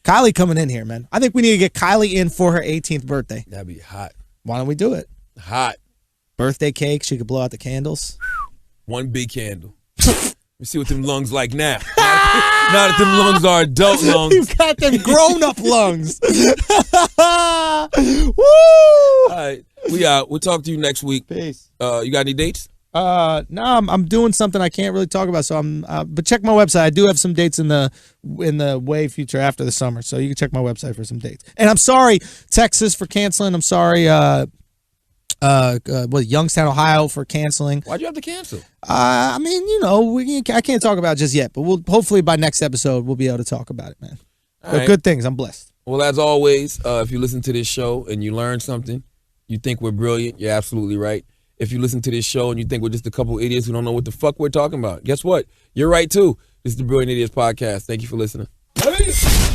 Kylie coming in here, man. I think we need to get Kylie in for her 18th birthday. That'd be hot. Why don't we do it? Hot. Birthday cake. She could blow out the candles. One big candle. Let me see what them lungs like now. Now that them lungs are adult lungs. You've got them grown-up lungs. Woo! All right. We out. We'll talk to you next week. Peace. You got any dates? No, I'm doing something I can't really talk about. So but check my website. I do have some dates in the way future after the summer. So you can check my website for some dates. And I'm sorry, Texas, for canceling. I'm sorry, Youngstown, Ohio, for canceling. Why'd you have to cancel? I mean, I can't talk about it just yet, but we'll hopefully by next episode we'll be able to talk about it, man. But good things. I'm blessed. Well, as always, if you listen to this show and you learn something, you think we're brilliant, you're absolutely right. If you listen to this show and you think we're just a couple idiots who don't know what the fuck we're talking about, guess what? You're right too. This is the Brilliant Idiots Podcast. Thank you for listening. Peace.